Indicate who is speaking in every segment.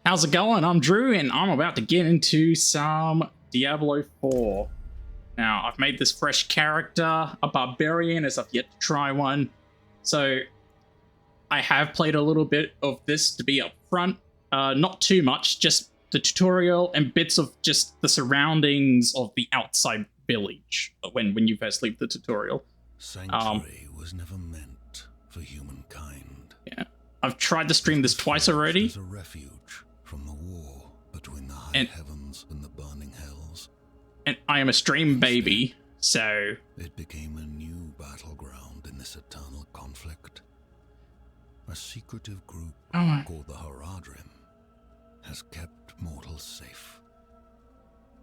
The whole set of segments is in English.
Speaker 1: How's it going? I'm Drew, and I'm about to get into some Diablo 4. Now, I've made this fresh character, a Barbarian, as I've yet to try one. So, I have played a little bit of this to be upfront. Not too much, just the tutorial and bits of just the surroundings of the outside village when you first leave the tutorial.
Speaker 2: Sanctuary was never meant for humankind.
Speaker 1: Yeah, I've tried to stream this twice already.
Speaker 2: As a refuge from the war between the high heavens and the burning hells.
Speaker 1: And I am a stream baby, so...
Speaker 2: It became a new battleground in this eternal conflict. A secretive group called the Haradrim has kept mortals safe.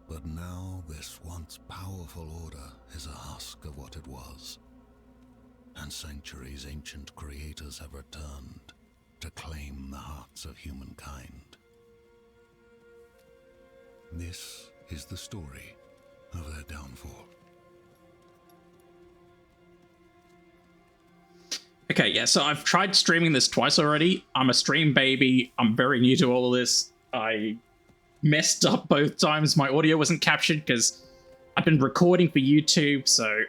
Speaker 2: But now this once powerful order is a husk of what it was. And Sanctuary's ancient creators have returned to claim the hearts of humankind. This is the story of their downfall.
Speaker 1: Okay, yeah, so I've tried streaming this twice already. I'm a stream baby. I'm very new to all of this. I messed up both times. My audio wasn't captured because I've been recording for YouTube, so,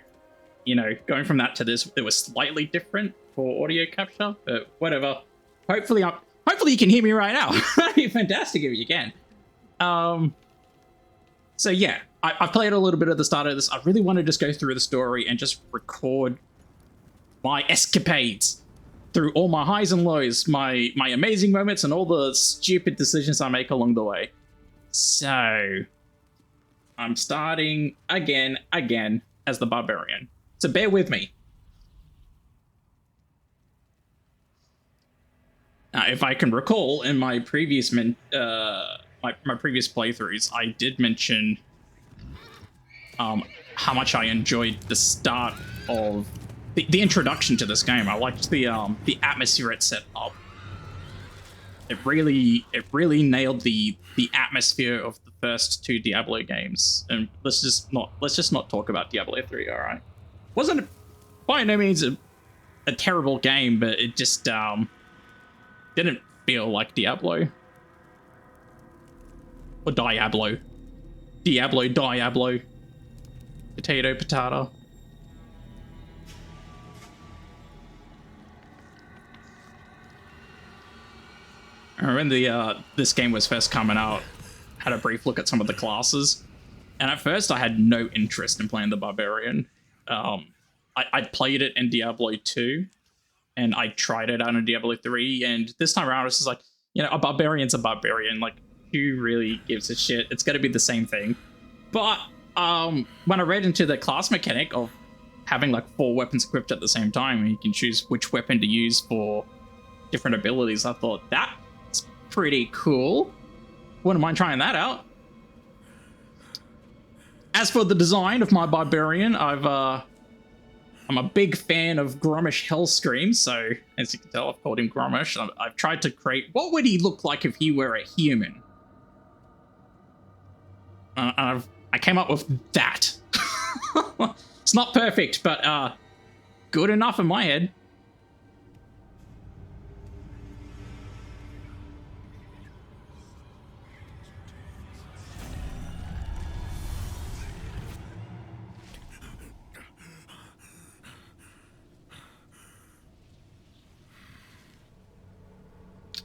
Speaker 1: you know, going from that to this, it was slightly different for audio capture, but whatever. Hopefully you can hear me right now. That'd be fantastic if you can. So yeah, I've played a little bit at the start of this. I really want to just go through the story and just record my escapades through all my highs and lows, my amazing moments, and all the stupid decisions I make along the way. So, I'm starting again as the Barbarian. So bear with me. Now, if I can recall, in my previous my previous playthroughs, I did mention how much I enjoyed the start of the introduction to this game. I liked the atmosphere it set up. It really nailed the atmosphere of the first two Diablo games. And let's just not talk about Diablo 3, all right? Wasn't by no means a terrible game, but it just didn't feel like Diablo. Or Diablo. Diablo. Potato. I remember this game was first coming out, had a brief look at some of the classes, and at first I had no interest in playing the Barbarian. I'd played it in Diablo 2, and I tried it out in Diablo 3, and this time around I was just like, you know, a Barbarian's a Barbarian, like, who really gives a shit? It's gonna be the same thing. But when I read into the class mechanic of having like 4 weapons equipped at the same time, and you can choose which weapon to use for different abilities, I thought that's pretty cool. Wouldn't mind trying that out. As for the design of my Barbarian, I'm a big fan of Grommash Hellscream, so as you can tell, I've called him Grommash. I've tried to create what would he look like if he were a human. I came up with that. It's not perfect, but good enough in my head.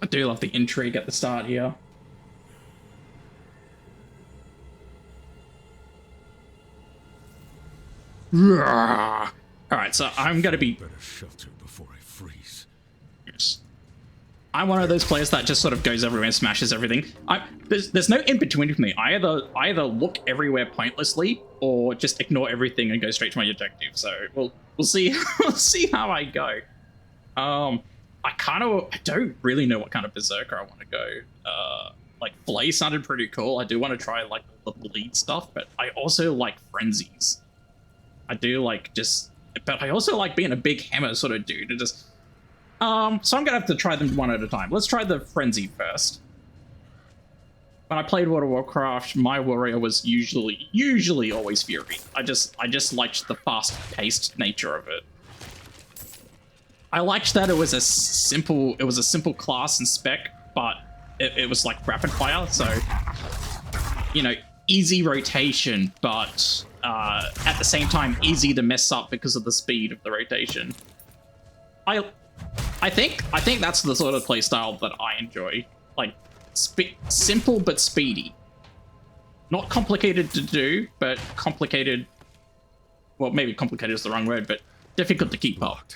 Speaker 1: I do love the intrigue at the start here. Alright, so I'm gonna be...
Speaker 2: Better shelter before I freeze.
Speaker 1: Yes. I'm one of those players that just sort of goes everywhere and smashes everything. There's no in-between for me. I either look everywhere pointlessly or just ignore everything and go straight to my objective. So we'll see we'll see how I go. I don't really know what kind of berserker I want to go. Like Flay sounded pretty cool. I do want to try like the bleed stuff, but I also like frenzies. I do like but I also like being a big hammer sort of dude. So I'm gonna have to try them one at a time. Let's try the frenzy first. When I played World of Warcraft, my warrior was usually always Fury. I just liked the fast-paced nature of it. I liked that it was a simple class and spec, but it was like rapid fire, so you know, easy rotation, but at the same time easy to mess up because of the speed of the rotation. I think that's the sort of playstyle that I enjoy. Like simple but speedy. Not complicated to do, but complicated. Well, maybe complicated is the wrong word, but difficult to keep up.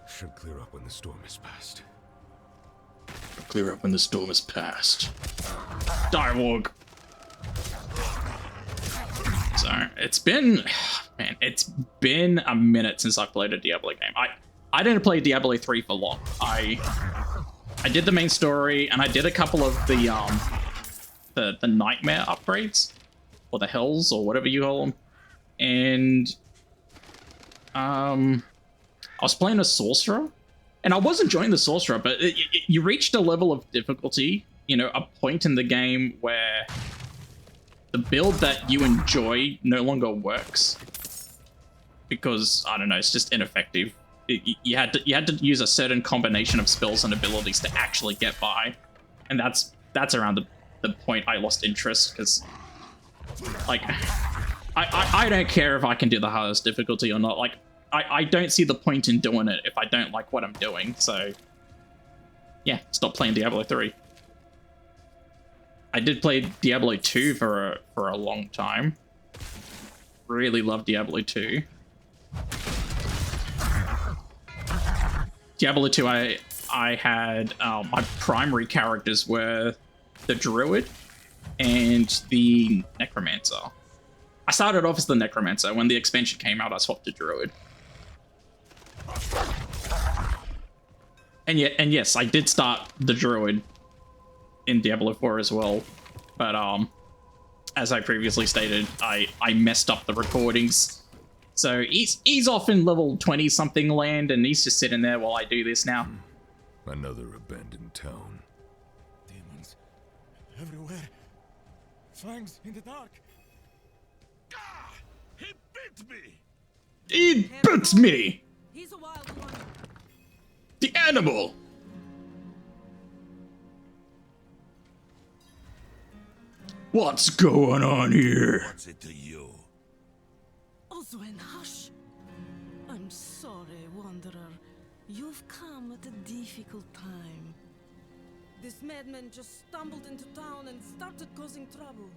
Speaker 3: Should clear up when the storm is past.
Speaker 1: Clear up when the storm is past. Dialogue. So it's been, man, it's been a minute since I played a Diablo game. I didn't play Diablo 3 for long. I did the main story and I did a couple of the nightmare upgrades, or the hells, or whatever you call them, and I was playing a sorcerer, and I was enjoying the sorcerer, but you reached a level of difficulty, you know, a point in the game where the build that you enjoy no longer works because, I don't know, it's just ineffective. You had to use a certain combination of spells and abilities to actually get by, and that's around the point I lost interest, because like I don't care if I can do the hardest difficulty or not. Like I don't see the point in doing it if I don't like what I'm doing. So yeah, stop playing Diablo 3. I did play Diablo 2 for a long time. Really loved Diablo 2. Diablo 2, I had my primary characters were the Druid and the Necromancer. I started off as the Necromancer. When the expansion came out, I swapped to Druid. And yes, I did start the Druid in Diablo 4 as well. But as I previously stated, I messed up the recordings. So he's off in level 20 something land, and he's just sitting there while I do this now.
Speaker 3: Another abandoned town.
Speaker 4: Demons everywhere. Fangs in the dark. Ah! He bit me!
Speaker 1: He bit me!
Speaker 5: He's a wild one.
Speaker 1: The animal! What's going on here?
Speaker 4: What's it to you?
Speaker 5: Oswen, hush. I'm sorry, Wanderer. You've come at a difficult time. This madman just stumbled into town and started causing trouble.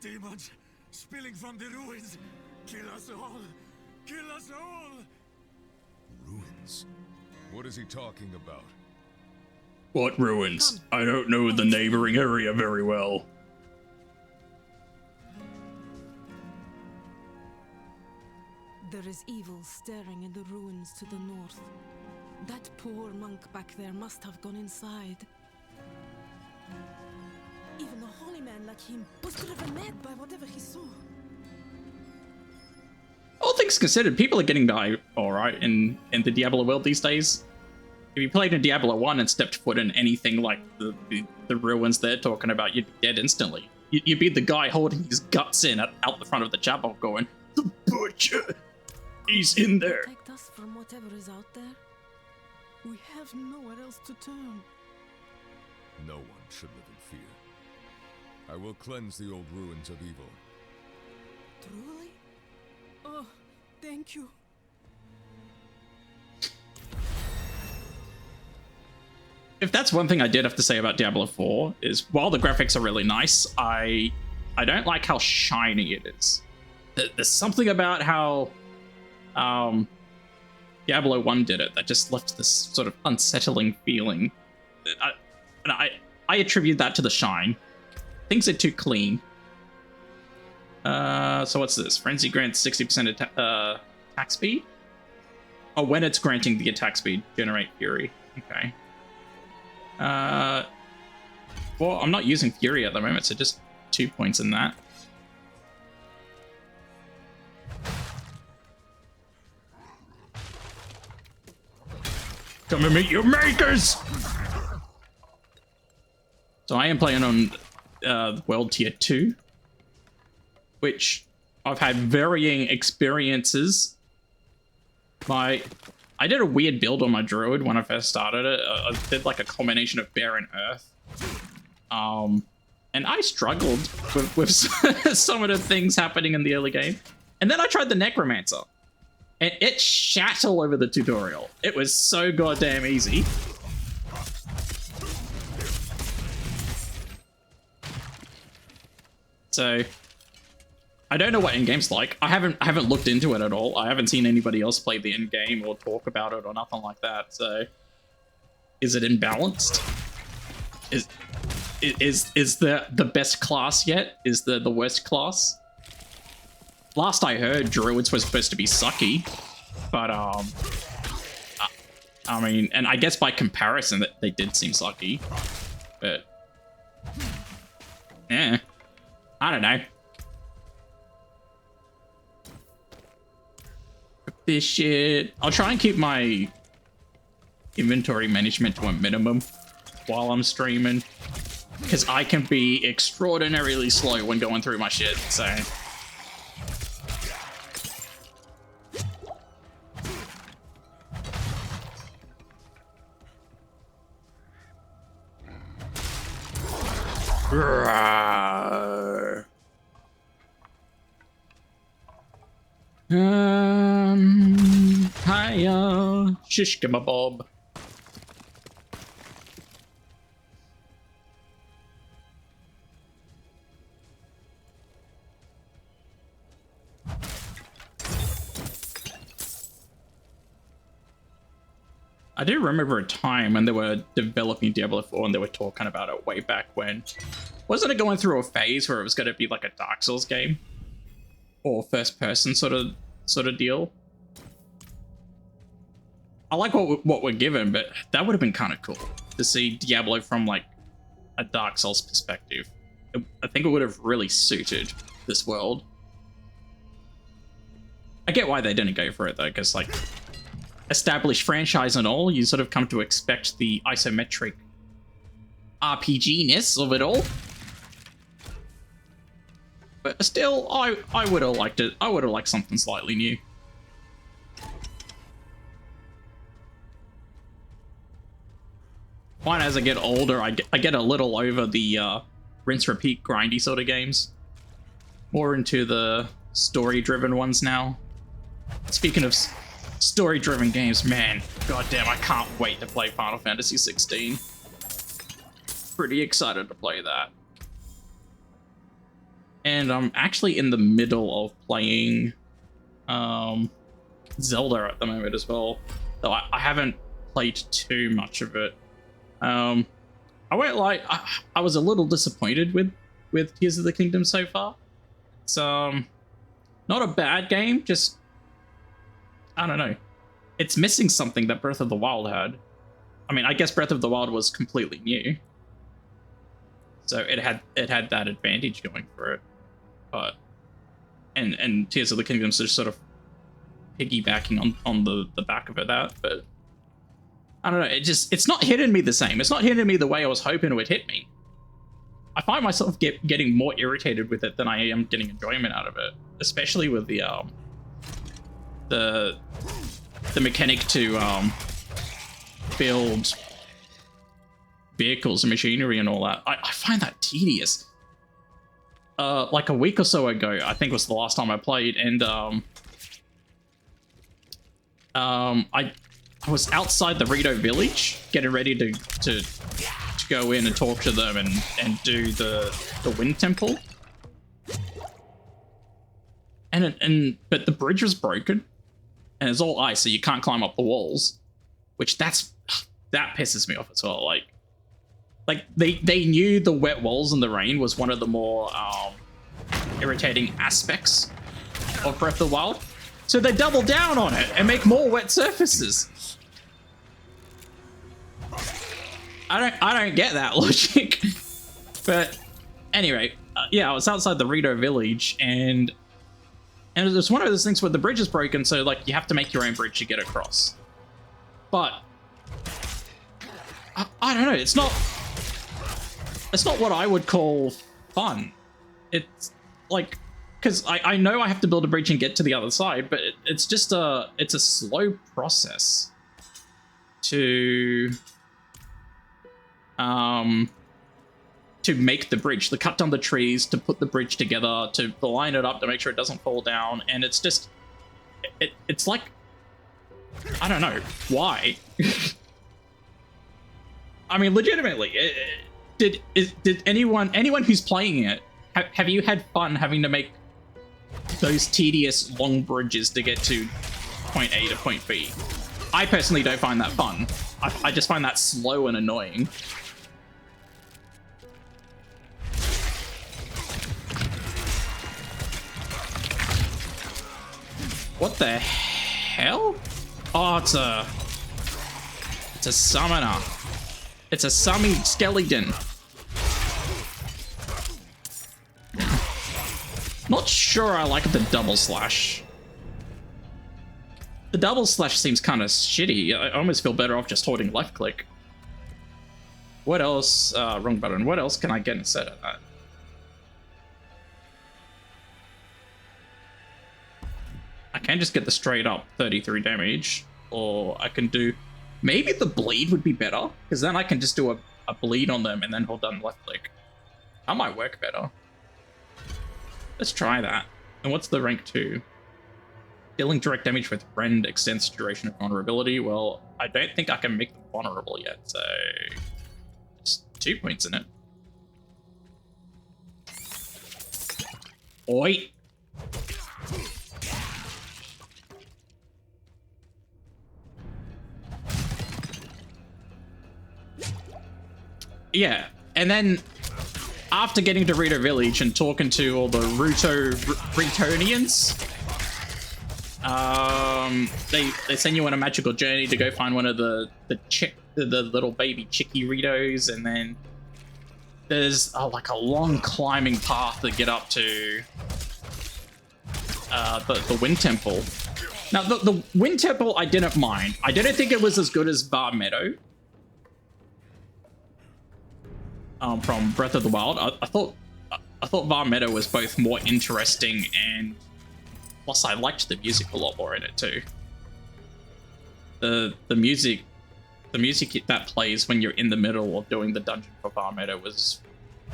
Speaker 4: Demons spilling from the ruins. Kill us all! Kill us all!
Speaker 3: Ruins? What is he talking about?
Speaker 1: What ruins? I don't know the neighboring area very well.
Speaker 5: There is evil staring in the ruins to the north. That poor monk back there must have gone inside. Even a holy man like him was driven mad by whatever he saw.
Speaker 1: All things considered, people are getting by alright in the Diablo world these days. If you played in Diablo 1 and stepped foot in anything like the ruins they're talking about, you'd be dead instantly. You'd be the guy holding his guts in out the front of the chapel going, "The butcher! He's in there!"
Speaker 5: Protect us from whatever is out there. We have nowhere else to turn.
Speaker 3: No one should live in fear. I will cleanse the old ruins of evil.
Speaker 5: Truly? Oh, thank you.
Speaker 1: If that's one thing I did have to say about Diablo 4, is while the graphics are really nice, I don't like how shiny it is. There's something about how Diablo 1 did it that just left this sort of unsettling feeling. I attribute that to the shine. Things are too clean. So what's this? Frenzy grants 60% attack speed? Oh, when it's granting the attack speed, generate fury. Okay. Well, I'm not using fury at the moment, so just 2 points in that. Come and meet your makers! So I am playing on World Tier 2, which I've had varying experiences. I I did a weird build on my druid when I first started it. I did like a combination of bear and earth. And I struggled with some of the things happening in the early game. And then I tried the necromancer. And it shat all over the tutorial. It was so goddamn easy. So I don't know what in-game's like. I haven't looked into it at all. I haven't seen anybody else play the in-game or talk about it or nothing like that. So is it imbalanced? Is the best class yet? Is the worst class? Last I heard, druids were supposed to be sucky, but I mean, and I guess by comparison, that they did seem sucky, but yeah, I don't know. This shit. I'll try and keep my inventory management to a minimum while I'm streaming, because I can be extraordinarily slow when going through my shit, so. Hiya, shish kebab. I do remember a time when they were developing Diablo IV and they were talking about it way back when. Wasn't it going through a phase where it was going to be like a Dark Souls game? Or first person sort of deal? I like what we're given, but that would have been kind of cool to see Diablo from like a Dark Souls perspective. I think it would have really suited this world. I get why they didn't go for it though, because like established franchise and all, you sort of come to expect the isometric RPG-ness of it all. But still, I would have liked it. I would have liked something slightly new. Fine, as I get older, I get a little over the rinse-repeat grindy sort of games. More into the story-driven ones now. Speaking of story-driven games, man, goddamn, I can't wait to play Final Fantasy 16. Pretty excited to play that. And I'm actually in the middle of playing Zelda at the moment as well. Though I haven't played too much of it. I won't lie, I was a little disappointed with Tears of the Kingdom so far. It's not a bad game, just I don't know. It's missing something that Breath of the Wild had. I mean, I guess Breath of the Wild was completely new, so it had that advantage going for it. But and Tears of the Kingdom's just sort of piggybacking on the back of it, that. But I don't know. It's not hitting me the same. It's not hitting me the way I was hoping it would hit me. I find myself getting more irritated with it than I am getting enjoyment out of it, especially with the mechanic to build vehicles and machinery and all that. I find that tedious. Like a week or so ago, I think was the last time I played, and I was outside the Rito village getting ready to go in and talk to them and do the wind temple. But the bridge was broken and it's all ice, so you can't climb up the walls, which that pisses me off as well. Like they knew the wet walls and the rain was one of the more irritating aspects of Breath of the Wild, so they double down on it and make more wet surfaces. I don't get that logic. But anyway, yeah, I was outside the Rito village, and it was one of those things where the bridge is broken, so like you have to make your own bridge to get across. But I don't know, it's not what I would call fun. It's like because I know I have to build a bridge and get to the other side, but it's just it's a slow process to make the bridge, to cut down the trees, to put the bridge together, to line it up, to make sure it doesn't fall down, and it's just it's like, I don't know why. I mean, legitimately, did anyone who's playing it, have you had fun having to make those tedious long bridges to get to point A to point B? I personally don't find that fun. I just find that slow and annoying. What the hell? Oh, it's a summoner. It's a summy skeleton. Not sure I like the double slash. The double slash seems kind of shitty. I almost feel better off just holding left click. What else? Wrong button. What else can I get instead of that? I can just get the straight up 33 damage, or I can do, maybe the bleed would be better, because then I can just do a bleed on them and then hold down left click. That might work better. Let's try that. And what's the rank 2? Dealing direct damage with rend extends duration of vulnerability. Well, I don't think I can make them vulnerable yet, so just 2 points in it. Oi! Yeah, and then after getting to Rito Village and talking to all the Ritonians, they send you on a magical journey to go find one of the little baby chickie Ritos, and then there's like a long climbing path to get up to the Wind Temple. Now the Wind Temple I didn't mind. I didn't think it was as good as Var Meadow. From Breath of the Wild, I thought Var Meadow was both more interesting, and plus I liked the music a lot more in it too. The music that plays when you're in the middle of doing the dungeon for Var Meadow was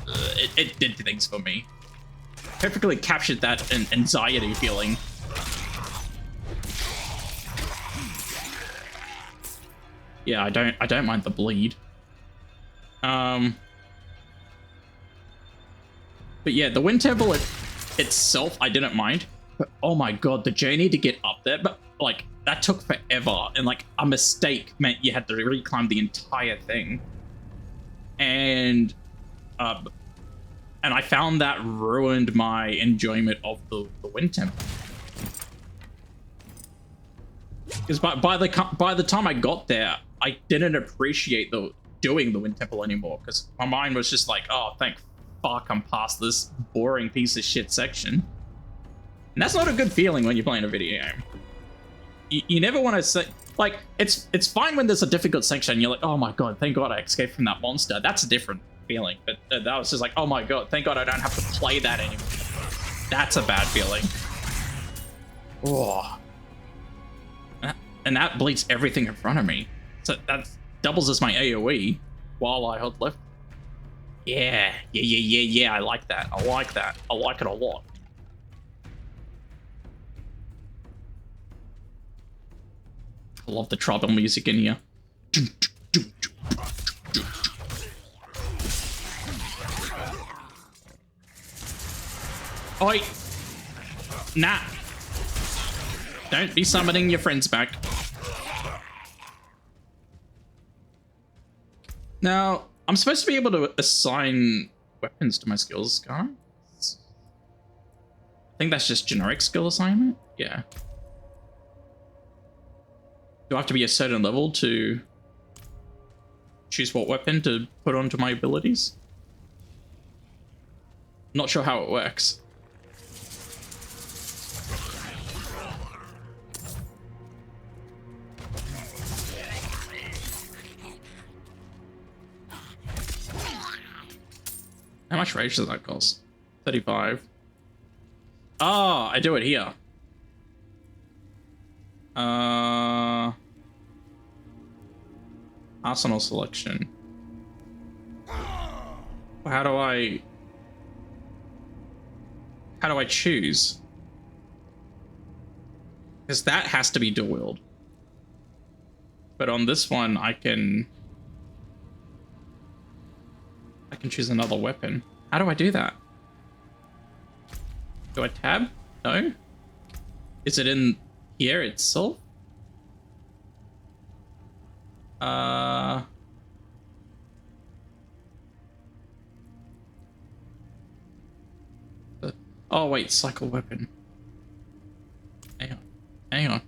Speaker 1: it did things for me. Perfectly captured that anxiety feeling. Yeah, I don't mind the bleed. But yeah, the Wind Temple itself, I didn't mind. But oh my god, the journey to get up there, but like that took forever, and like a mistake meant you had to reclimb the entire thing. And I found that ruined my enjoyment of the Wind Temple. Because by the time I got there, I didn't appreciate doing the Wind Temple anymore, because my mind was just like, oh, thank fuck I'm past this boring piece of shit section. And that's not a good feeling when you're playing a video game. You never want to say, like, it's fine when there's a difficult section and you're like, oh my god, thank god I escaped from that monster. That's a different feeling. But that was just like, oh my god, thank god I don't have to play that anymore. That's a bad feeling. Oh. And that bleeds everything in front of me. So that doubles as my AoE while I hold left. Yeah, I like that. I like that. I like it a lot. I love the tribal music in here. Oi! Nah! Don't be summoning your friends back. Now, I'm supposed to be able to assign weapons to my skills, can't I? I think that's just generic skill assignment? Yeah. Do I have to be a certain level to choose what weapon to put onto my abilities? Not sure how it works. How much rage does that cost? 35. Oh, I do it here. Arsenal selection. How do I choose? Because that has to be dual wield. But on this one, I can choose another weapon. How do I do that? Do I tab? No? Is it in here itself? Oh wait, cycle weapon. Hang on. Hang on.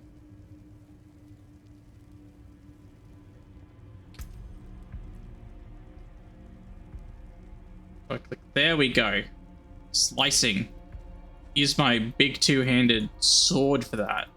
Speaker 1: So I click. There we go. Slicing. Use my big two-handed sword for that.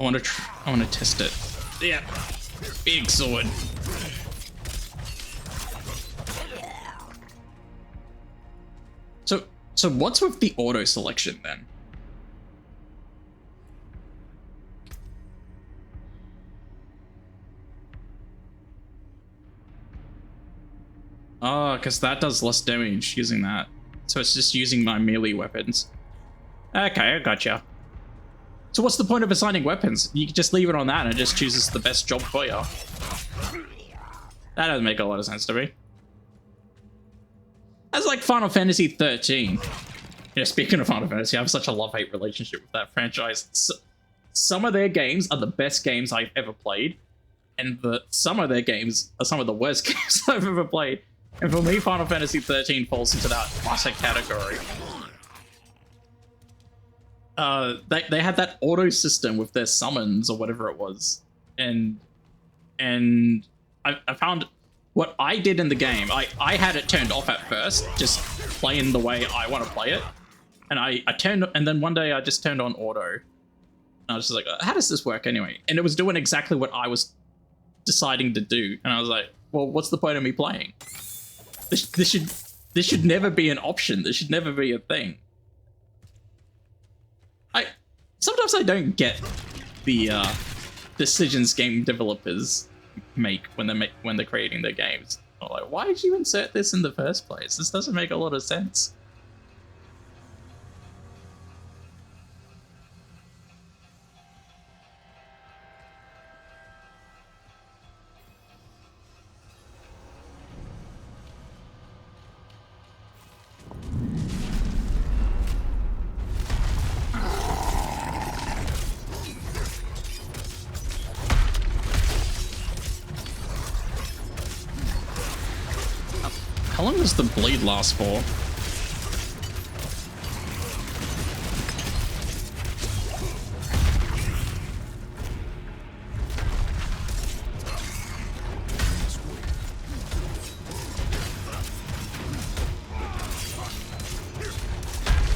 Speaker 1: I want to test it. Yeah. Big sword. So what's with the auto selection then? Oh, because that does less damage using that. So it's just using my melee weapons. Okay, I gotcha. So what's the point of assigning weapons? You can just leave it on that and it just chooses the best job for you. That doesn't make a lot of sense to me. That's like Final Fantasy 13. Yeah, speaking of Final Fantasy, I have such a love-hate relationship with that franchise. Some of their games are the best games I've ever played, and some of their games are some of the worst games I've ever played. And for me, Final Fantasy 13 falls into that latter category. They had that auto system with their summons or whatever it was, and I found what I did in the game. I had it turned off at first, just playing the way I want to play it, and and then one day I just turned on auto, and I was just like, how does this work anyway? And it was doing exactly what I was deciding to do, and I was like, well, what's the point of me playing? This should never be an option. This should never be a thing. Sometimes I don't get the decisions game developers make when they're creating their games. I'm like, why did you insert this in the first place? This doesn't make a lot of sense. How long does the bleed last for?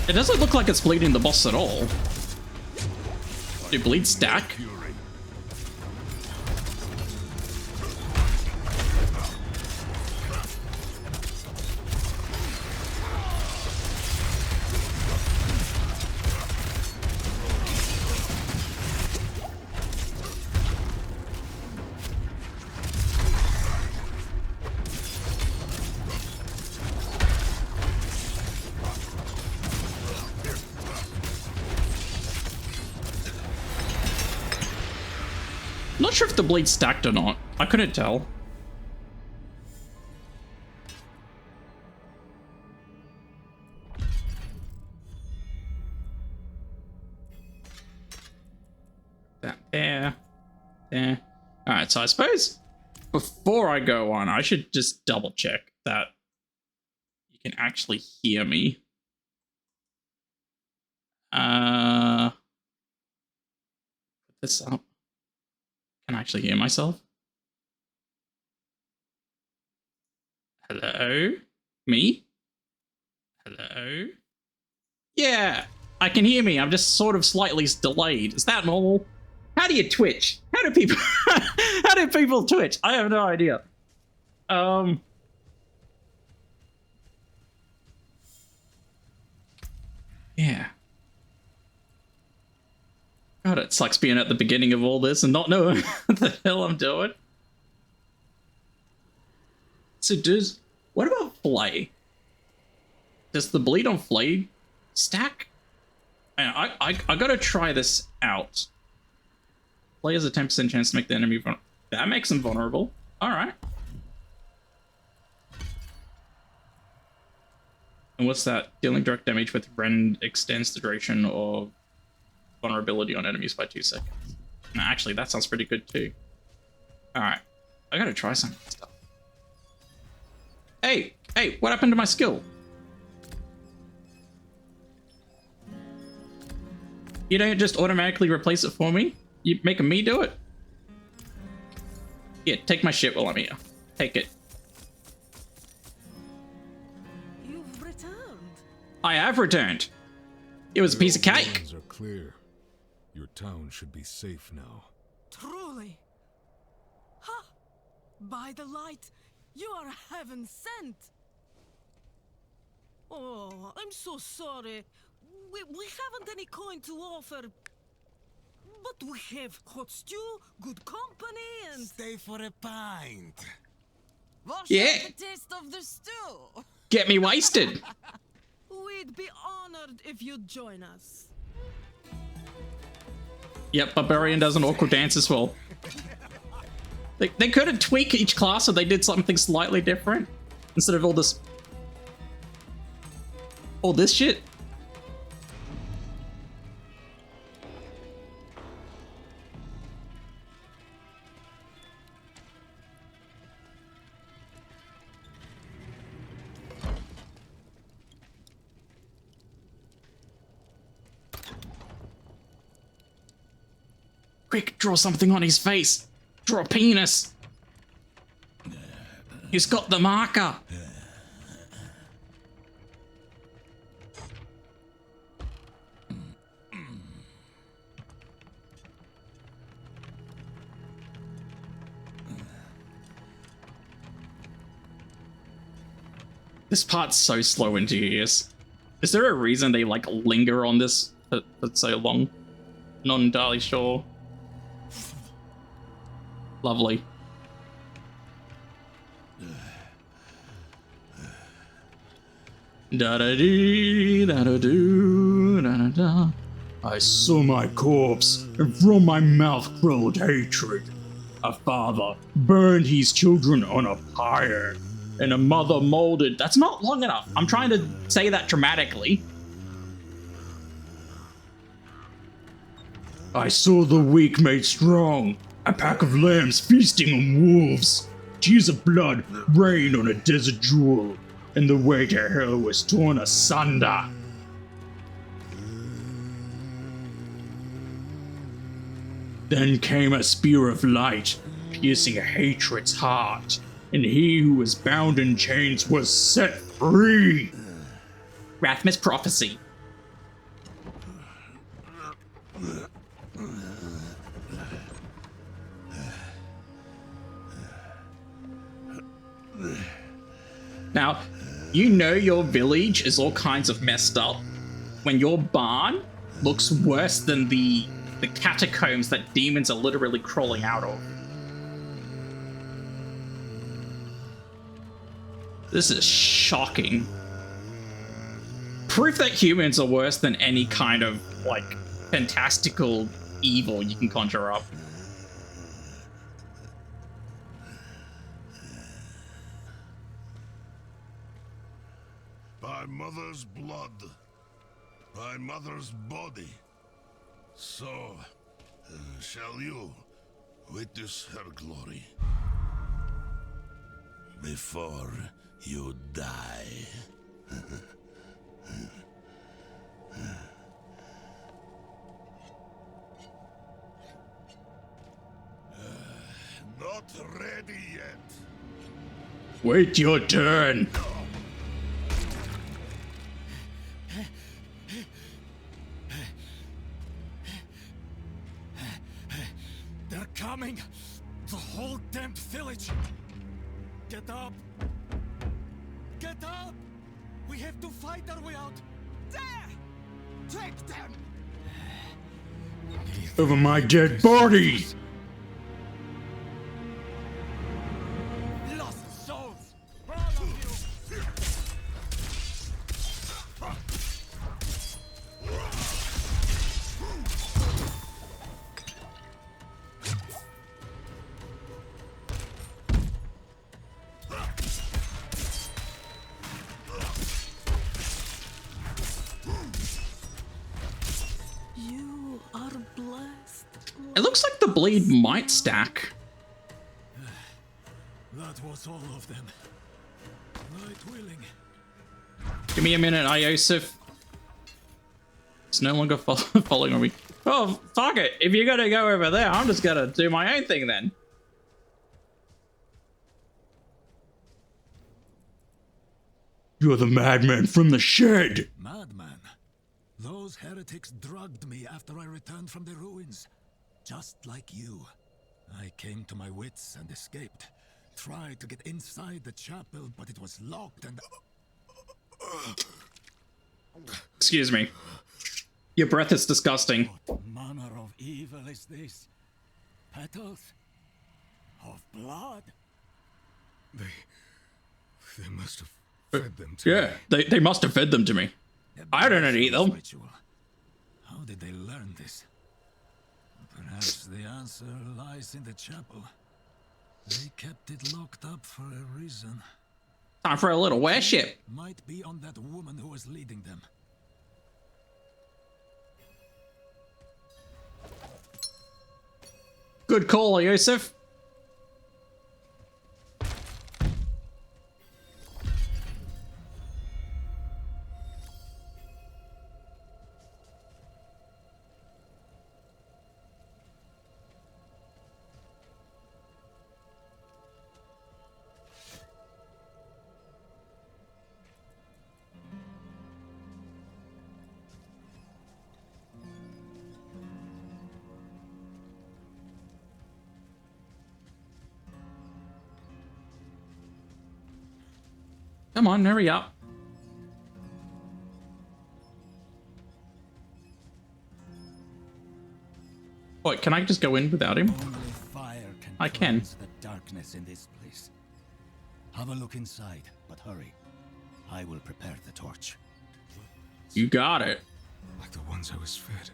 Speaker 1: It doesn't look like it's bleeding the boss at all. Do bleeds stack? Not sure if the blade stacked or not. I couldn't tell. That there. There. Alright, so I suppose before I go on, I should just double check that you can actually hear me. Put this up. Can I actually hear myself? Hello? Me? Hello? Yeah, I can hear me. I'm just sort of slightly delayed. Is that normal? How do you Twitch? How do people how do people Twitch? I have no idea. Yeah. God, it sucks being at the beginning of all this and not knowing what the hell I'm doing. So what about Flay? Does the bleed on Flay stack? I gotta try this out. Flay has a 10% chance to make the enemy vulnerable. That makes him vulnerable. Alright. And what's that? Dealing direct damage with rend extends the duration of vulnerability on enemies by 2 seconds. No, actually, that sounds pretty good too. Alright. I gotta try some stuff. Hey, what happened to my skill? You don't just automatically replace it for me? You making me do it? Yeah, take my shit while I'm here. Take it.
Speaker 5: You've returned.
Speaker 1: I have returned. It was a piece of cake.
Speaker 3: Plans are clear. Your town should be safe now.
Speaker 5: Truly. Ha! By the light, you are heaven sent. Oh, I'm so sorry. We haven't any coin to offer. But we have hot stew, good company, and...
Speaker 4: Stay for a pint.
Speaker 6: Wash
Speaker 1: Yeah.
Speaker 6: out the taste of the stew.
Speaker 1: Get me wasted.
Speaker 5: We'd be honored if you'd join us.
Speaker 1: Yep, Barbarian does an awkward dance as well. They could have tweaked each class so they did something slightly different. Instead of all this shit. Quick, draw something on his face. Draw a penis. He's got the marker. This part's so slow into your ears. Is there a reason they like linger on this for so long? Not entirely sure. Lovely. Da da dee, da da doo, da da da. I saw my corpse, and from my mouth flowed hatred. A father burned his children on a pyre, and a mother molded. That's not long enough. I'm trying to say that dramatically. I saw the weak made strong. A pack of lambs feasting on wolves. Tears of blood rained on a desert jewel, and the way to hell was torn asunder. Then came a spear of light, piercing hatred's heart, and he who was bound in chains was set free. Rathmas prophecy. Now, you know your village is all kinds of messed up when your barn looks worse than the catacombs that demons are literally crawling out of. This is shocking. Proof that humans are worse than any kind of, like, fantastical evil you can conjure up.
Speaker 7: By mother's blood, by mother's body, so shall you witness her glory before you die. Not ready yet.
Speaker 1: Wait your turn.
Speaker 4: Get up! We have to fight our way out. There! Take them!
Speaker 1: Over my dead body!
Speaker 4: Lost souls! All of you!
Speaker 5: You are blessed.
Speaker 1: It looks like the bleed might stack.
Speaker 4: That was all of them. Right willing.
Speaker 1: Give me a minute, Iosif. It's no longer following me. Oh, fuck it. If you're gonna go over there, I'm just gonna do my own thing then. You're the madman from the shed.
Speaker 4: Madman. Those heretics drugged me after I returned from the ruins. Just like you. I came to my wits and escaped. Tried to get inside the chapel, but it was locked and...
Speaker 1: Excuse me. Your breath is disgusting.
Speaker 4: What manner of evil is this? Petals? Of blood? They must have fed them to
Speaker 1: Yeah, they must have fed them to me. I didn't eat them.
Speaker 4: Ritual. How did they learn this? Perhaps the answer lies in the chapel. They kept it locked up for a reason.
Speaker 1: Time for a little worship.
Speaker 4: Might be on that woman who was leading them.
Speaker 1: Good call, Yosef. Come on, hurry up. What, can I just go in without him?
Speaker 4: Only fire can
Speaker 1: I can.
Speaker 4: cleanse the darkness in this place. Have a look inside, but hurry. I will prepare the torch.
Speaker 1: You got it.
Speaker 3: Like the ones I was fed.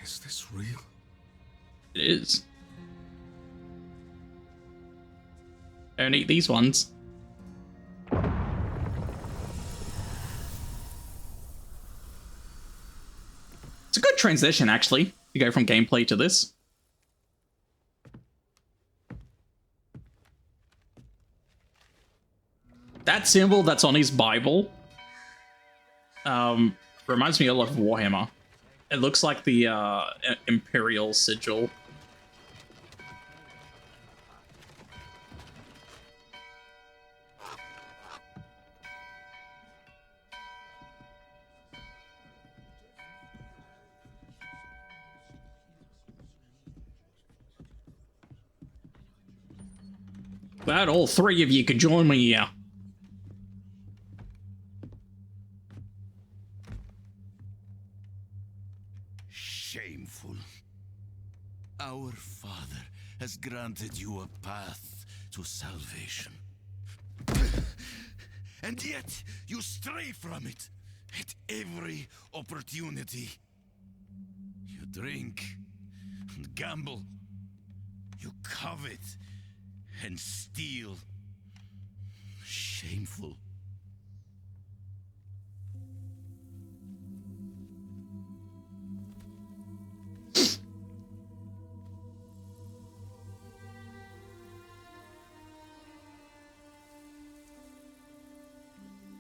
Speaker 3: Is this real?
Speaker 1: It is. Don't eat these ones. It's a good transition, actually, to go from gameplay to this. That symbol that's on his Bible reminds me a lot of Warhammer. It looks like the Imperial sigil. Glad all three of you could join me here.
Speaker 7: Shameful. Our Father has granted you a path to salvation. And yet, you stray from it at every opportunity. You drink and gamble. You covet and steal. Shameful.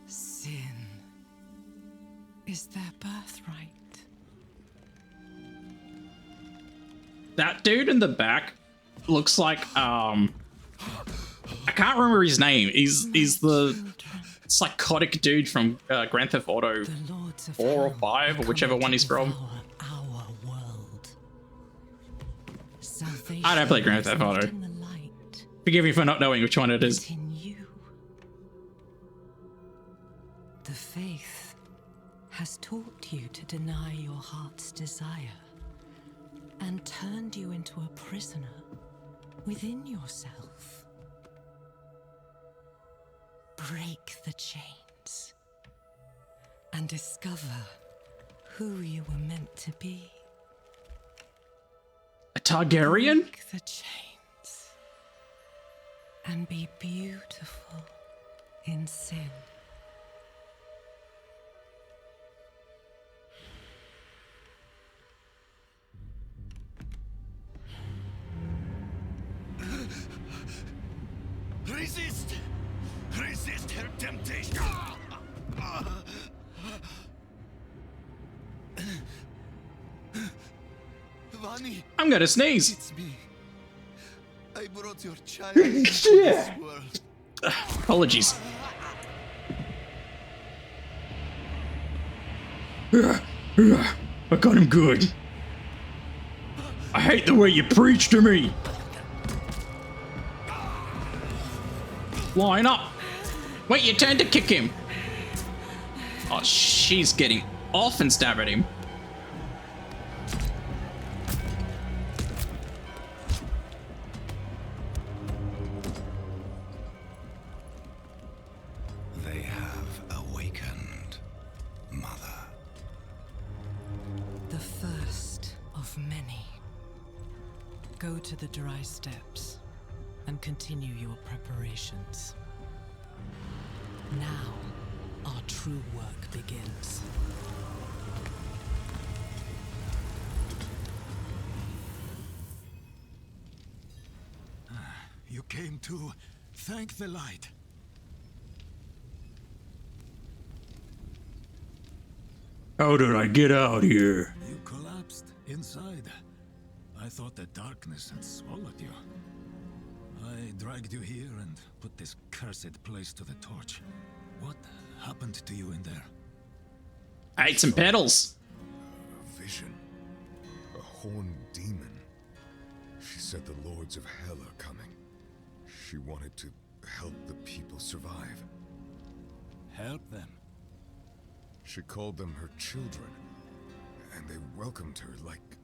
Speaker 6: Sin is their birthright.
Speaker 1: That dude in the back looks like I can't remember his name. He's the psychotic dude from Grand Theft Auto 4 or 5 or whichever one he's from.
Speaker 5: Our world.
Speaker 1: I don't play Grand Theft Auto. Forgive me for not knowing which one it is.
Speaker 5: In you.
Speaker 8: The faith has taught you to deny your heart's desire and turned you into a prisoner within yourself. Break the chains and discover who you were meant to be.
Speaker 1: A Targaryen?
Speaker 8: Break the chains and be beautiful in sin.
Speaker 7: Resist! Resist her temptation! Vani,
Speaker 1: I'm gonna sneeze.
Speaker 7: it's me. I brought your child into this world.
Speaker 1: Apologies. I got him good. I hate the way you preach to me. Line up. Wait, your turn to kick him. Oh, she's getting off and stab at him.
Speaker 2: They have awakened, Mother.
Speaker 8: The first of many. Go to the dry steps and continue your preparations. Now, our true work begins.
Speaker 4: You came to thank the light.
Speaker 1: How did I get out here?
Speaker 4: You collapsed inside. I thought the darkness had swallowed you. I dragged you here and put this cursed place to the torch. What happened to you in there?
Speaker 1: I ate some petals.
Speaker 3: A vision. A horned demon. She said the lords of hell are coming. She wanted to help the people survive.
Speaker 4: Help them.
Speaker 3: She called them her children, and they welcomed her like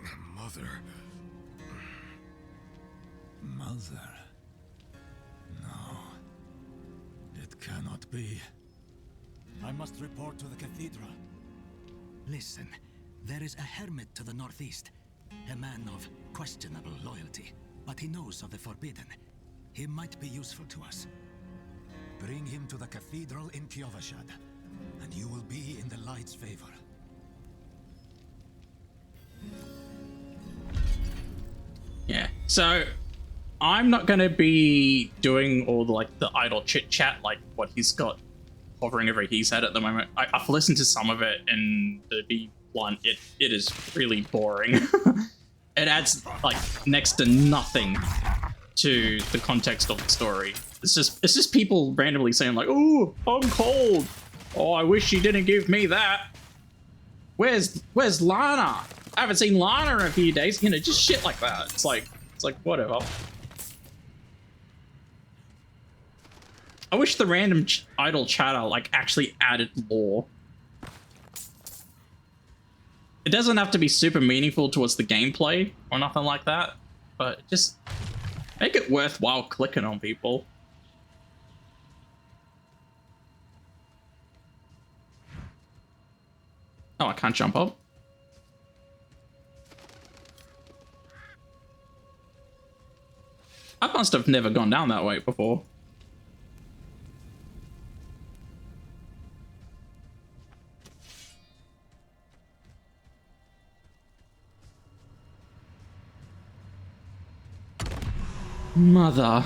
Speaker 3: a mother.
Speaker 4: Mother? No. It cannot be.
Speaker 9: I must report to the cathedral. Listen, there is a hermit to the northeast. A man of questionable loyalty, but he knows of the forbidden. He might be useful to us.
Speaker 4: Bring him to the cathedral in Kiovashad, and you will be in the light's favor.
Speaker 1: Yeah. So I'm not gonna be doing all the idle chit chat like what he's got hovering over his head at the moment. I've listened to some of it, and to be blunt, it is really boring. It adds like next to nothing to the context of the story. It's just people randomly saying like, "Oh, I'm cold. Oh, I wish she didn't give me that. Where's Lana? I haven't seen Lana in a few days." You know, just shit like that. It's like whatever. I wish the random idle chatter like actually added lore. It doesn't have to be super meaningful towards the gameplay or nothing like that, but just make it worthwhile clicking on people. Oh, I can't jump up. I must have never gone down that way before. Mother.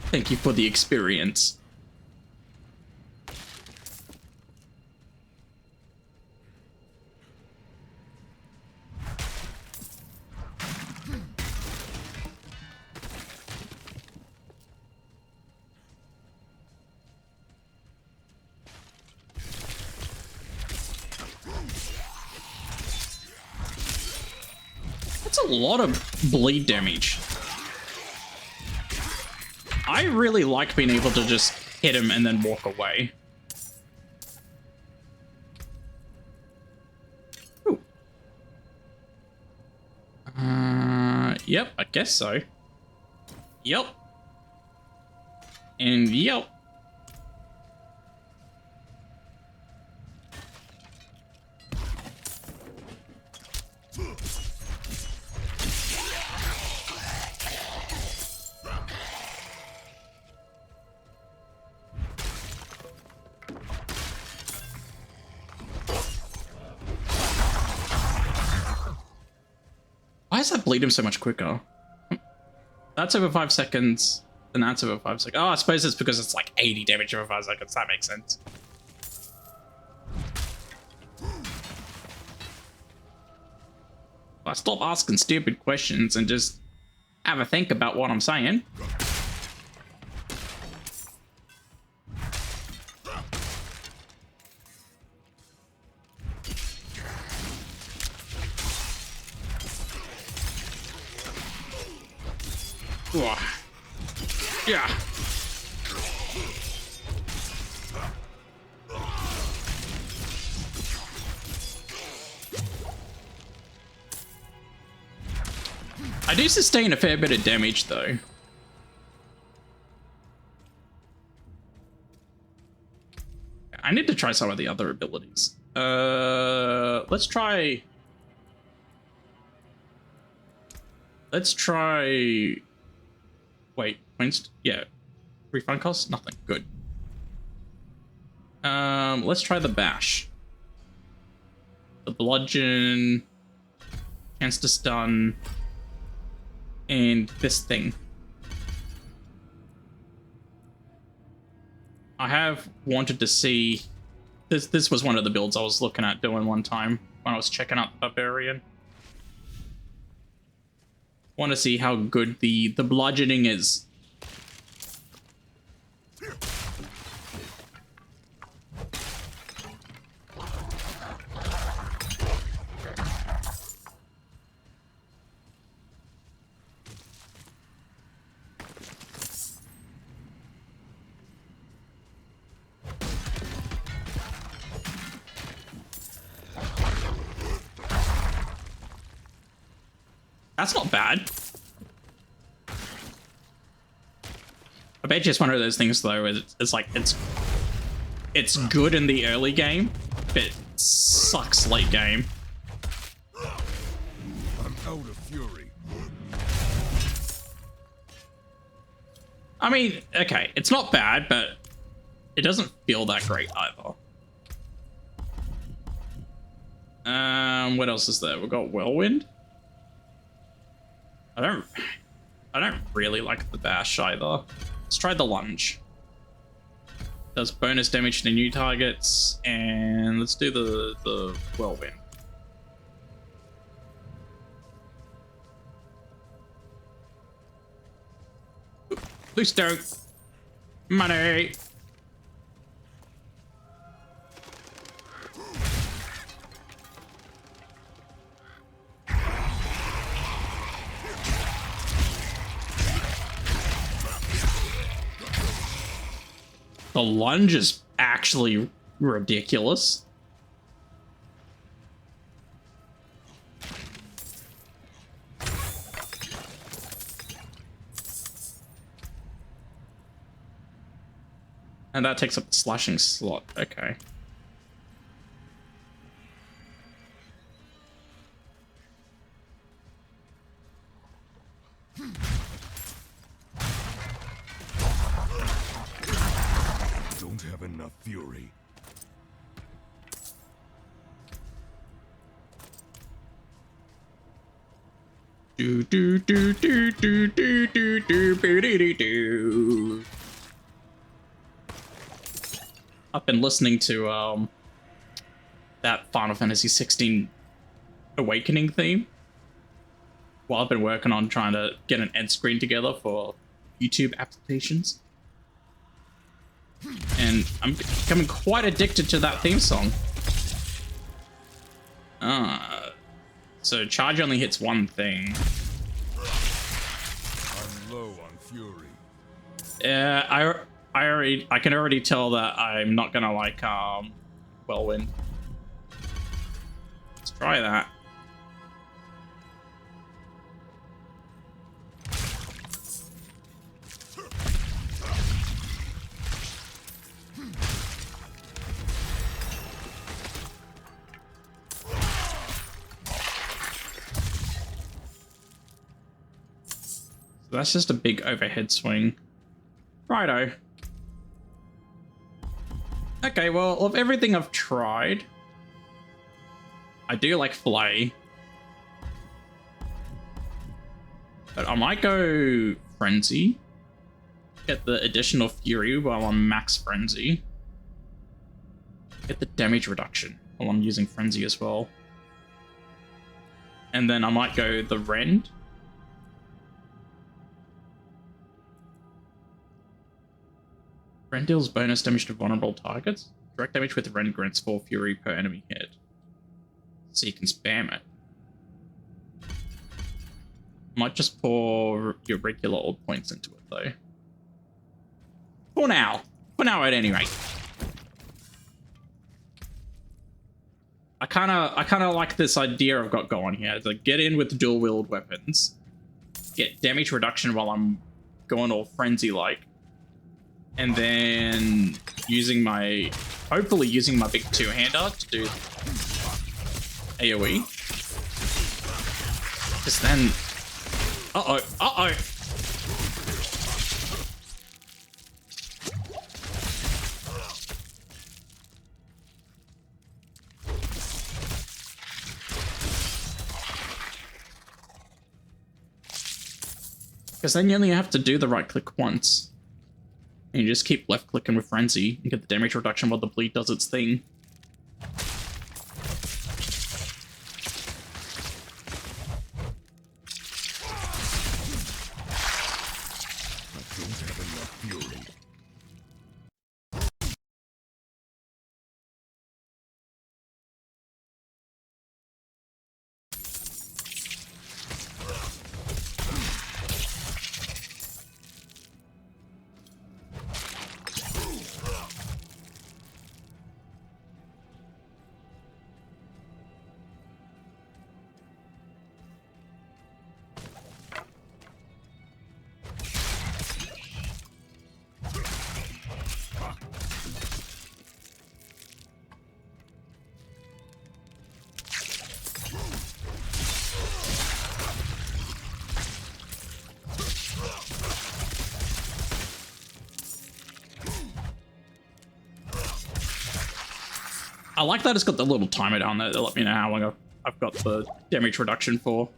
Speaker 1: Thank you for the experience. That's a lot of bleed damage. I really like being able to just hit him and then walk away. Ooh. Yep, I guess so. Yep. And yep. Why does that bleed him so much quicker? That's over 5 seconds, and that's over 5 seconds. Oh, I suppose it's because it's like 80 damage over 5 seconds. That makes sense. I stop asking stupid questions and just have a think about what I'm saying. Yeah. I do sustain a fair bit of damage though. I need to try some of the other abilities. Let's try. Wait, points? Yeah. Refund cost? Nothing. Good. Let's try the bash. The bludgeon. Chance to stun. And this thing. I have wanted to see... This was one of the builds I was looking at doing one time when I was checking out the Barbarian. Want to see how good the bludgeoning is. That's not bad. I bet you it's one of those things though, it's like it's good in the early game, but it sucks late game.
Speaker 3: I'm out of fury.
Speaker 1: I mean, okay, it's not bad, but it doesn't feel that great either. What else is there? We've got Whirlwind. I don't really like the bash either. Let's try the lunge. Does bonus damage to new targets, and let's do the whirlwind. Please don't. Money. The lunge is actually ridiculous. And that takes up the slashing slot. Okay.
Speaker 3: Don't have enough fury.
Speaker 1: Do do do do do do do do do do do. I've been listening to that Final Fantasy 16 Awakening theme while I've been working on trying to get an end screen together for YouTube applications. And I'm becoming quite addicted to that theme song. So charge only hits one thing.
Speaker 3: I'm low on fury.
Speaker 1: I can already tell that I'm not gonna like Whirlwind. Let's try that. So that's just a big overhead swing. Righto. Okay, well, of everything I've tried, I do like Flay. But I might go Frenzy. Get the additional Fury while I'm max Frenzy. Get the damage reduction while I'm using Frenzy as well. And then I might go the Rend. Rend deals bonus damage to vulnerable targets. Direct damage with Rend grants 4 Fury per enemy hit. So you can spam it. Might just pour your regular old points into it though. For now. For now at any rate. I kinda like this idea I've got going here. To get in with dual wield weapons. Get damage reduction while I'm going all frenzy like. And then hopefully using my big two-hander to do AoE. Because then, uh-oh. Because then you only have to do the right click once. And you just keep left clicking with Frenzy and get the damage reduction while the bleed does its thing. I like that it's got the little timer down there to let me know how long I've got the damage reduction for.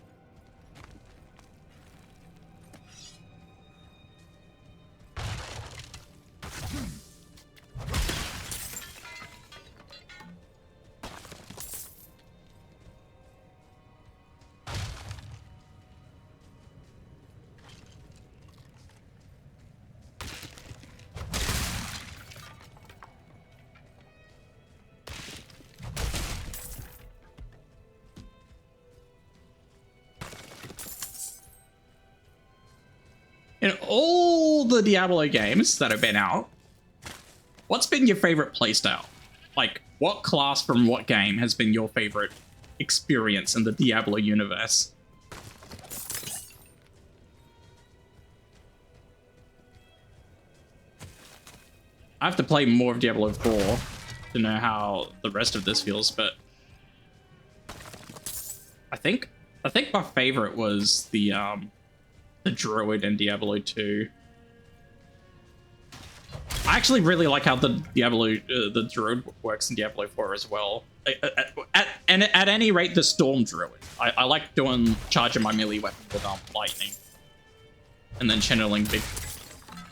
Speaker 1: In all the Diablo games that have been out, what's been your favorite playstyle? Like, what class from what game has been your favorite experience in the Diablo universe? I have to play more of Diablo 4 to know how the rest of this feels, but I think my favorite was the Druid in Diablo 2. I actually really like how the Druid works in Diablo 4 as well. At any rate, the Storm Druid. I like charging my melee weapon with lightning. And then channeling big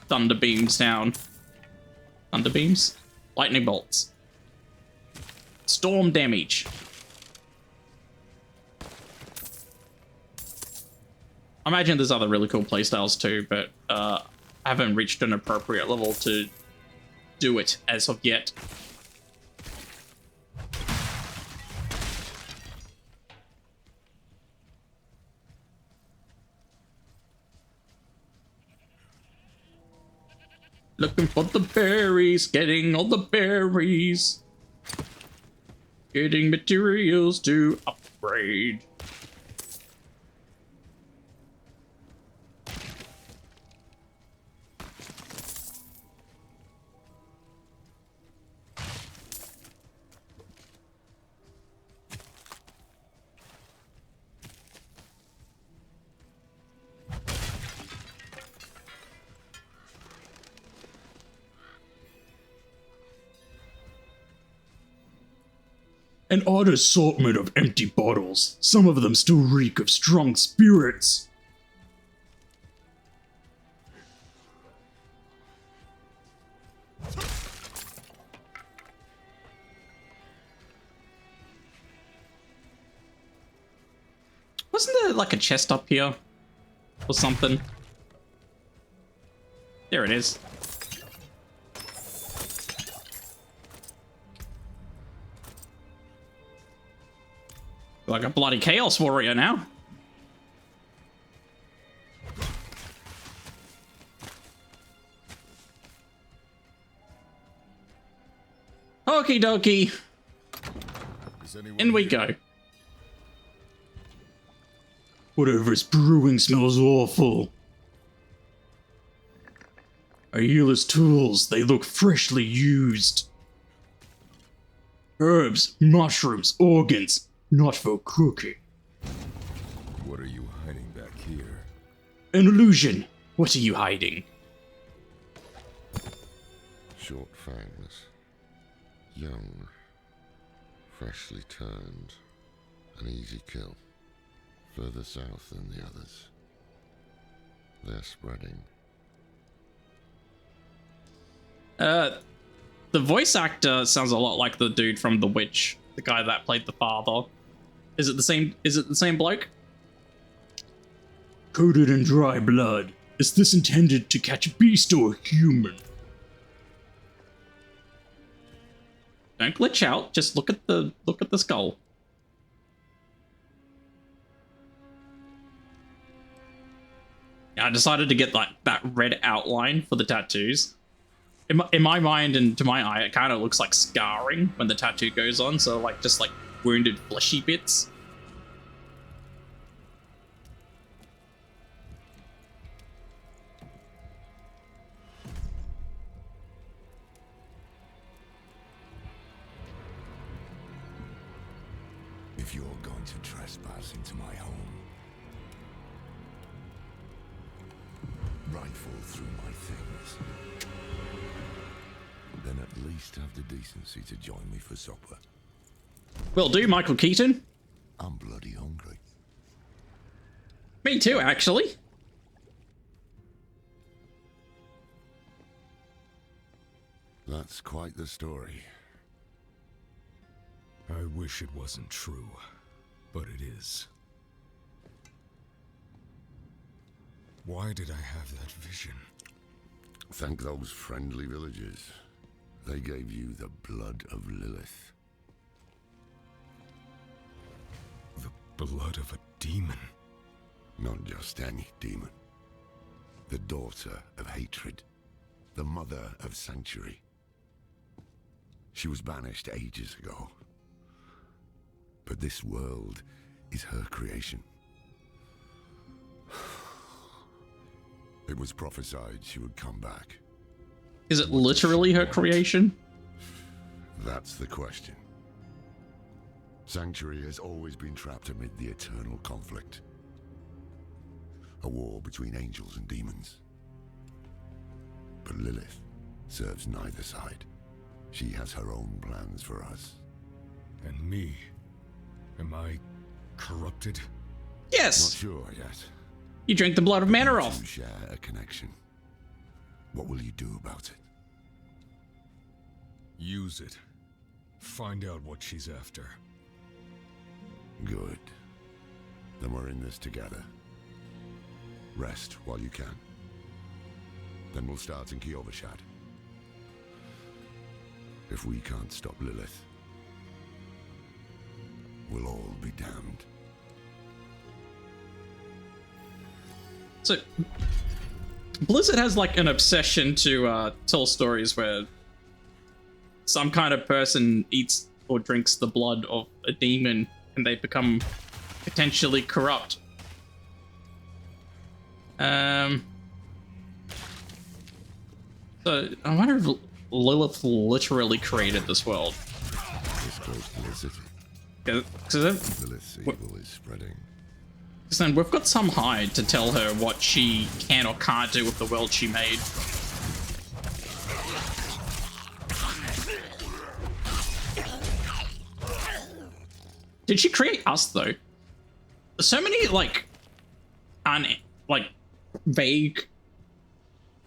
Speaker 1: thunder beams down. Thunder beams? Lightning bolts. Storm damage. I imagine there's other really cool playstyles too, but I haven't reached an appropriate level to do it as of yet. Looking for the berries, getting all the berries. Getting materials to upgrade. An odd assortment of empty bottles. Some of them still reek of strong spirits. Wasn't there like a chest up here? Or something? There it is. Like a bloody chaos warrior now. Okie dokie. In we go. Whatever's brewing smells awful. Ayla's tools, they look freshly used. Herbs, mushrooms, organs. Not for cooking.
Speaker 3: What are you hiding back here?
Speaker 1: An illusion. What are you hiding?
Speaker 10: Short fangs. Young. Freshly turned. An easy kill. Further south than the others. They're spreading.
Speaker 1: The voice actor sounds a lot like the dude from The Witch. The guy that played the father. Is it the same bloke? Coated in dry blood. Is this intended to catch a beast or a human? Don't glitch out, just look at the skull. Yeah, I decided to get that red outline for the tattoos. In my mind and to my eye, it kind of looks like scarring when the tattoo goes on, so like just like wounded fleshy bits.
Speaker 3: If you're going to trespass into my home, rifle through my things, then at least have the decency to join me for supper.
Speaker 1: Will do, Michael Keaton.
Speaker 3: I'm bloody hungry.
Speaker 1: Me too, actually.
Speaker 10: That's quite the story.
Speaker 3: I wish it wasn't true, but it is. Why did I have that vision?
Speaker 10: Thank those friendly villagers. They gave you the blood of Lilith.
Speaker 3: The blood of a demon?
Speaker 10: Not just any demon. The daughter of hatred. The mother of sanctuary. She was banished ages ago. But this world is her creation. It was prophesied she would come back.
Speaker 1: Is it literally her creation?
Speaker 10: That's the question. Sanctuary has always been trapped amid the eternal conflict. A war between angels and demons. But Lilith serves neither side. She has her own plans for us.
Speaker 3: And me? Am I corrupted?
Speaker 1: Yes!
Speaker 10: Not sure yet.
Speaker 1: You drink the blood of Manoroth.
Speaker 10: You share a connection. What will you do about it?
Speaker 3: Use it. Find out what she's after.
Speaker 10: Good. Then we're in this together. Rest while you can. Then we'll start in Kiovashad. If we can't stop Lilith, we'll all be damned.
Speaker 1: Blizzard has like an obsession to tell stories where some kind of person eats or drinks the blood of a demon and they become potentially corrupt. So I wonder if Lilith literally created this world.
Speaker 10: This close to the city.
Speaker 1: Because
Speaker 10: evil is spreading.
Speaker 1: then we've got some hide to tell her what she can or can't do with the world she made. Did she create us though? So many like vague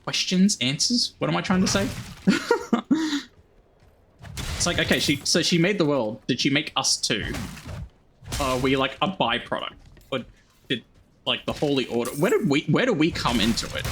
Speaker 1: questions, answers. What am I trying to say? It's like, okay, so she made the world. Did she make us too? Are we like a byproduct? Or did like the Holy Order? Where do we come into it?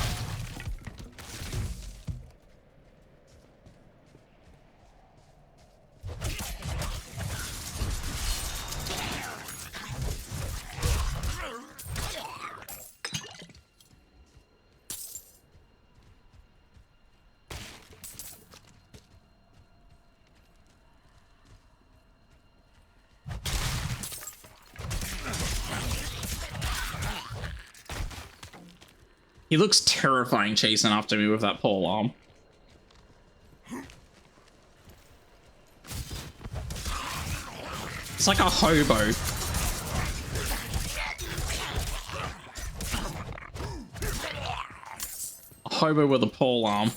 Speaker 1: He looks terrifying chasing after me with that pole arm. It's like a hobo. A hobo with a pole arm.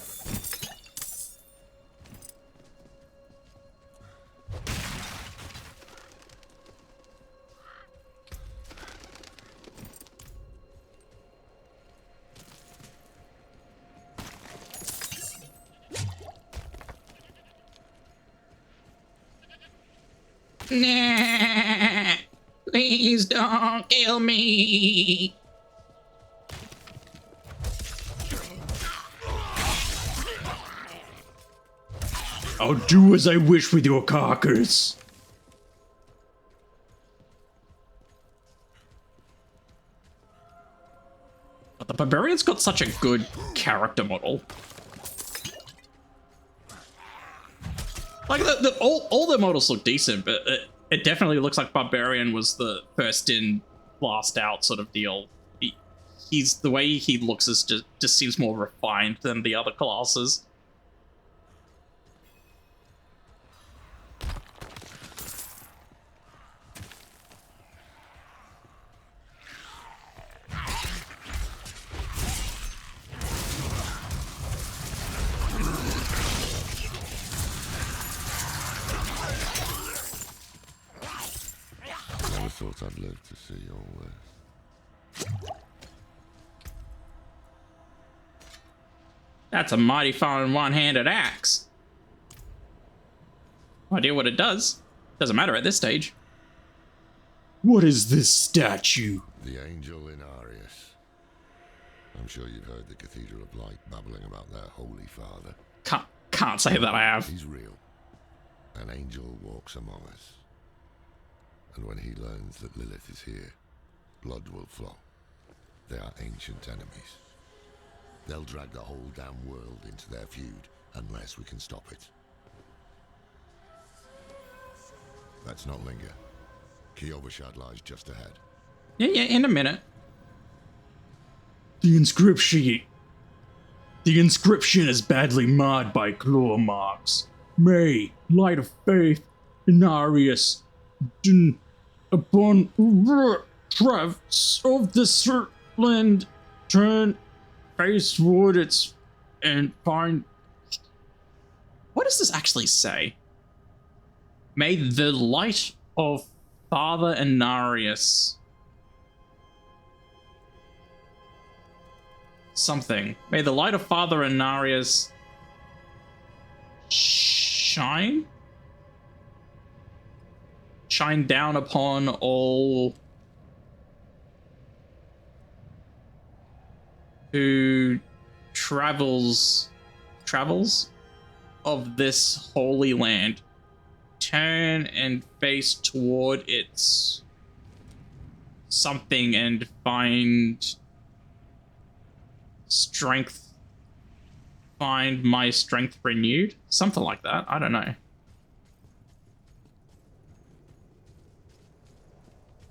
Speaker 1: Nah, please don't kill me. I'll do as I wish with your carcass. But the Barbarian's got such a good character model. Like, all the models look decent, but it definitely looks like Barbarian was the first in, last out sort of deal. He's the way he looks is just seems more refined than the other classes.
Speaker 10: Thought I'd live to see all this.
Speaker 1: That's a mighty fine one-handed axe. No idea what it does. Doesn't matter at this stage. What is this statue?
Speaker 10: The angel Inarius. I'm sure you've heard the Cathedral of Light babbling about their Holy Father.
Speaker 1: Can't say that I have.
Speaker 10: He's real. An angel walks among us. And when he learns that Lilith is here, blood will flow. They are ancient enemies. They'll drag the whole damn world into their feud, unless we can stop it. Let's not linger. Kiobashad lies just ahead.
Speaker 1: Yeah, in a minute. The inscription is badly marred by claw marks. May, light of faith, Inarius, upon traps of this land, turn face toward its and find. What does this actually say? May the light of Father Inarius something. May the light of Father Inarius shine down upon all who travels of this holy land. Turn and face toward its something and find strength. Find my strength renewed? Something like that. I don't know.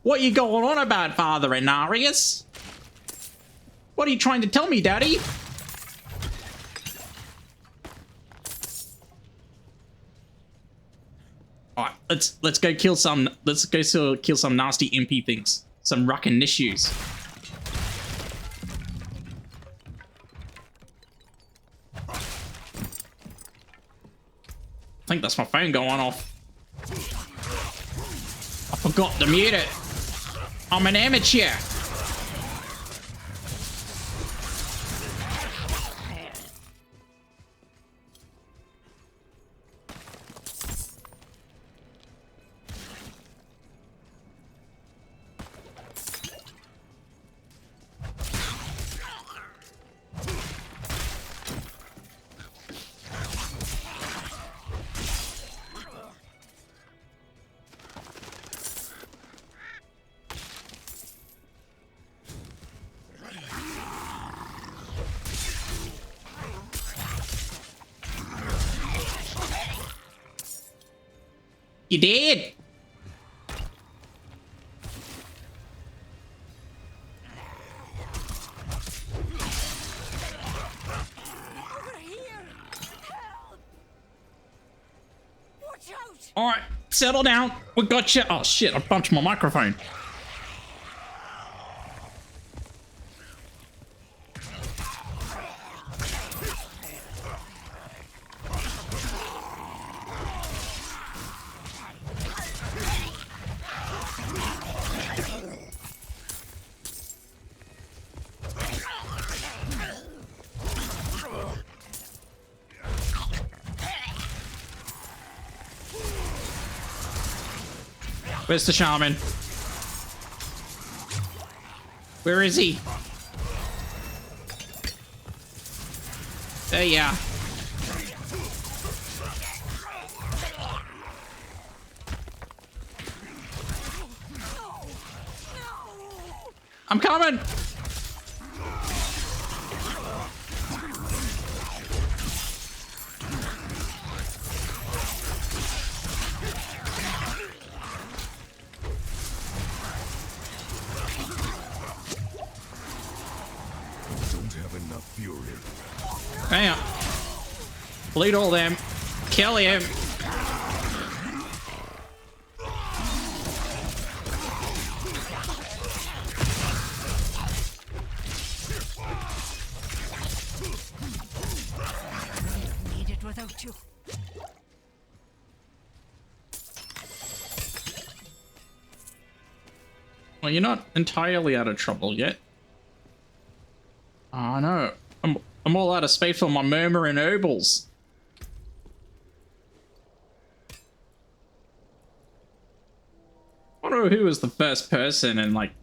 Speaker 1: What you going on about, Father Inarius? What are you trying to tell me, Daddy? Alright, let's go kill some kill some nasty impy things. Some ruckin' issues. I think that's my phone going off. I forgot to mute it. I'm an amateur. You did.
Speaker 5: Over here! Help! Watch out!
Speaker 1: All right, settle down. We got you. Oh shit! I bumped my microphone. Where's the shaman? Where is he? There you are. I'm coming! Bam. Bleed all them. Kill him.
Speaker 5: Need it without you.
Speaker 1: Well, you're not entirely out of trouble yet. Oh no. I'm all out of space for my murmuring obols. I wonder who was the first person in like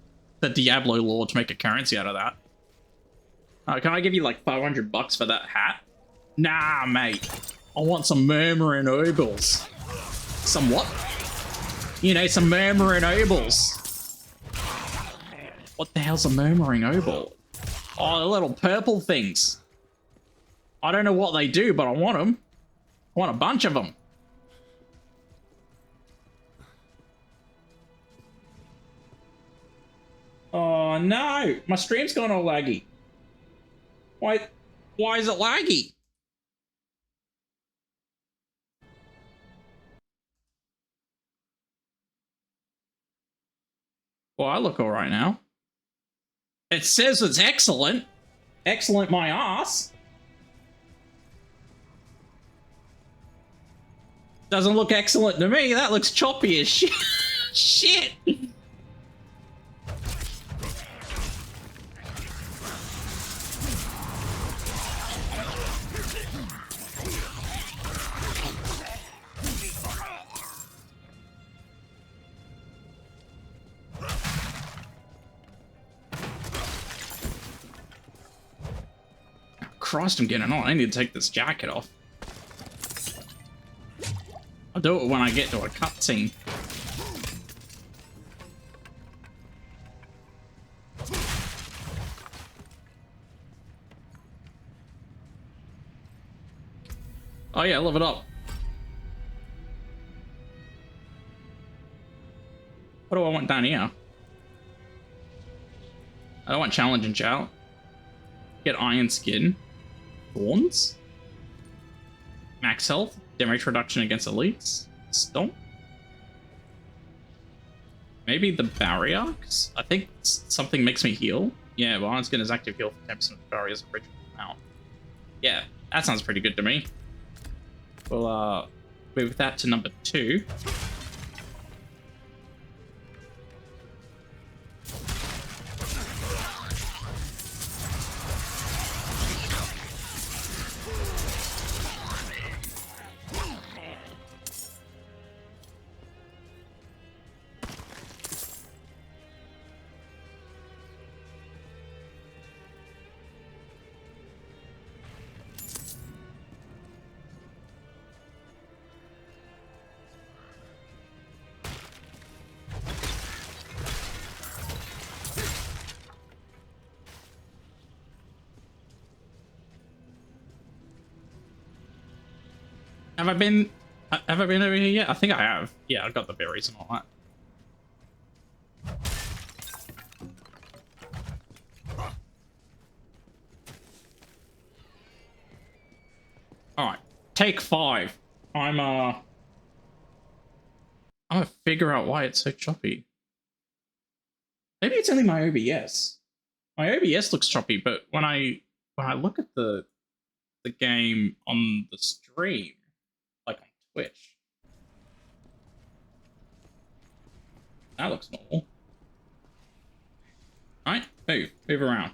Speaker 1: the Diablo lore to make a currency out of that. Can I give you like $500 for that hat? Nah, mate. I want some murmuring obols. Some what? You know, some murmuring obols. What the hell's a murmuring obol? Oh, the little purple things. I don't know what they do, but I want them. I want a bunch of them. Oh no, my stream's gone all laggy. Why is it laggy? Well, I look all right now. It says it's excellent. Excellent my ass. Doesn't look excellent to me. That looks choppy as shit. Shit. Christ, I'm getting on. I need to take this jacket off. I'll do it when I get to a cutscene. Oh yeah, level it up. What do I want down here? I don't want challenge and shout. Get iron skin. Thorns. Max health. Damage reduction against elites. Stomp. Maybe the barrier? 'Cause I think something makes me heal. Yeah, well, iron skin is active heal for 10% of the barrier's original amount. Yeah, that sounds pretty good to me. We'll move that to number 2. Have I been over here yet? I think I have. Yeah, I got the berries and all that. Alright. Take 5. I'm gonna figure out why it's so choppy. Maybe it's only my OBS. My OBS looks choppy, but when I look at the game on the stream, like on Twitch, that looks normal. Alright, move around.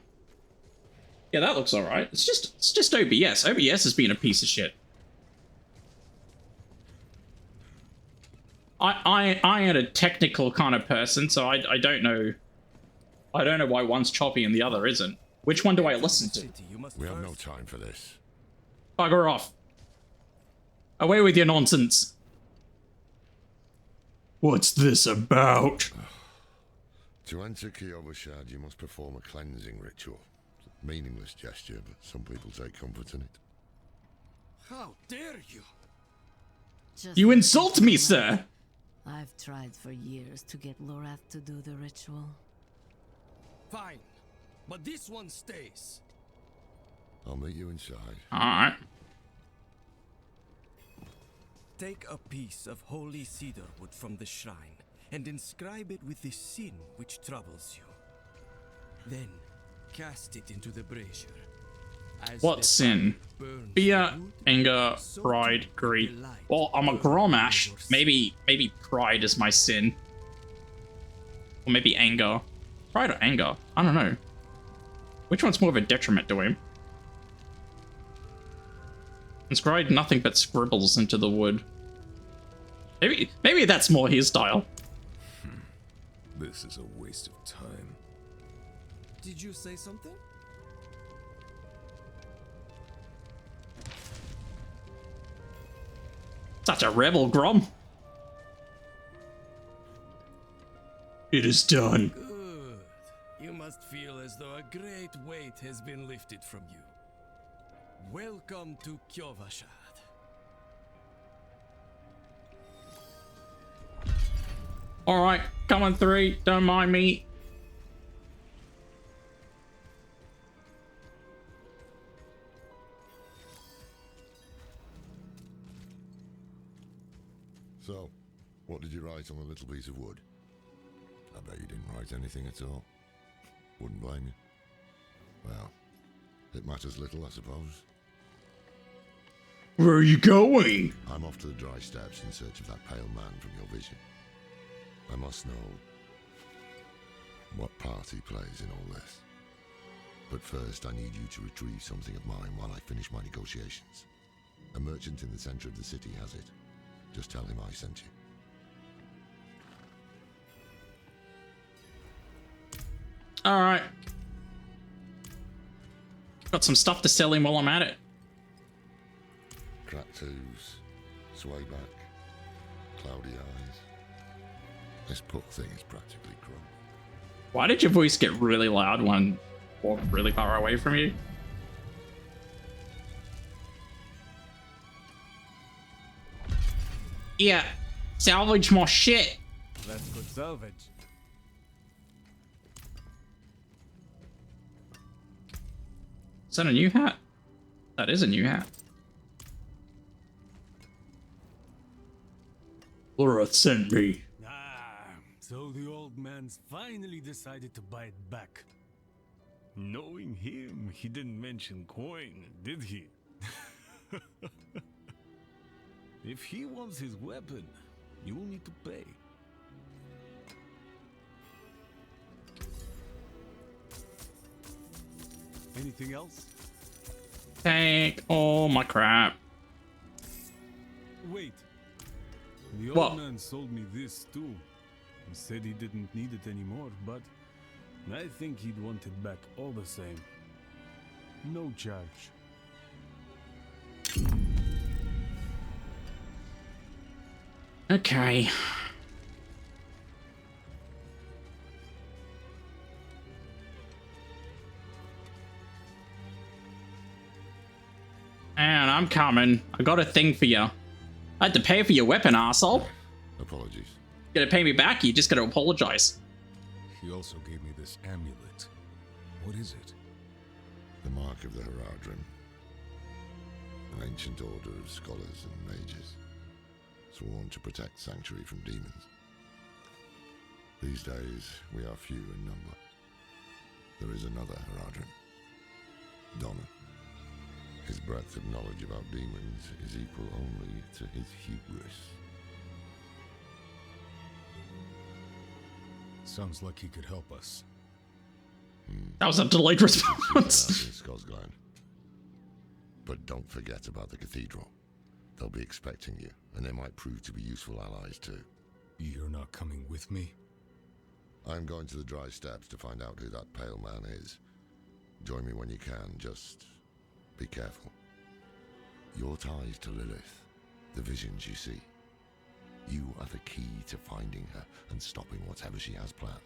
Speaker 1: Yeah, that looks alright. It's just OBS. OBS has been a piece of shit. I am a technical kind of person, so I don't know. I don't know why one's choppy and the other isn't. Which one do I listen to?
Speaker 10: We have no time for this.
Speaker 1: Bugger off. Away with your nonsense. What's this about?
Speaker 10: To enter Kiyobushad, you must perform a cleansing ritual. It's a meaningless gesture, but some people take comfort in it.
Speaker 9: How dare you?
Speaker 1: You insult me, sir!
Speaker 5: I've tried for years to get Lorath to do the ritual.
Speaker 9: Fine, but this one stays.
Speaker 10: I'll meet you inside.
Speaker 1: Alright.
Speaker 11: Take a piece of holy cedar wood from the shrine and inscribe it with the sin which troubles you. Then cast it into the brazier.
Speaker 1: What sin? Fear, anger, pride, greed. Well, I'm a Gromash. Maybe pride is my sin. Or maybe anger. Pride or anger? I don't know. Which one's more of a detriment to him? Inscribe nothing but scribbles into the wood. Maybe that's more his style.
Speaker 3: This is a waste of time.
Speaker 11: Did you say something?
Speaker 1: Such a rebel, Grom. It is done.
Speaker 11: Good. You must feel as though a great weight has been lifted from you. Welcome to Kiyobushad.
Speaker 1: Alright, come on 3, don't mind me.
Speaker 10: So, what did you write on a little piece of wood? I bet you didn't write anything at all. Wouldn't blame you. Well, it matters little, I suppose.
Speaker 1: Where are you going?
Speaker 10: I'm off to the dry steppes in search of that pale man from your vision. I must know what part he plays in all this. But first, I need you to retrieve something of mine while I finish my negotiations. A merchant in the center of the city has it. Just tell him I sent you.
Speaker 1: Alright. Got some stuff to sell him while I'm at it.
Speaker 10: Cracked hooves, sway back, cloudy eyes. This book thing is practically crumb.
Speaker 1: Why did your voice get really loud when I walked really far away from you? Yeah, salvage my shit.
Speaker 11: That's good salvage.
Speaker 1: Is that a new hat? That is a new hat. Laura sent me.
Speaker 11: Ah, so the old man's finally decided to buy it back. Knowing him, he didn't mention coin, did he? If he wants his weapon, you will need to pay. Anything else?
Speaker 1: Take all my crap.
Speaker 11: Wait. The old
Speaker 1: What?
Speaker 11: man sold me this too. He said he didn't need it anymore, but I think he'd want it back all the same. No charge.
Speaker 1: Okay. And I'm coming. I got a thing for you. I had to pay for your weapon, asshole.
Speaker 10: Apologies.
Speaker 1: You gonna pay me back? You just gotta apologize.
Speaker 3: He also gave me this amulet. What is it?
Speaker 10: The mark of the Haradrim. An ancient order of scholars and mages, sworn to protect Sanctuary from demons. These days, we are few in number. There is another Haradrim, Donner. His breadth of knowledge about demons is equal only to his hubris.
Speaker 3: Sounds like he could help us.
Speaker 1: That was a delayed response.
Speaker 10: But don't forget about the cathedral. They'll be expecting you, and they might prove to be useful allies too.
Speaker 3: You're not coming with me?
Speaker 10: I'm going to the dry steppes to find out who that pale man is. Join me when you can, just be careful. Your ties to Lilith, the visions you see. You are the key to finding her and stopping whatever she has planned.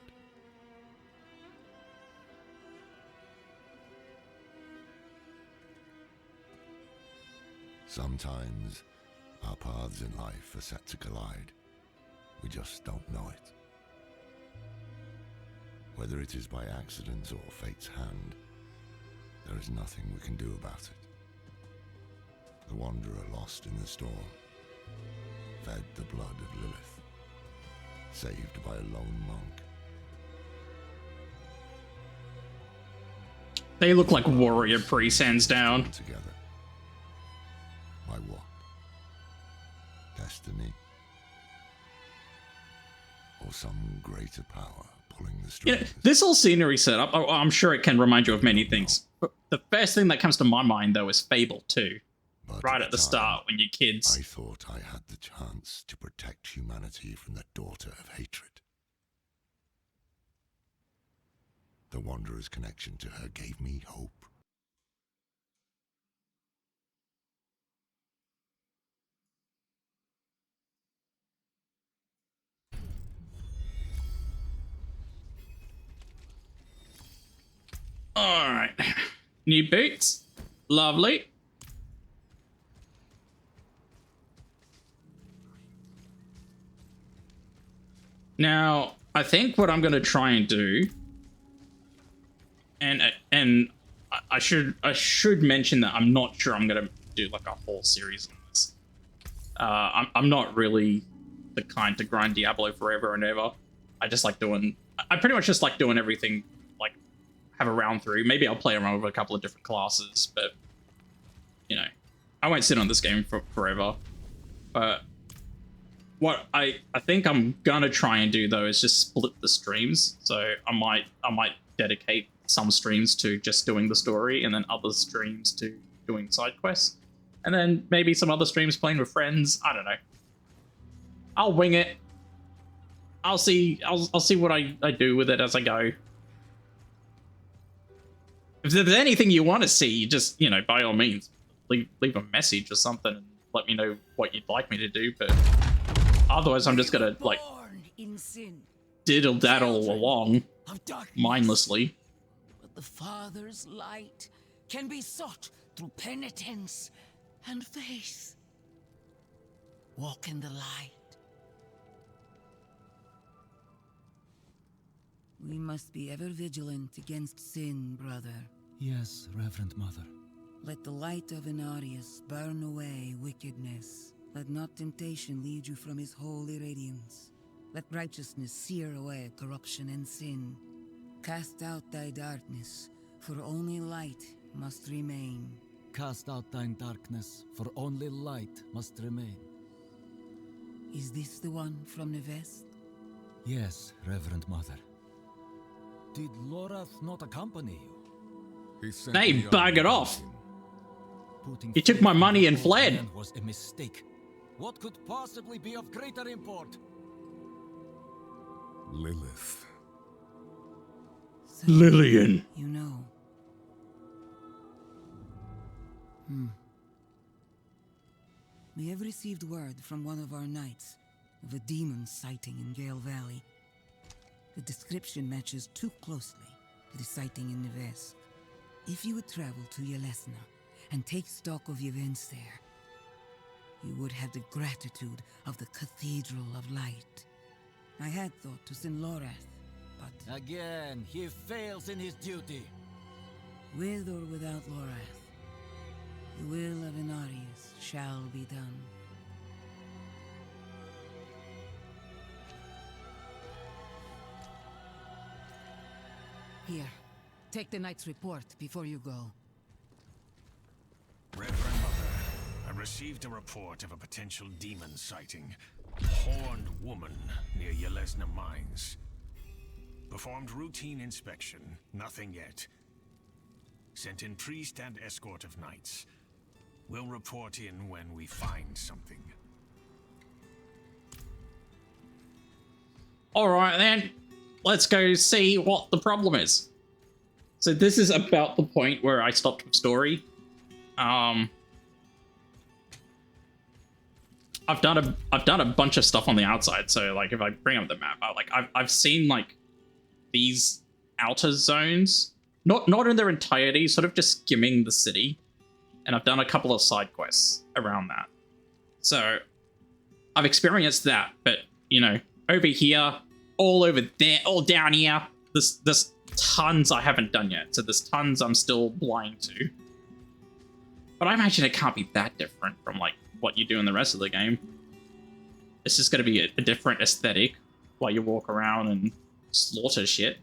Speaker 10: Sometimes our paths in life are set to collide. We just don't know it. Whether it is by accident or fate's hand, there is nothing we can do about it. The wanderer lost in the storm, fed the blood of Lilith, saved by a lone monk.
Speaker 1: They look like warrior priests, hands down.
Speaker 10: Together. By what? Destiny? Or some greater power pulling the strings?
Speaker 1: You know, this whole scenery setup, I'm sure it can remind you of many things. But the first thing that comes to my mind, though, is Fable 2.
Speaker 10: But
Speaker 1: right at the start, when you're kids.
Speaker 10: I thought I had the chance to protect humanity from the daughter of hatred. The Wanderer's connection to her gave me hope.
Speaker 1: Alright. New boots. Lovely. Now, I think what I'm going to try and do, and I should mention that I'm not sure I'm going to do like a whole series on this. I'm not really the kind to grind Diablo forever and ever. I pretty much just like doing everything, like have a round through. Maybe I'll play around with a couple of different classes, but you know, I won't sit on this game for forever. But what I think I'm gonna try and do though is just split the streams. So I might dedicate some streams to just doing the story, and then other streams to doing side quests, and then maybe some other streams playing with friends. I don't know. I'll wing it. I'll see what I do with it as I go. If there's anything you want to see, just, you know, by all means, leave a message or something and let me know what you'd like me to do. But otherwise, I'm just gonna like diddle daddle along mindlessly.
Speaker 6: But the Father's light can be sought through penitence and faith. Walk in the light.
Speaker 12: We must be ever vigilant against sin, brother.
Speaker 9: Yes, Reverend Mother.
Speaker 12: Let the light of Inarius burn away wickedness. Let not temptation lead you from his holy radiance. Let righteousness sear away corruption and sin. Cast out thy darkness, for only light must remain.
Speaker 9: Cast out thine darkness, for only light must remain.
Speaker 12: Is this the one from the west?
Speaker 9: Yes, Reverend Mother. Did Lorath not accompany you?
Speaker 1: They buggered off. He took my money and fled.
Speaker 9: Was a mistake. What could possibly be of greater import?
Speaker 3: Lilith.
Speaker 12: So,
Speaker 1: Lillian.
Speaker 12: You know. We have received word from one of our knights of a demon sighting in Gale Valley. The description matches too closely to the sighting in the west. If you would travel to Yelesna and take stock of the events there, you would have the gratitude of the Cathedral of Light. I had thought to send Lorath, but...
Speaker 9: Again, he fails in his duty.
Speaker 12: With or without Lorath, the will of Inarius shall be done. Here, take the knight's report before you go.
Speaker 13: Reverend Mother, I received a report of a potential demon sighting. Horned woman near Yelesna Mines. Performed routine inspection, nothing yet. Sent in priest and escort of knights. We'll report in when we find something.
Speaker 1: Alright then, let's go see what the problem is. So this is about the point where I stopped with story. I've done a bunch of stuff on the outside, so like if I bring up the map, I've seen like these outer zones, not in their entirety, sort of just skimming the city, and I've done a couple of side quests around that. So I've experienced that, but you know, over here, all over there, all down here, there's tons I haven't done yet, so there's tons I'm still blind to. But I imagine it can't be that different from like what you do in the rest of the game. It's just going to be a different aesthetic while you walk around and slaughter shit.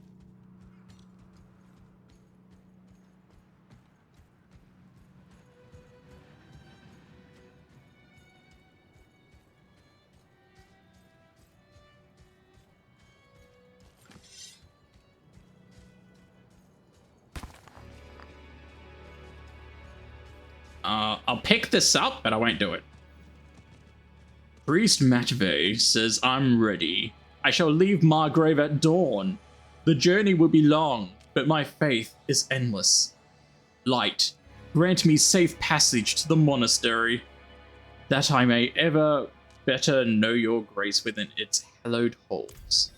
Speaker 1: I'll pick this up, but I won't do it. Priest Matvey says I'm ready. I shall leave Margrave at dawn. The journey will be long, but my faith is endless. Light, grant me safe passage to the monastery, that I may ever better know your grace within its hallowed halls.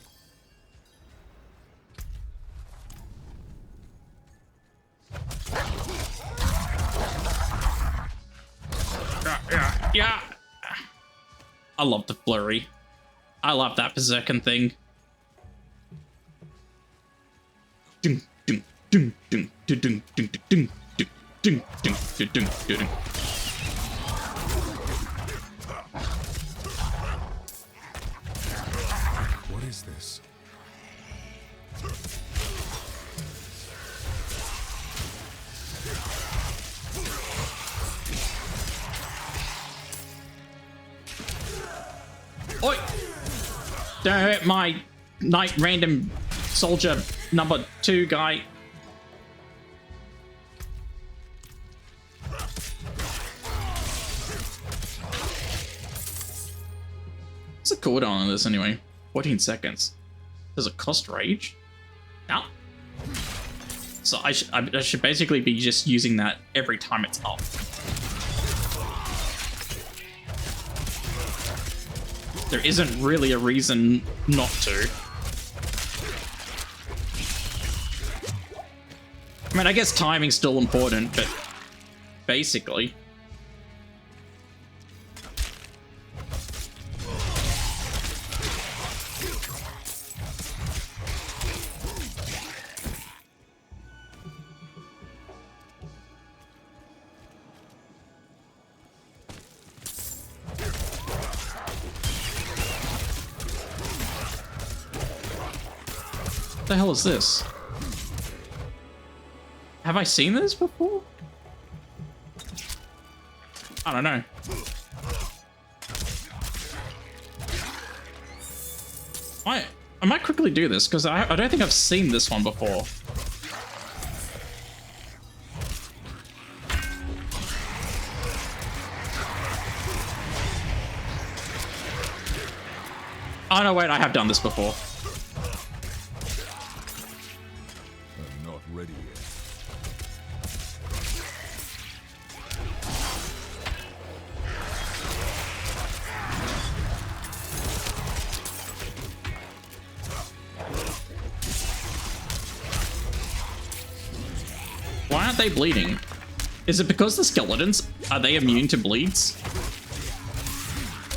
Speaker 1: Yeah. I love the flurry. I love that berserking thing. Ding, ding, ding, ding, ding, ding, ding, ding, ding, ding, ding, ding, ding.
Speaker 3: What is this?
Speaker 1: Oi! Don't hurt my knight random soldier number 2 guy. What's the cooldown on this anyway? 14 seconds. Does it cost rage? No. So I should basically be just using that every time it's up. There isn't really a reason not to. I mean, I guess timing's still important, but basically. the hell is this? Have I seen this before? I don't know. I might quickly do this because I don't think I've seen this one before. Oh no, wait, I have done this before.
Speaker 3: I'm not ready yet.
Speaker 1: Why aren't they bleeding? Is it because the skeletons, are they immune to bleeds?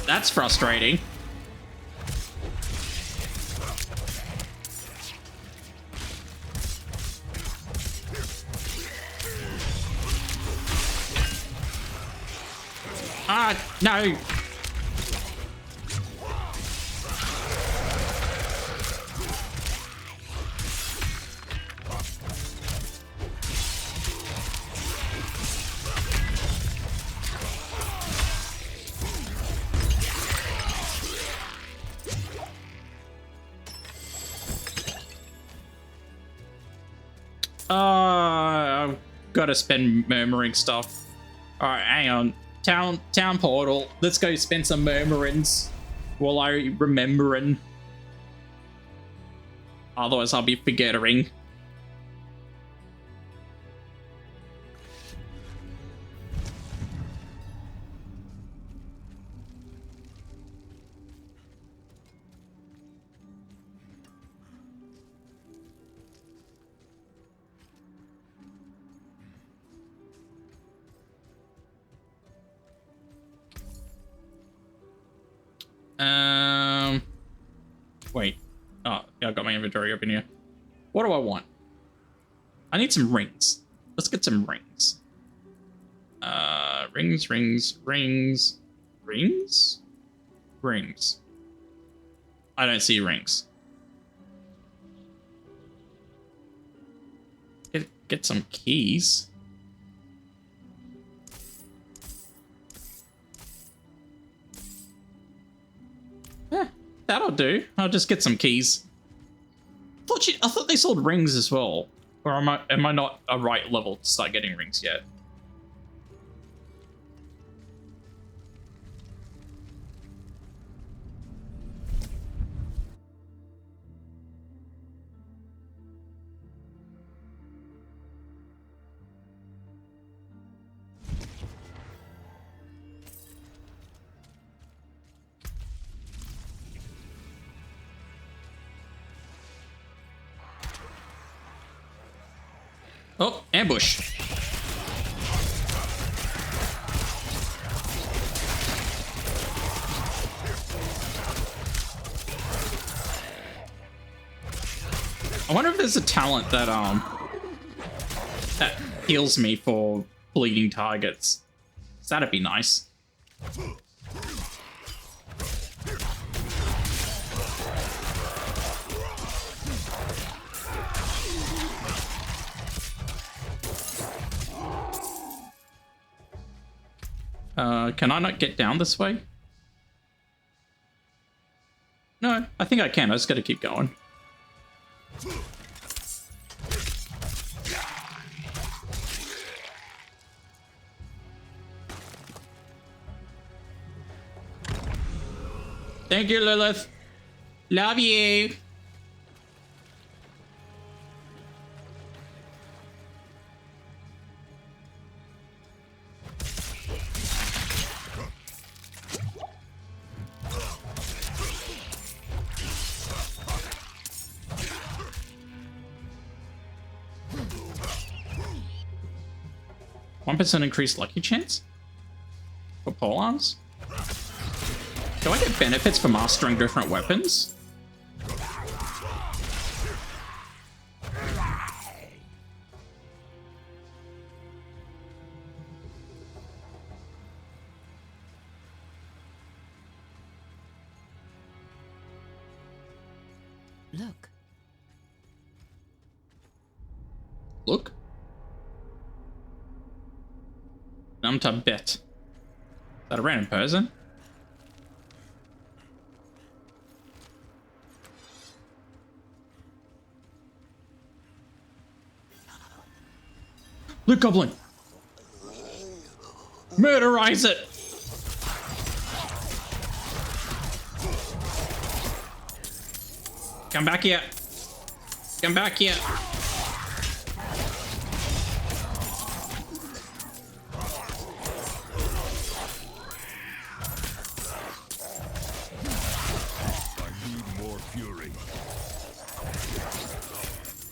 Speaker 1: That's frustrating. Ah, no. I've got to spend murmuring stuff. All right, hang on. Town portal. Let's go spend some murmurings while I remembering. Otherwise, I'll be forgetting. Wait. Oh, yeah, I've got my inventory open here. What do I want? I need some rings. Let's get some rings. Rings. I don't see rings. Get some keys. Yeah, that'll do. I'll just get some keys. I thought they sold rings as well. Or am I not a right level to start getting rings yet? Oh, ambush. I wonder if there's a talent that heals me for bleeding targets. That'd be nice. Can I not get down this way? No, I think I can. I just gotta keep going. Thank you, Lilith. Love you. %1 increased lucky chance? For polearms? Do I get benefits for mastering different weapons?
Speaker 8: Look.
Speaker 1: Come to bet. Is that a random person? Look, Goblin! Murderize it! Come back here! Come back here!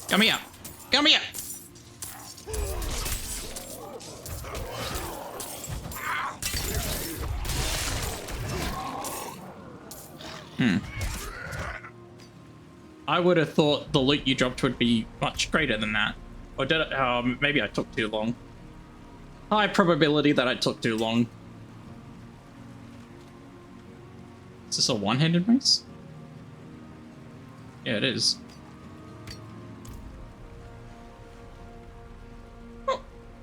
Speaker 1: Come here! Come here! I would have thought the loot you dropped would be much greater than that. Or did it? Maybe I took too long. High probability that I took too long. Is this a one-handed mace? Yeah, it is.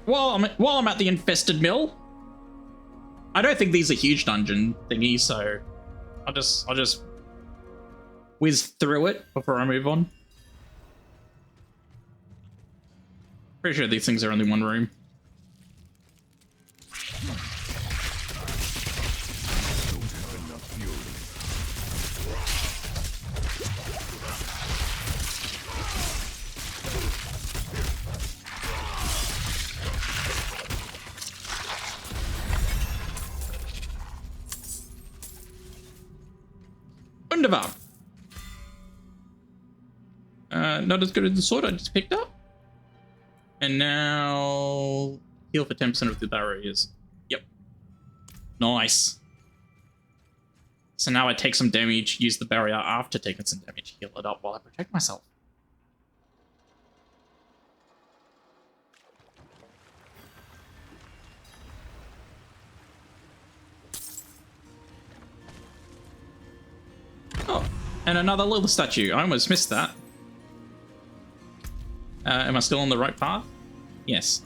Speaker 1: While I'm at the infested mill, I don't think these are huge dungeon thingies, so I'll just whiz through it before I move on. Pretty sure these things are only one room. Wunderbar. Not as good as the sword I just picked up. And now heal for 10% of the barriers. Yep. Nice. So now I take some damage, use the barrier after taking some damage, heal it up while I protect myself. Oh, and another little statue. I almost missed that. Am I still on the right path? Yes.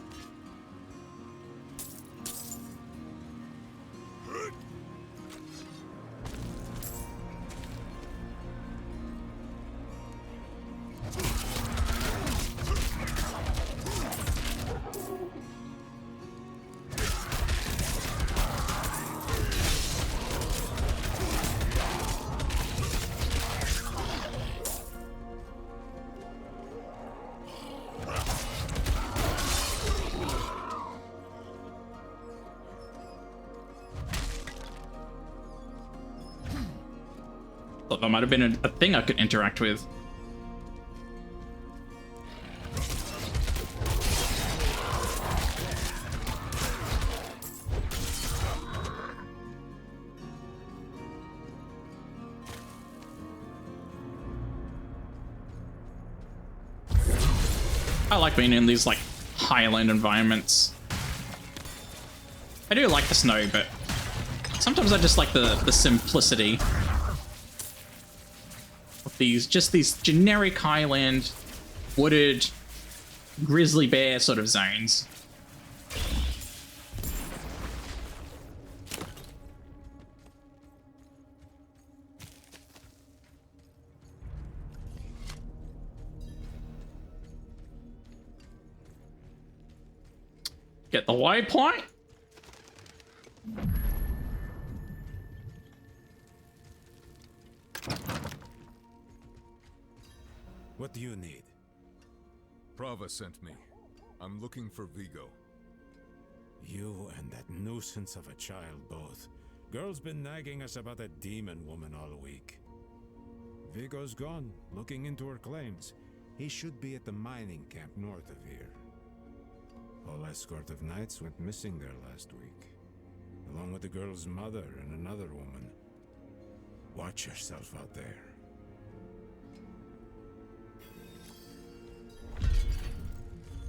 Speaker 1: Thought that might have been a thing I could interact with. I like being in these like highland environments. I do like the snow, but sometimes I just like the simplicity. These generic highland, wooded, grizzly bear sort of zones. Get the waypoint.
Speaker 4: What do you need?
Speaker 3: Prava sent me. I'm looking for Vigo.
Speaker 14: You and that nuisance of a child both. Girl's been nagging us about a demon woman all week. Vigo's gone, looking into her claims. He should be at the mining camp north of here. Whole escort of knights went missing there last week, along with the girl's mother and another woman. Watch yourself out there.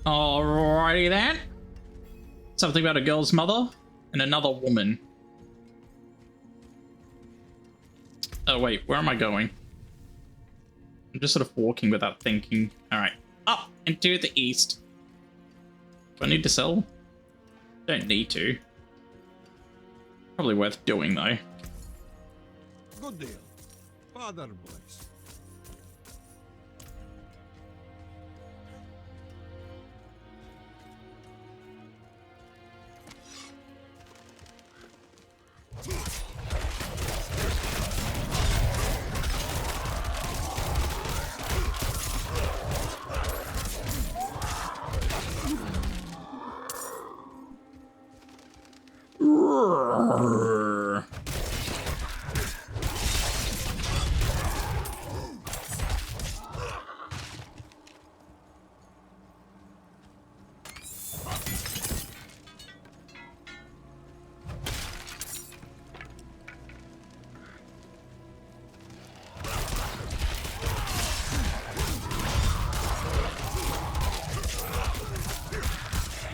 Speaker 1: Alrighty then. Something about a girl's mother and another woman. Oh wait, where am I going? I'm just sort of walking without thinking. Alright, up into the east. Do I need to sell? Don't need to. Probably worth doing though.
Speaker 15: Good deal. Father bless.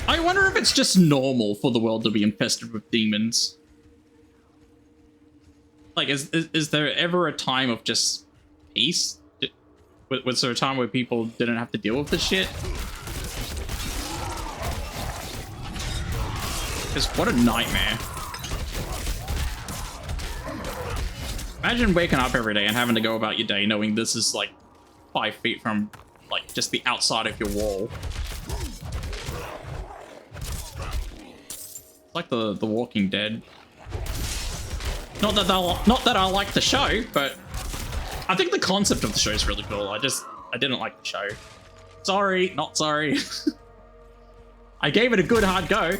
Speaker 1: I wonder if it's just normal for the world to be infested with demons. Like, is there ever a time of just peace? Was there a time where people didn't have to deal with this shit? Because what a nightmare. Imagine waking up every day and having to go about your day knowing this is like 5 feet from like just the outside of your wall. It's like the Walking Dead. Not that I like the show, but I think the concept of the show is really cool. I didn't like the show. Sorry, not sorry. I gave it a good hard go.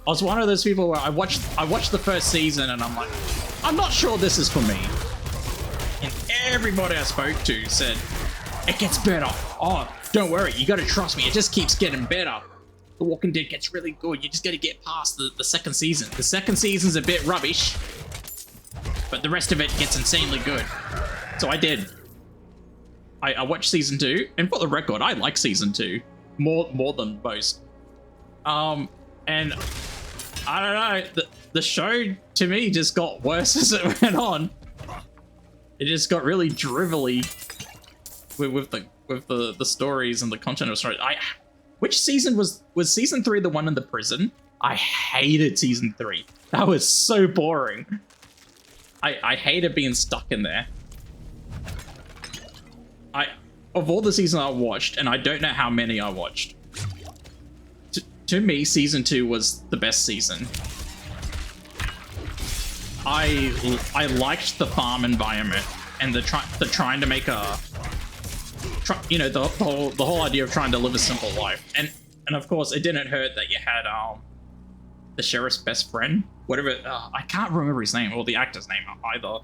Speaker 1: I was one of those people where I watched the first season and I'm like, I'm not sure this is for me. And everybody I spoke to said, it gets better. Oh, don't worry, you gotta trust me, it just keeps getting better. The Walking Dead gets really good. You just gotta get past the second season. The second season's a bit rubbish, but the rest of it gets insanely good. So I did. I watched season 2, and for the record, I like season 2 more than most. And I don't know, the show to me just got worse as it went on. It just got really drivelly with the stories and the content of stories. Which season was season 3 the one in the prison? I hated season 3. That was so boring. I hated being stuck in there. Of all the seasons I watched, and I don't know how many I watched, to me, season 2 was the best season. I liked the farm environment and the trying to make a, you know, the whole idea of trying to live a simple life, and of course it didn't hurt that you had the sheriff's best friend, whatever. I can't remember his name or the actor's name either.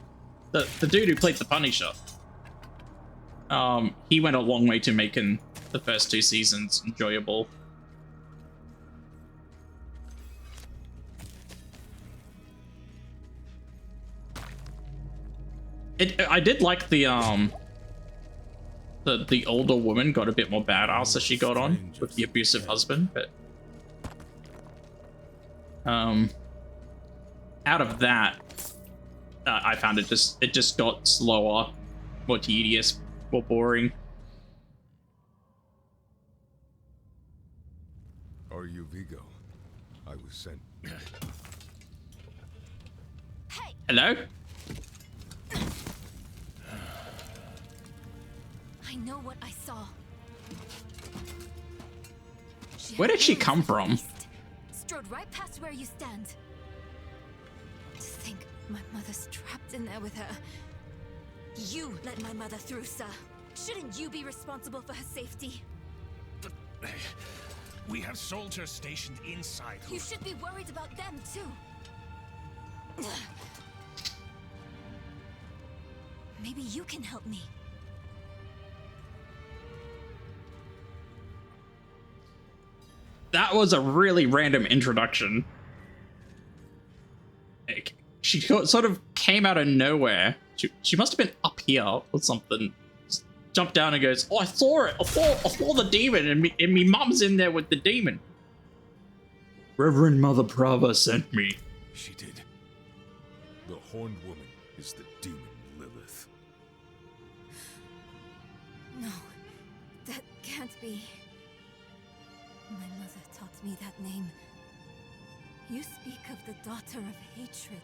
Speaker 1: The dude who played the Punisher. He went a long way to making the first 2 seasons enjoyable. I did like the older woman got a bit more badass as she got on with the abusive husband, but out of that, I found it just got slower, more tedious, more boring.
Speaker 3: Are you Vigo? I was sent.
Speaker 5: Hey.
Speaker 1: Hello?
Speaker 5: I know what I saw.
Speaker 1: Where did she come from?
Speaker 5: Strode right past where you stand. To think my mother's trapped in there with her. You let my mother through, sir. Shouldn't you be responsible for her safety?
Speaker 13: We have soldiers stationed inside.
Speaker 5: You should be worried about them, too. Maybe you can help me.
Speaker 1: That was a really random introduction. She sort of came out of nowhere. She must have been up here or something. Just jumped down and goes, "Oh, I saw it! I saw the demon, and me mum's in there with the demon." Reverend Mother Prava sent me.
Speaker 3: She did. The Horned Woman is the demon Lilith.
Speaker 5: No, that can't be. My mother taught me that name. You speak of the daughter of hatred.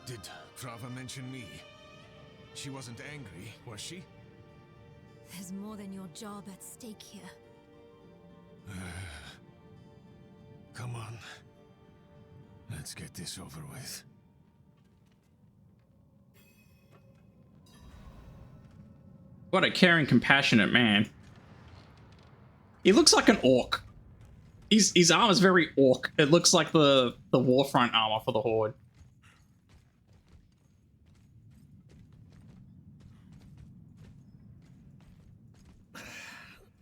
Speaker 13: Did Trava mention me? She wasn't angry, was she?
Speaker 16: There's more than your job at stake here.
Speaker 13: Come on. Let's get this over with.
Speaker 1: What a caring, compassionate man. He looks like an orc. His armor is very orc. It looks like the Warfront armor for the Horde.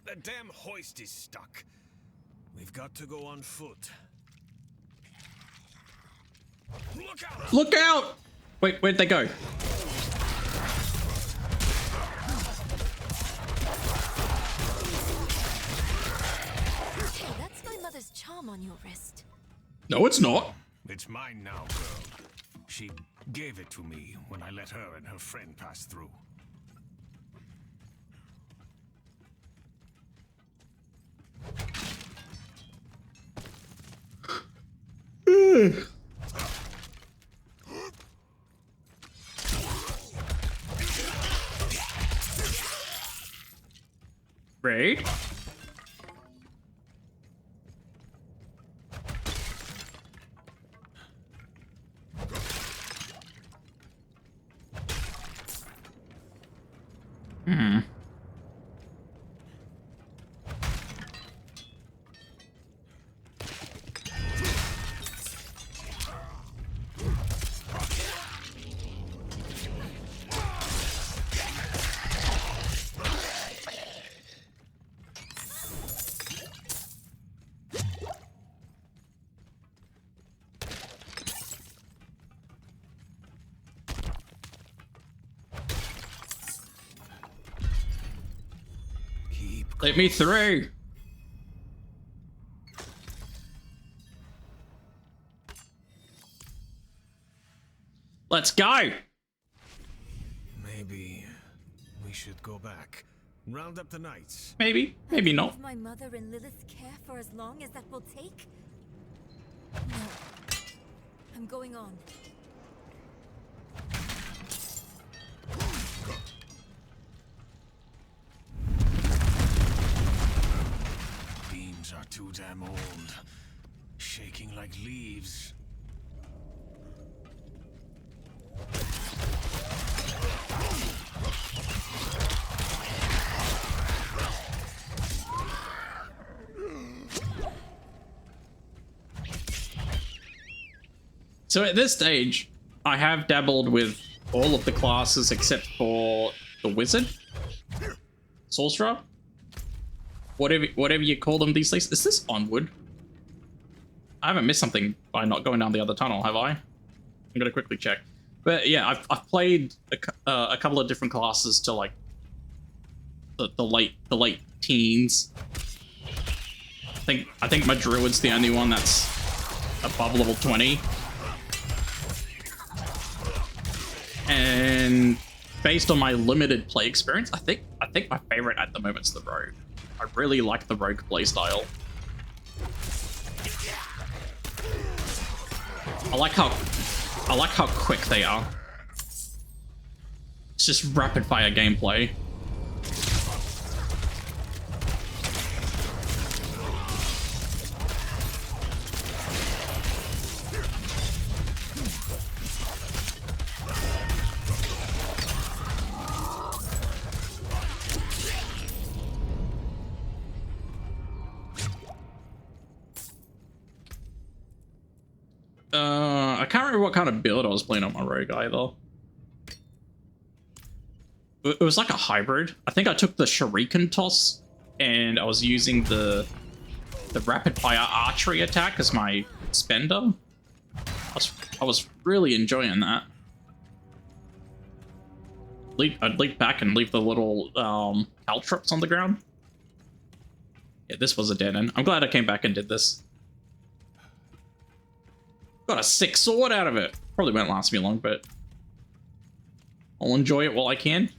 Speaker 13: The damn hoist is stuck. We've got to go on foot. Look out!
Speaker 1: Look out! Wait, where'd they go?
Speaker 16: Hey, that's my mother's charm on your wrist.
Speaker 1: No, it's not.
Speaker 13: It's mine now, girl. She gave it to me when I let her and her friend pass through.
Speaker 1: Raid? Hmm. Let me through. Let's go.
Speaker 13: Maybe we should go back. Round up the knights.
Speaker 1: Maybe, maybe not.
Speaker 16: Leave my mother in Lilith's care for as long as that will take? No. I'm going on.
Speaker 13: Beams are too damn old. Shaking like leaves.
Speaker 1: So at this stage, I have dabbled with all of the classes except for the wizard, sorcerer, whatever you call them these days. Is this onward? I haven't missed something by not going down the other tunnel, have I? I'm gonna quickly check. But yeah, I've played a couple of different classes to like the late teens. I think my druid's the only one that's above level 20. And based on my limited play experience, I think my favorite at the moment is the rogue. I really like the rogue playstyle. I like how quick they are. It's just rapid fire gameplay. I can't remember what kind of build I was playing on my rogue either. It was like a hybrid. I think I took the shuriken toss and I was using the rapid fire archery attack as my spender. I was really enjoying that. I'd leap back and leave the little caltrops on the ground. Yeah, this was a dead end. I'm glad I came back and did this. Got a sick sword out of it. Probably won't last me long, but I'll enjoy it while I can.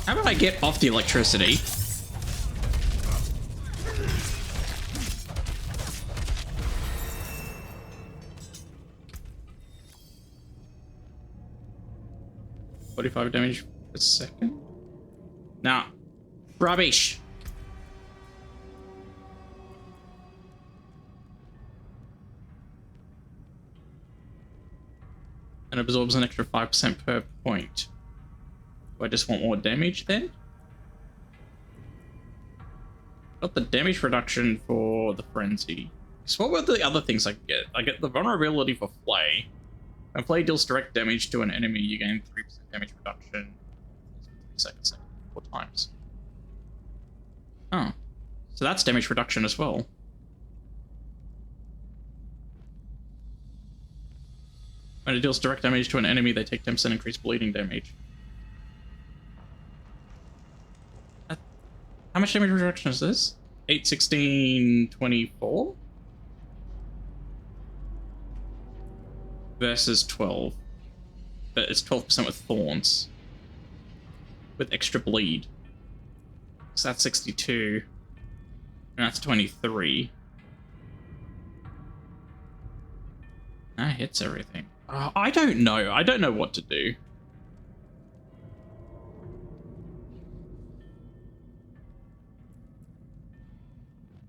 Speaker 1: How about I get off the electricity? $45 damage per second? Nah. Rubbish. And absorbs an extra 5% per point. Do I just want more damage then? Got the damage reduction for the frenzy. So what were the other things I get? I get the vulnerability for Flay. When Flay deals direct damage to an enemy, you gain 3% damage reduction. 3 seconds, 4 times. Oh. So that's damage reduction as well. When it deals direct damage to an enemy, they take 10% increased bleeding damage. How much damage reduction is this? 8, 16, 24? Versus 12. But it's 12% with thorns. With extra bleed. So that's 62. And that's 23. That hits everything. I don't know. I don't know what to do.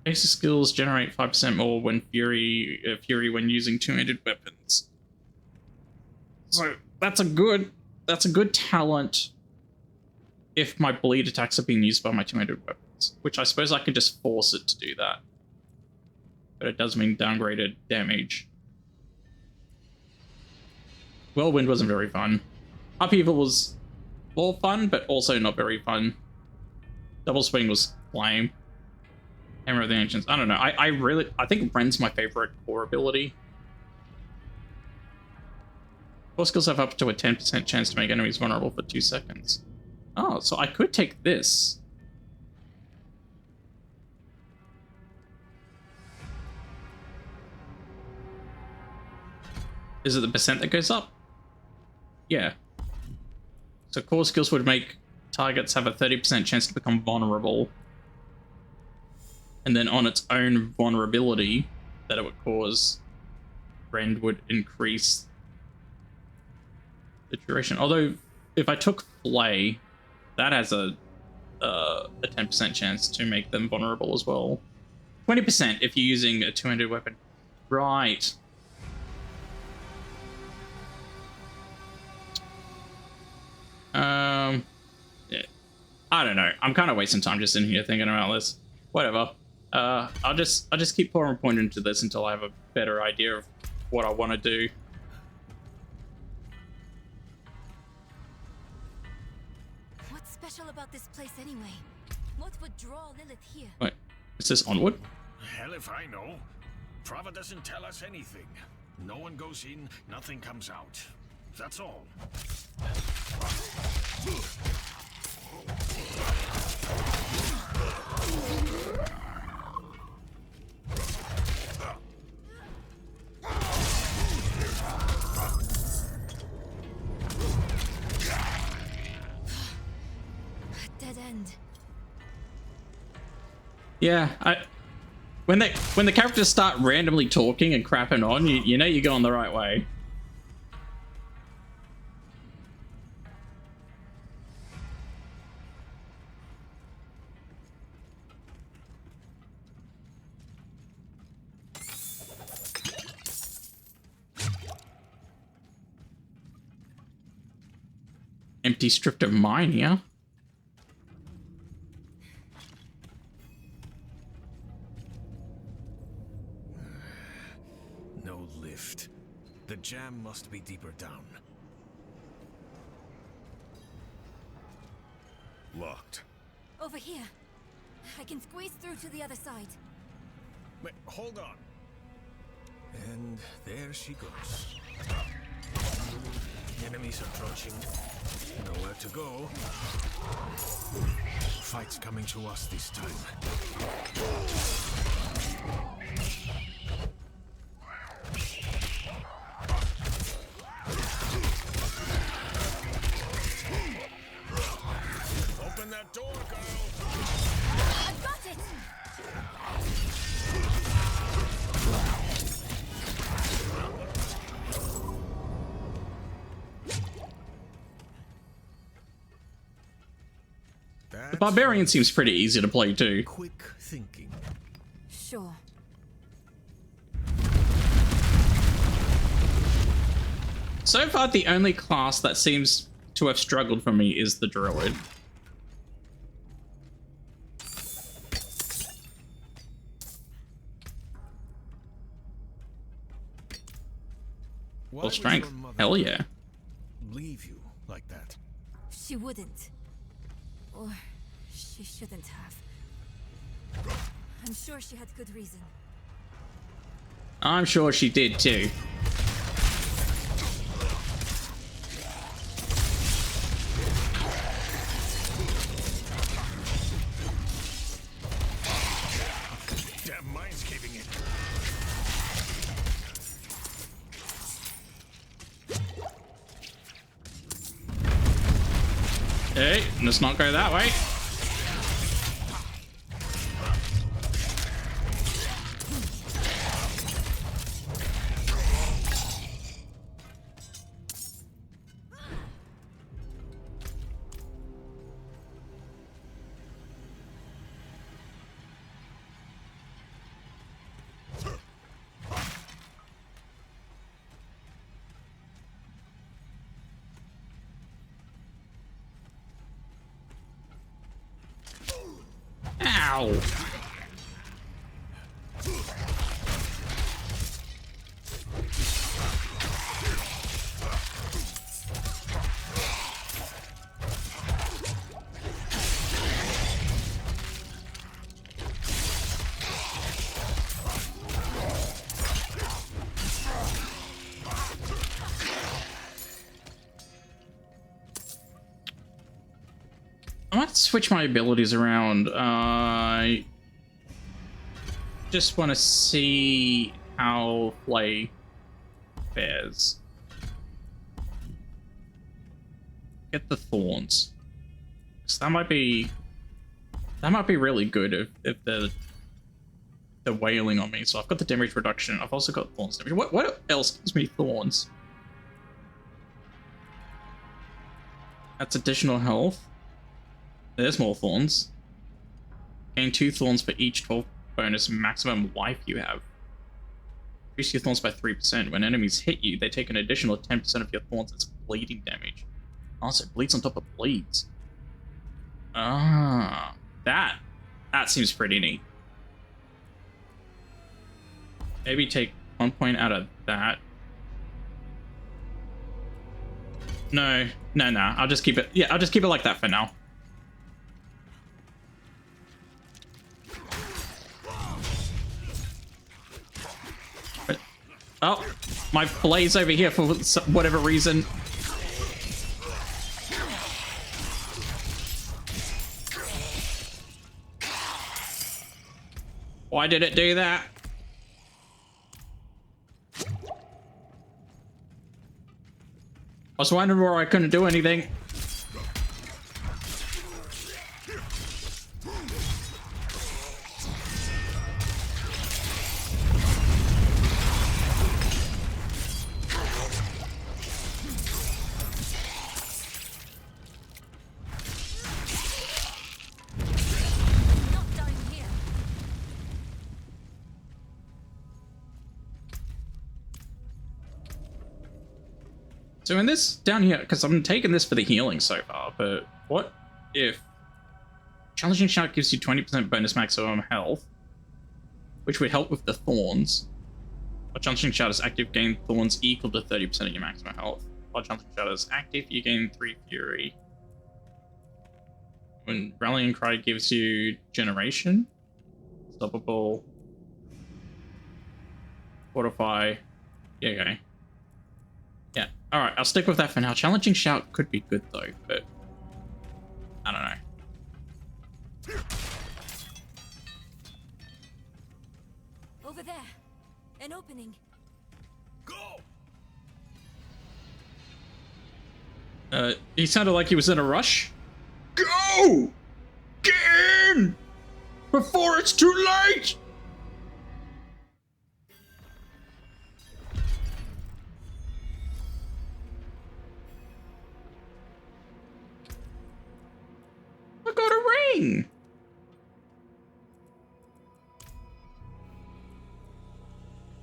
Speaker 1: Basic skills generate 5% more when fury when using two-handed weapons. So that's a good talent if my bleed attacks are being used by my two-handed weapons, which I suppose I could just force it to do that. But it does mean downgraded damage. Whirlwind wasn't very fun. Upheaval was more fun, but also not very fun. Double Swing was lame. Hammer of the Ancients. I don't know. I think Ren's my favorite core ability. Core skills have up to a 10% chance to make enemies vulnerable for 2 seconds. Oh, so I could take this. Is it the percent that goes up? Yeah. So core skills would make targets have a 30% chance to become vulnerable. And then on its own vulnerability that it would cause, Rend would increase the duration. Although, if I took Flay, that has a 10% chance to make them vulnerable as well. 20% if you're using a two-handed weapon. Right. Yeah. I don't know. I'm kind of wasting time just in here thinking about this. Whatever. I'll just keep pouring point into this until I have a better idea of what I want to do.
Speaker 16: What's special about this place anyway? What would draw Lilith here?
Speaker 1: Wait, is this Onward?
Speaker 13: Hell if I know. Prava doesn't tell us anything. No one goes in, nothing comes out. That's all.
Speaker 16: Dead end.
Speaker 1: Yeah, when the characters start randomly talking and crapping on, you know you're going the right way. Empty stripped of mine here.
Speaker 13: No lift. The jam must be deeper down.
Speaker 3: Locked.
Speaker 16: Over here. I can squeeze through to the other side.
Speaker 13: Wait, hold on. And there she goes. Enemies approaching. Nowhere to go. Fight's coming to us this time. that door, girl.
Speaker 16: I've got it.
Speaker 1: The Barbarian seems pretty easy to play too.
Speaker 11: Quick thinking.
Speaker 16: Sure.
Speaker 1: So far, the only class that seems to have struggled for me is the Druid. Full strength. Hell yeah.
Speaker 13: Leave you like that.
Speaker 16: She wouldn't. Or she shouldn't have. I'm sure she had good reason.
Speaker 1: I'm sure she did too.
Speaker 13: Damn mind's keeping it.
Speaker 1: Hey, let's not go that way. Ow. I might switch my abilities around. I just want to see how play fares. Get the thorns. So that might be really good if they're wailing on me. So I've got the damage reduction. I've also got thorns damage. What else gives me thorns? That's additional health. There's more thorns. Gain 2 thorns for each 12 bonus maximum life you have. Increase your thorns by 3%. When enemies hit you, they take an additional 10% of your thorns as bleeding damage. Also, bleeds on top of bleeds. Ah, that seems pretty neat. Maybe take 1 point out of that. No. I'll just keep it. Yeah, I'll just keep it like that for now. Oh, my blaze over here for whatever reason. Why did it do that? I was wondering where I couldn't do anything. So in this down here, because I'm taking this for the healing so far, but what if Challenging Shout gives you 20% bonus maximum health, which would help with the thorns. While Challenging Shout is active, gain thorns equal to 30% of your maximum health. While Challenging Shout is active, you gain 3 fury. When Rallying Cry gives you generation, stoppable, fortify, okay. Yeah, alright, I'll stick with that for now. Challenging Shout could be good though, but I don't know.
Speaker 16: Over there, an opening.
Speaker 1: He sounded like he was in a rush. Go! Get in! Before it's too late! I got a ring!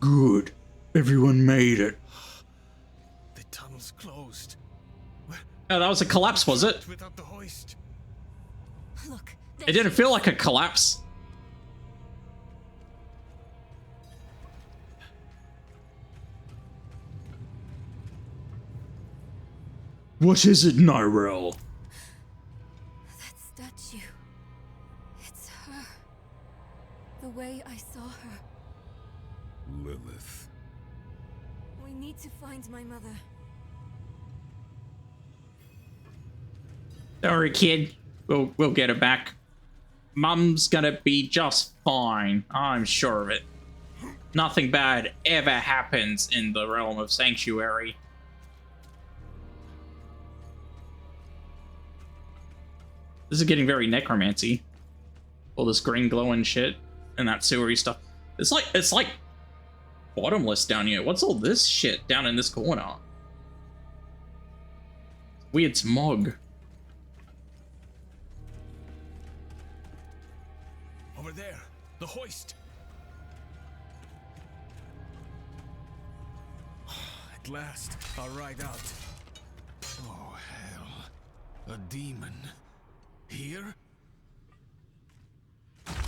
Speaker 1: Good. Everyone made it.
Speaker 13: The tunnel's closed.
Speaker 1: Oh, that was a collapse, was it?
Speaker 13: Without the hoist.
Speaker 16: Look.
Speaker 1: It didn't feel like a collapse. What is it, Nyrel?
Speaker 16: That statue. It's her. The way I saw her.
Speaker 3: Lilith.
Speaker 16: We need to find my mother.
Speaker 1: Don't worry, kid. We'll get her back. Mum's gonna be just fine. I'm sure of it. Nothing bad ever happens in the realm of Sanctuary. This is getting very necromancy. All this green glowing shit and that sewery stuff. It's like bottomless down here. What's all this shit down in this corner? Weird smog.
Speaker 13: Over there, the hoist. At last, I'll ride out. Oh, hell. A demon. Here?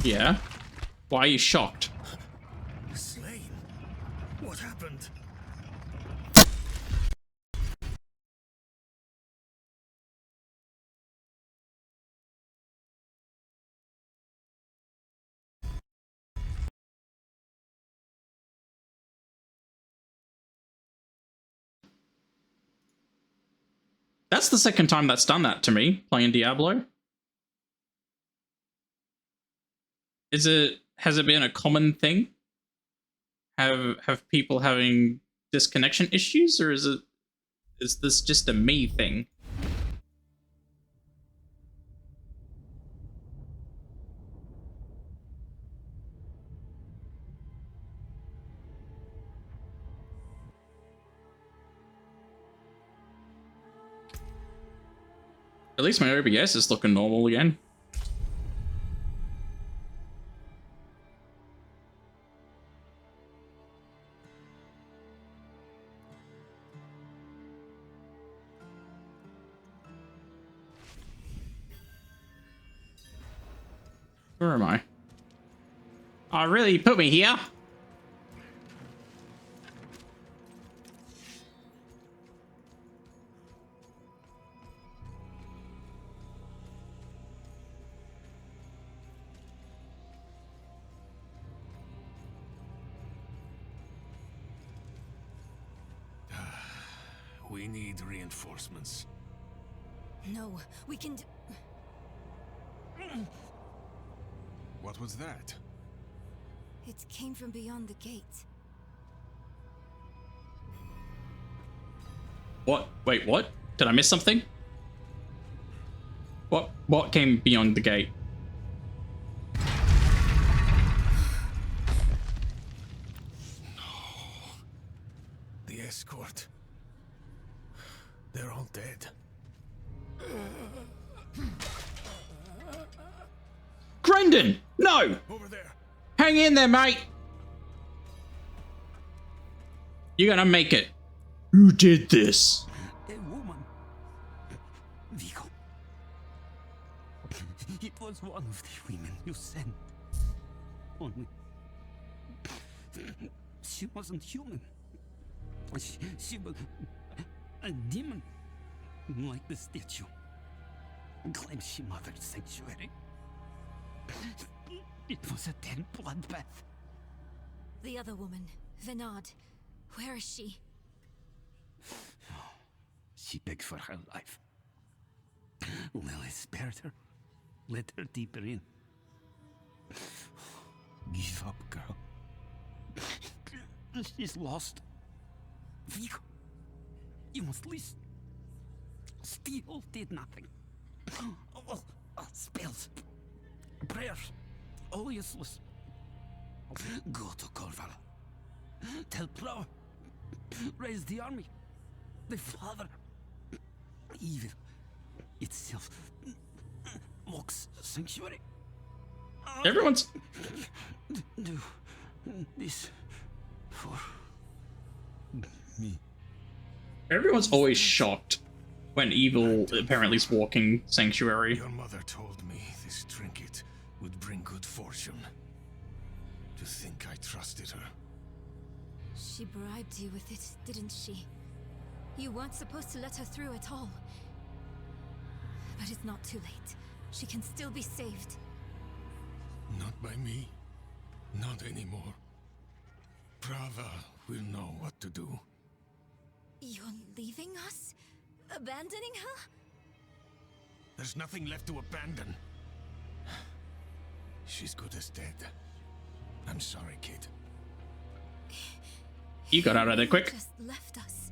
Speaker 1: Yeah? Why are you shocked?
Speaker 13: Slain? What happened?
Speaker 1: That's the second time that's done that to me, playing Diablo. Has it been a common thing? Have people having disconnection issues, or is this just a me thing? At least my OBS is looking normal again. Where am I? Oh, really? You put me here?
Speaker 13: We need reinforcements.
Speaker 16: No, we can
Speaker 13: What was that?
Speaker 16: It came from beyond the gate.
Speaker 1: What? Wait, what? Did I miss something? What came beyond the gate?
Speaker 13: The escort. They're all dead.
Speaker 1: Grendon! No!
Speaker 13: Over there.
Speaker 1: Hang in there, mate! You're gonna make it. Who did this?
Speaker 9: A woman. Vigo. It was one of the women you sent. Only... she wasn't human. She was a demon. Like the statue. Claims she mothered Sanctuary. It was a dead bloodbath.
Speaker 16: The other woman, Venard. Where is she?
Speaker 9: She begged for her life. Lilith spared her. Let her deeper in. Give up, girl. She's lost. Vigo, you must listen. Steel did nothing. Spells. prayers, all useless. Go to Corval. Tell Plow. Raise the army. The father. Evil itself mocks sanctuary.
Speaker 1: Everyone's
Speaker 9: Do this for me.
Speaker 1: Everyone's always shocked when evil apparently is walking sanctuary.
Speaker 13: Your mother told me this trinket would bring good fortune. To think I trusted her.
Speaker 16: She bribed you with it, didn't she? You weren't supposed to let her through at all. But it's not too late. She can still be saved.
Speaker 13: Not by me. Not anymore. Prava will know what to do.
Speaker 16: You're leaving us? Abandoning her?
Speaker 13: There's nothing left to abandon. She's good as dead. I'm sorry, kid.
Speaker 1: You got out of there quick.
Speaker 16: Just left us.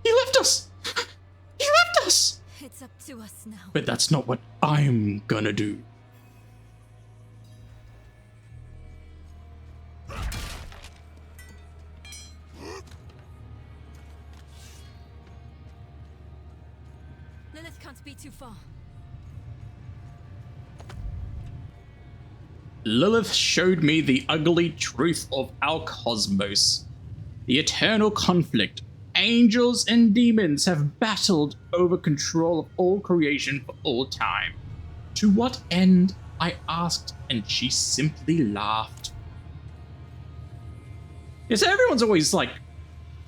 Speaker 1: He left us! He left us!
Speaker 16: It's up to us now.
Speaker 1: But that's not what I'm gonna do.
Speaker 16: Lilith can't be too far.
Speaker 1: Lilith showed me the ugly truth of our cosmos. The eternal conflict. Angels and demons have battled over control of all creation for all time. To what end? I asked, and she simply laughed. Yes, everyone's always like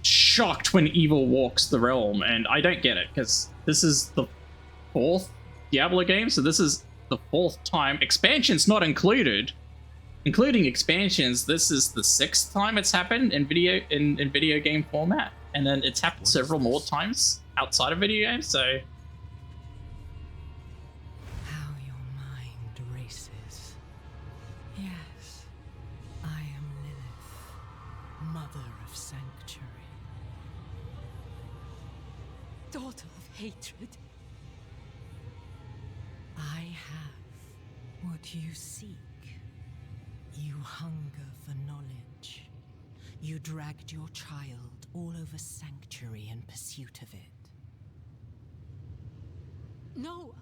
Speaker 1: shocked when evil walks the realm, and I don't get it, because this is the 4th Diablo game, so this is the 4th time. Expansions not included. Including expansions, this is the 6th time it's happened in video game format, and then it's happened several more times outside of video games. So
Speaker 8: how your mind races. Yes, I am Lilith, mother of sanctuary,
Speaker 5: Daughter of hatred.
Speaker 8: I have what you seek. You hunger for knowledge. You dragged your child all over sanctuary in pursuit of it.
Speaker 5: No,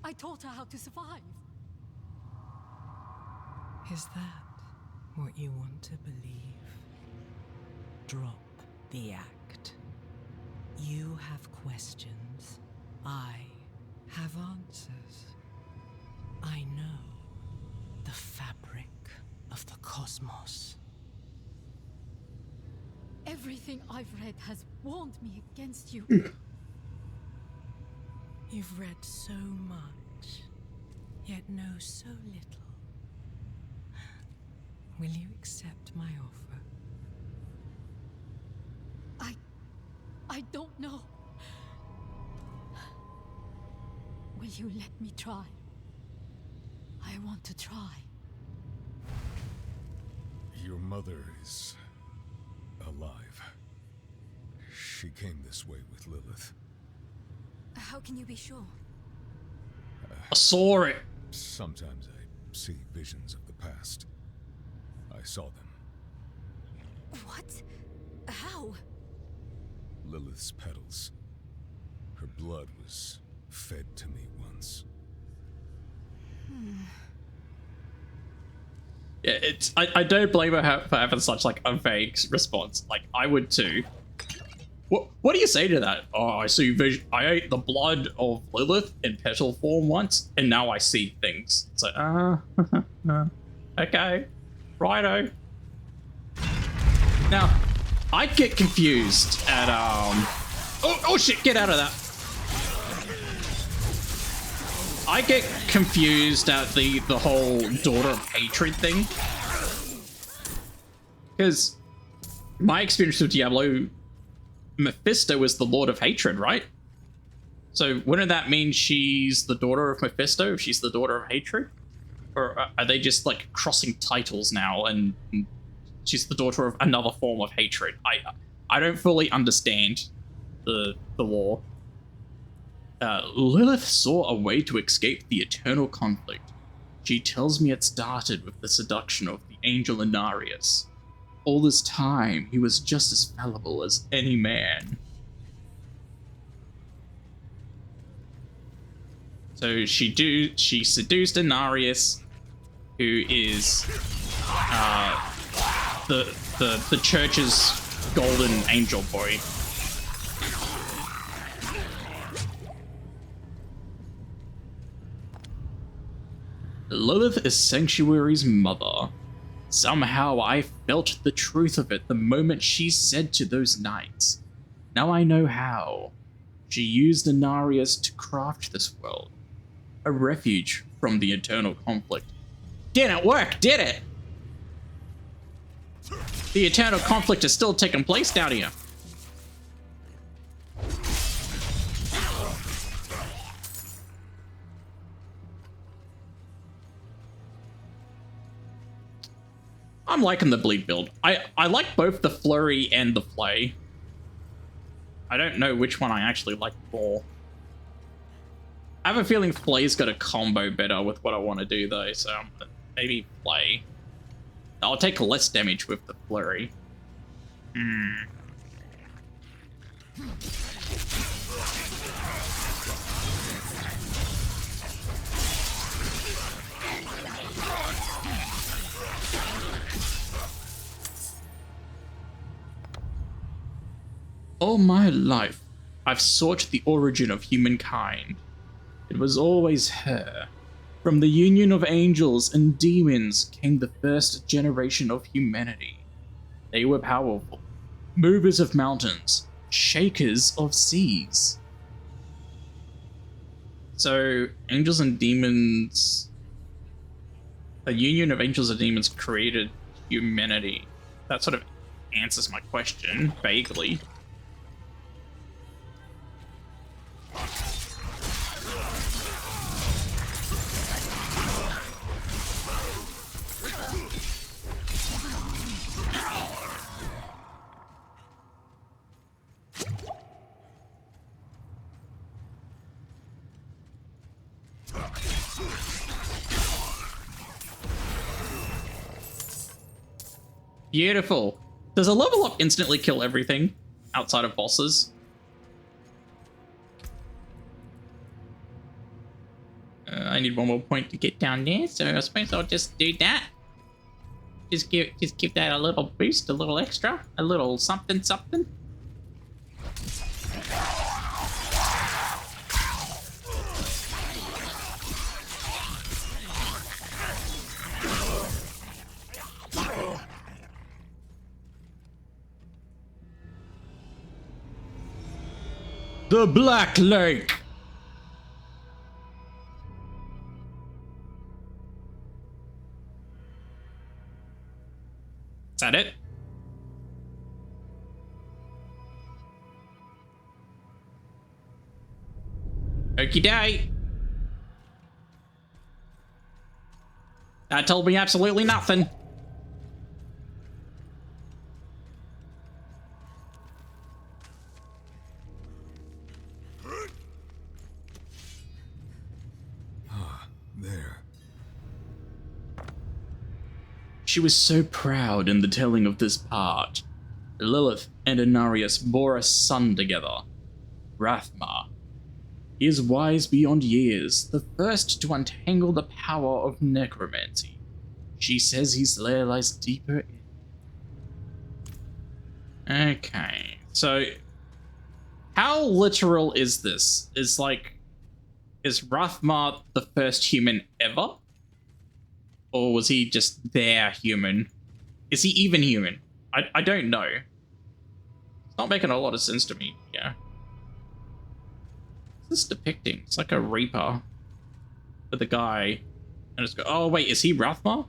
Speaker 5: I taught her how to survive.
Speaker 8: Is that what you want to believe? Drop the act. You have questions. I have answers. I know the fabric of the cosmos.
Speaker 5: Everything I've read has warned me against you.
Speaker 8: You've read so much, yet know so little. Will you accept my offer?
Speaker 5: I don't know. Will you let me try? I want to try.
Speaker 3: Your mother is alive. She came this way with Lilith.
Speaker 16: How can you be sure?
Speaker 1: I saw it.
Speaker 3: Sometimes I see visions of the past. I saw them.
Speaker 16: What? How?
Speaker 3: Lilith's petals. Her blood was fed to me once.
Speaker 1: Yeah, I don't blame her for having such like a vague response. Like I would too. What do you say to that? Oh, I see vision. I ate the blood of Lilith in petal form once, and now I see things. It's like, okay, righto. Now, I get confused at oh shit, get out of that. I get confused at the whole daughter of hatred thing. Because my experience with Diablo, Mephisto is the Lord of Hatred, right? So wouldn't that mean she's the daughter of Mephisto if she's the daughter of hatred? Or are they just like crossing titles now and she's the daughter of another form of hatred? I don't fully understand the lore. Lilith saw a way to escape the eternal conflict. She tells me it started with the seduction of the angel Inarius. All this time, he was just as fallible as any man. So she seduced Inarius, who is the church's golden angel boy. Lilith is Sanctuary's mother. Somehow I felt the truth of it the moment she said to those knights. Now I know how. She used Inarius to craft this world. A refuge from the eternal conflict. Didn't work, did it? The eternal conflict is still taking place down here. I'm liking the bleed build. I like both the flurry and the flay. I don't know which one I actually like more. I have a feeling flay's got a combo better with what I want to do though, so maybe flay. I'll take less damage with the flurry. All my life, I've sought the origin of humankind. It was always her. From the union of angels and demons came the first generation of humanity. They were powerful, movers of mountains, shakers of seas. So, angels and demons... The union of angels and demons created humanity. That sort of answers my question, vaguely. Beautiful. Does a level up instantly kill everything outside of bosses? I need one more point to get down there, so I suppose I'll just do that. Just give that a little boost, a little extra, a little something something. The Black Lake. Is that it? Okie dokie. That told me absolutely nothing.
Speaker 3: There.
Speaker 1: She was so proud in the telling of this part. Lilith and Inarius bore a son together, Rathma. He is wise beyond years, the first to untangle the power of necromancy. She says his lair lies deeper in. Okay, so how literal is this? Is Rathma the first human ever? Or was he just their human? Is he even human? I don't know. It's not making a lot of sense to me, yeah. What's this depicting? It's like a Reaper with a guy. And it's go, oh wait, is he Rathma?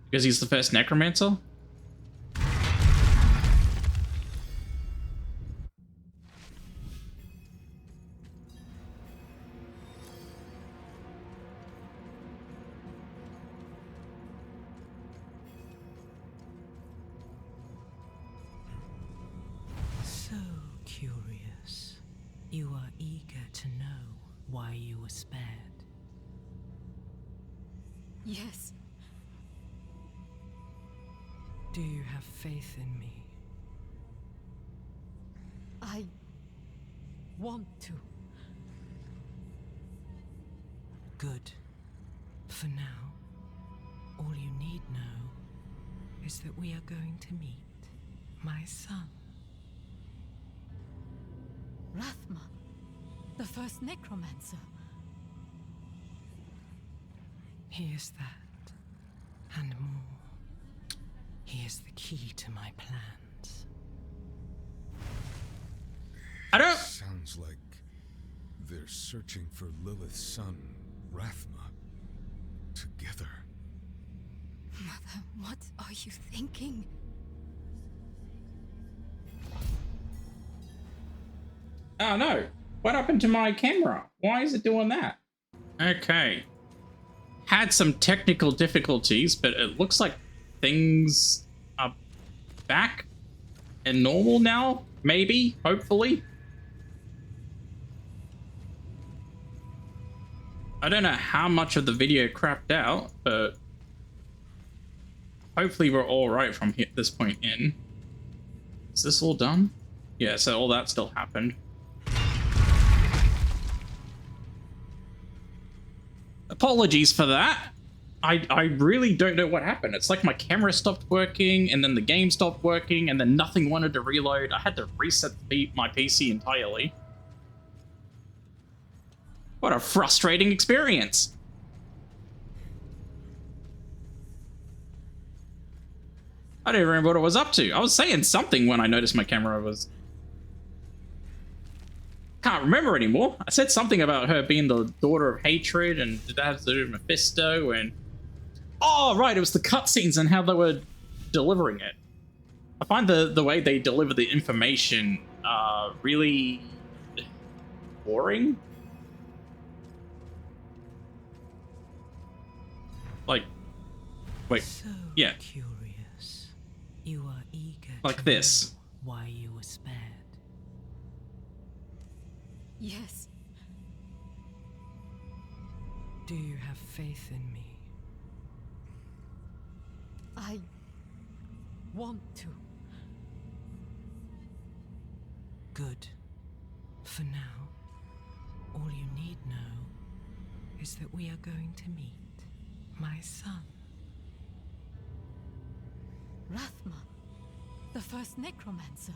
Speaker 1: Because he's the first necromancer?
Speaker 8: So curious. You are eager to know why you were spared.
Speaker 16: Yes.
Speaker 8: Do you have faith in me?
Speaker 16: I want to.
Speaker 8: Good. For now, all you need know is that we are going to meet my son.
Speaker 16: Rathma, the first necromancer.
Speaker 8: He is that, and more. He is the key to my plans.
Speaker 1: I don't...
Speaker 3: Sounds like they're searching for Lilith's son, Rathma, together.
Speaker 16: Mother, what are you thinking?
Speaker 1: Oh no, what happened to my camera? Why is it doing that? Okay. Had some technical difficulties, but it looks like things are back and normal now, maybe, hopefully. I don't know how much of the video crapped out, but hopefully we're all right from this point in. Is this all done? Yeah, so all that still happened. Apologies for that. I really don't know what happened. It's like my camera stopped working, and then the game stopped working, and then nothing wanted to reload. I had to reset my PC entirely. What a frustrating experience. I don't even remember what I was up to. I was saying something when I noticed my camera was... Can't remember anymore. I said something about her being the daughter of hatred, and did that have to do with Mephisto, and... Oh, right, it was the cutscenes and how they were delivering it. I find the way they deliver the information really boring. Like, wait,
Speaker 8: so
Speaker 1: yeah.
Speaker 8: Curious. You are eager
Speaker 1: Like
Speaker 8: to
Speaker 1: this.
Speaker 8: know why you were spared.
Speaker 16: Yes.
Speaker 8: Do you have faith in me?
Speaker 16: I want to.
Speaker 8: Good. For now, all you need know is that we are going to meet my son.
Speaker 16: Rathma, the first necromancer.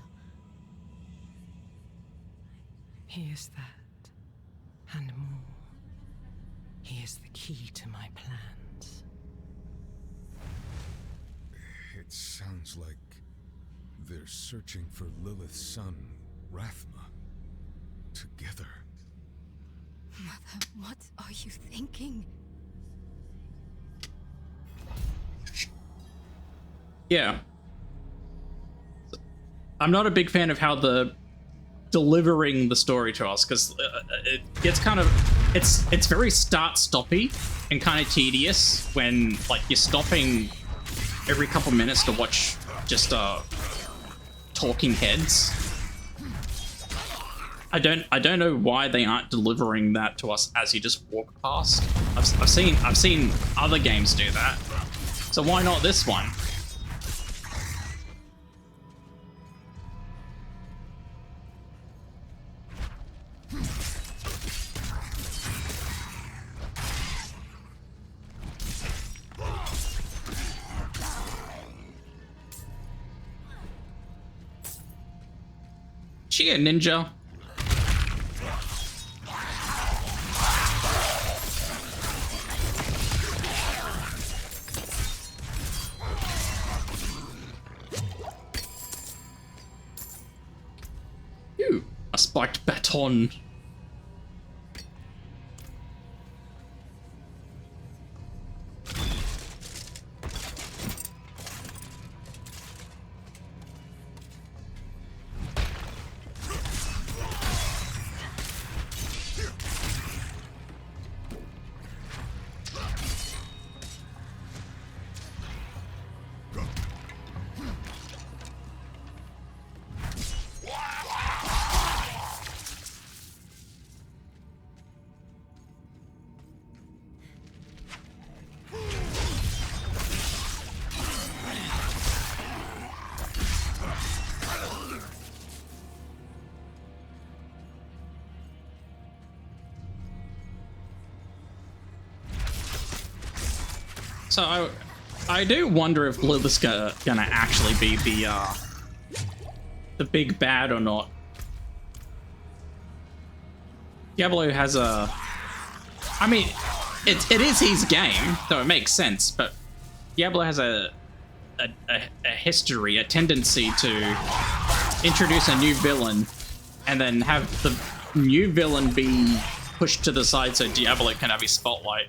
Speaker 8: He is that, and more. He is the key to my plans.
Speaker 3: It sounds like they're searching for Lilith's son, Rathma, together.
Speaker 16: Mother, what are you thinking?
Speaker 1: Yeah. I'm not a big fan of how delivering the story to us, because it gets kind of... It's very start-stoppy and kind of tedious when, like, you're stopping every couple minutes to watch just talking heads. I don't know why they aren't delivering that to us as you just walk past. I've seen other games do that, so why not this one? She a ninja? Ew, a spiked baton. So I do wonder if Lilith's gonna actually be the big bad or not. Diablo has a... I mean, it is his game, so it makes sense, but Diablo has a history, a tendency to introduce a new villain and then have the new villain be pushed to the side so Diablo can have his spotlight.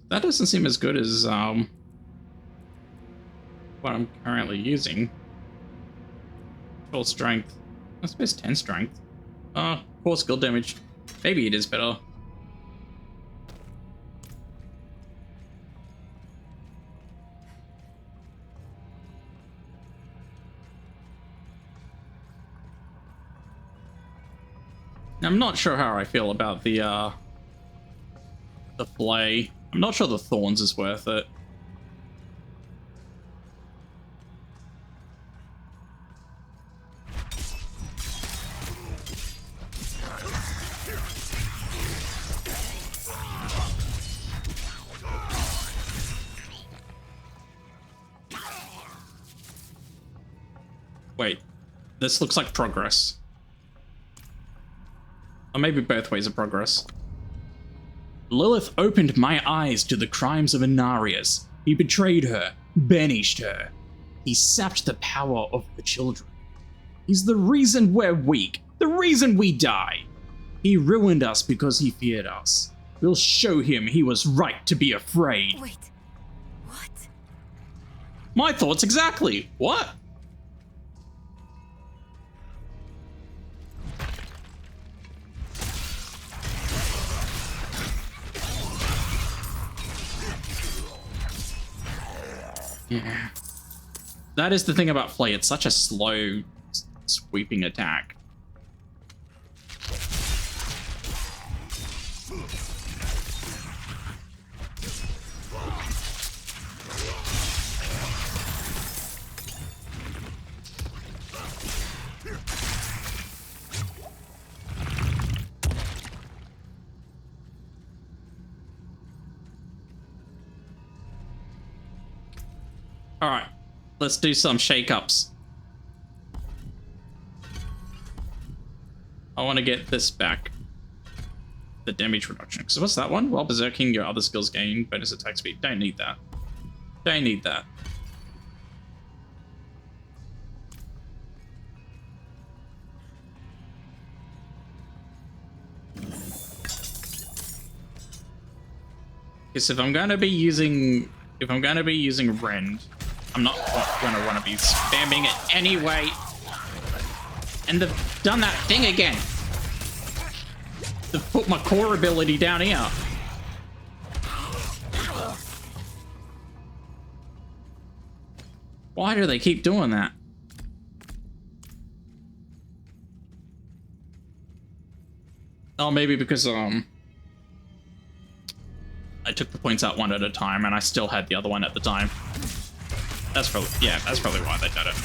Speaker 1: That doesn't seem as good as what I'm currently using. Full strength. I suppose 10 strength. 4 skill damage. Maybe it is better. I'm not sure how I feel about the flay. I'm not sure the thorns is worth it. Wait, this looks like progress. Or maybe both ways of progress. Lilith opened my eyes to the crimes of Inarius. He betrayed her, banished her. He sapped the power of the children. He's the reason we're weak, the reason we die. He ruined us because he feared us. We'll show him he was right to be afraid.
Speaker 16: Wait, what?
Speaker 1: My thoughts exactly. What? Yeah. That is the thing about Flay. It's such a slow, sweeping attack. Alright, let's do some shake-ups. I want to get this back. The damage reduction. So what's that one? While berserking, your other skills gain bonus attack speed. Don't need that. Don't need that. Because if I'm gonna be using Rend, I'm not gonna want to be spamming it anyway. And they've done that thing again. They've put my core ability down here. Why do they keep doing that? Oh, maybe because I took the points out one at a time and I still had the other one at the time. That's probably, yeah, that's probably why they did it.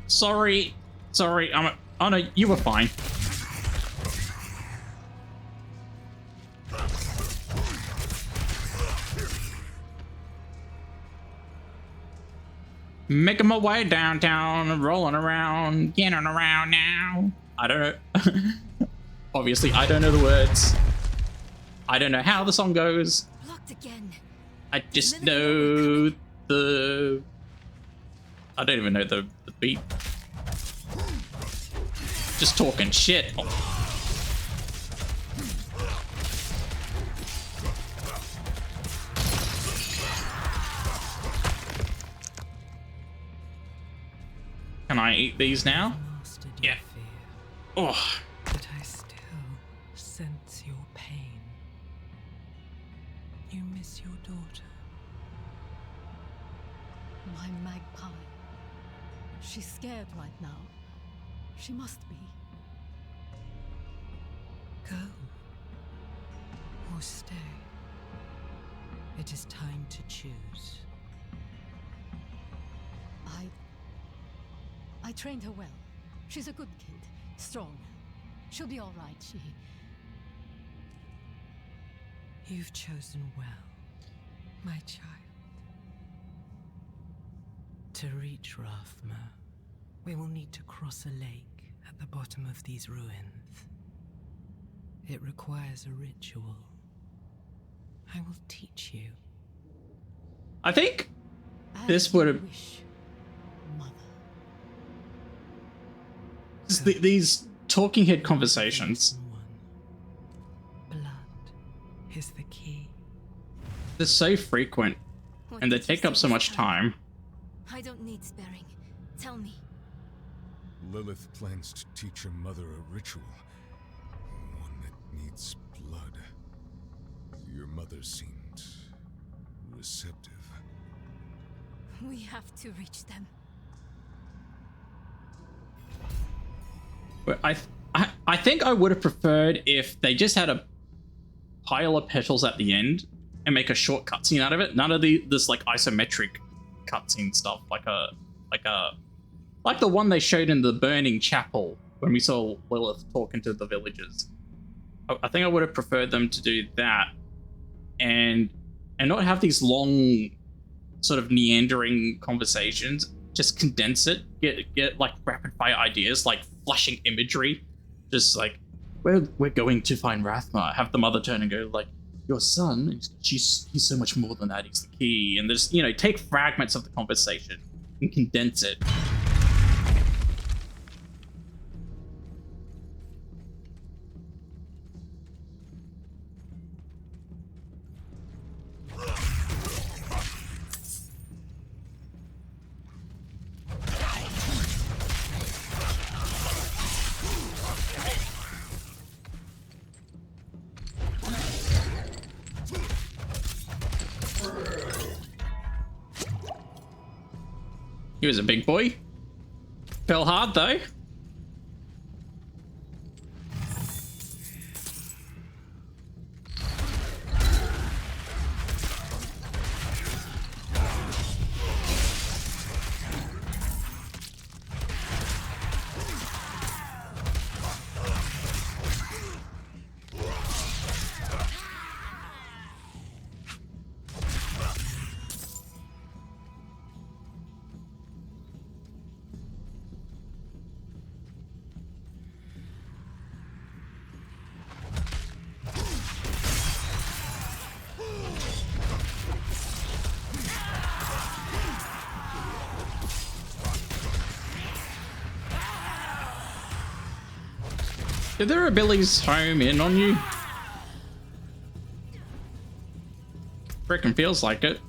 Speaker 1: Sorry. Oh no, you were fine. Making my way downtown, rolling around, getting around now. I don't know. Obviously, I don't know the words. I don't know how the song goes.
Speaker 16: Blocked again.
Speaker 1: I just know the... I don't even know the beat. Just talking shit. Oh. Can I eat these now? Yeah. Oh.
Speaker 8: But I still sense your pain. You miss your daughter.
Speaker 5: My magpie. She's scared right now. She must be.
Speaker 8: Go. Or stay. It is time to choose.
Speaker 5: I trained her well. She's a good kid. Strong. She'll be all right,
Speaker 8: You've chosen well, my child. To reach Rathma, we will need to cross a lake at the bottom of these ruins. It requires a ritual. I will teach you.
Speaker 1: I think this would have... These talking head conversations.
Speaker 8: Blood is the key.
Speaker 1: They're so frequent, and they take up so much time.
Speaker 16: I don't need sparing. Tell me.
Speaker 3: Lilith plans to teach her mother a ritual. One that needs blood. Your mother seemed receptive.
Speaker 16: We have to reach them.
Speaker 1: But I think I would have preferred if they just had a pile of petals at the end and make a short cutscene out of it. None of this like isometric cutscene stuff, like the one they showed in the burning chapel when we saw Lilith talking to the villagers. I think I would have preferred them to do that and not have these long sort of meandering conversations. Just condense it, get like rapid fire ideas, like flashing imagery, just like we're going to find Rathma. Have the mother turn and go like, your son, he's so much more than that. He's the key. And there's, you know, take fragments of the conversation and condense it. He was a big boy. Fell hard though. Did their abilities home in on you? Frickin' feels like it.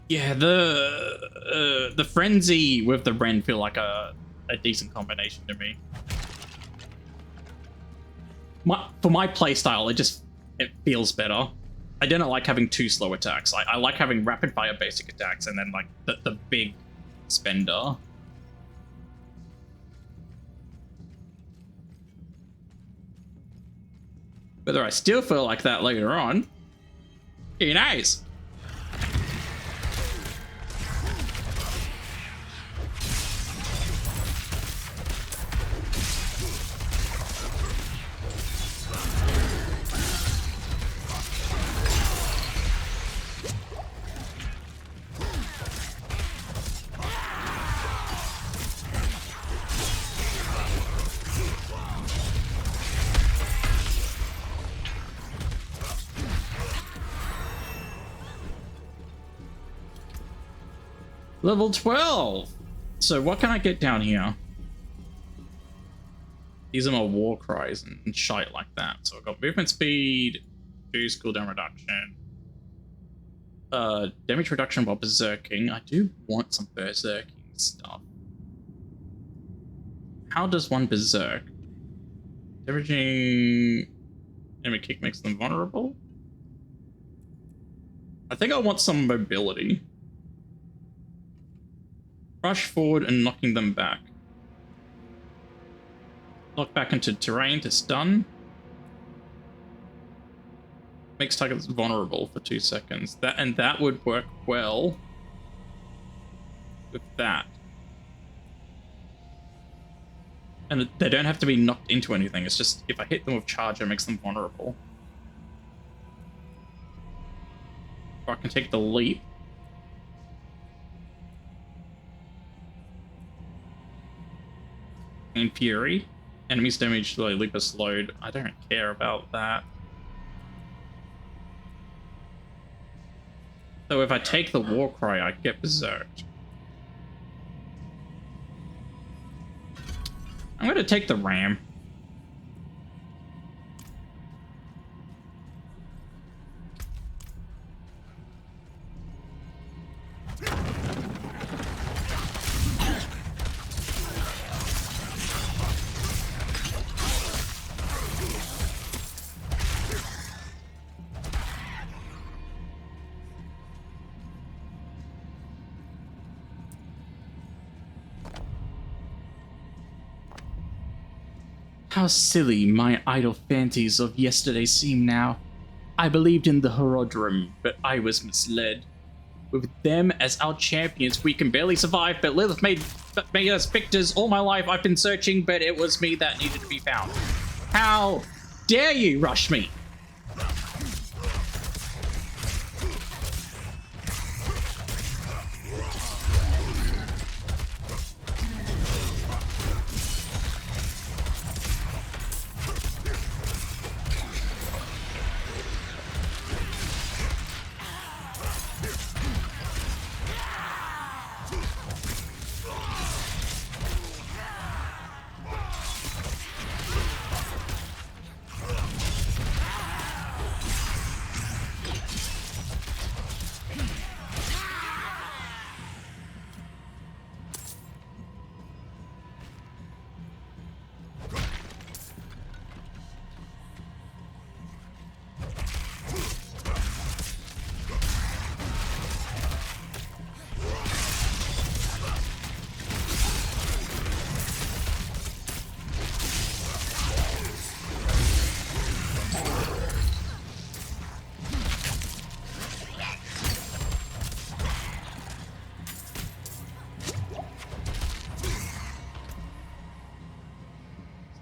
Speaker 1: Yeah, the frenzy with the Ren feel like a decent combination to me. For my playstyle, it feels better. I don't like having two slow attacks. I like having rapid fire basic attacks and then like the big spender. Whether I still feel like that later on, who knows? Level 12. So what can I get down here? These are my war cries and shite like that. So I've got movement speed, boost, cooldown reduction, damage reduction while berserking. I do want some berserking stuff. How does one berserk? Damaging enemy kick makes them vulnerable. I think I want some mobility. Rush forward and knocking them back. Knock back into terrain to stun. Makes targets vulnerable for 2 seconds. That would work well with that. And they don't have to be knocked into anything. It's just if I hit them with charge, it makes them vulnerable. Or I can take the leap. And Fury. Enemies damage to leap are slowed. I don't care about that. So if I take the war cry, I get berserked. I'm gonna take the ram. How silly my idle fancies of yesterday seem now. I believed in the Horodrim, but I was misled. With them as our champions, we can barely survive, but Lilith made us victors. All my life I've been searching, but it was me that needed to be found. How dare you rush me?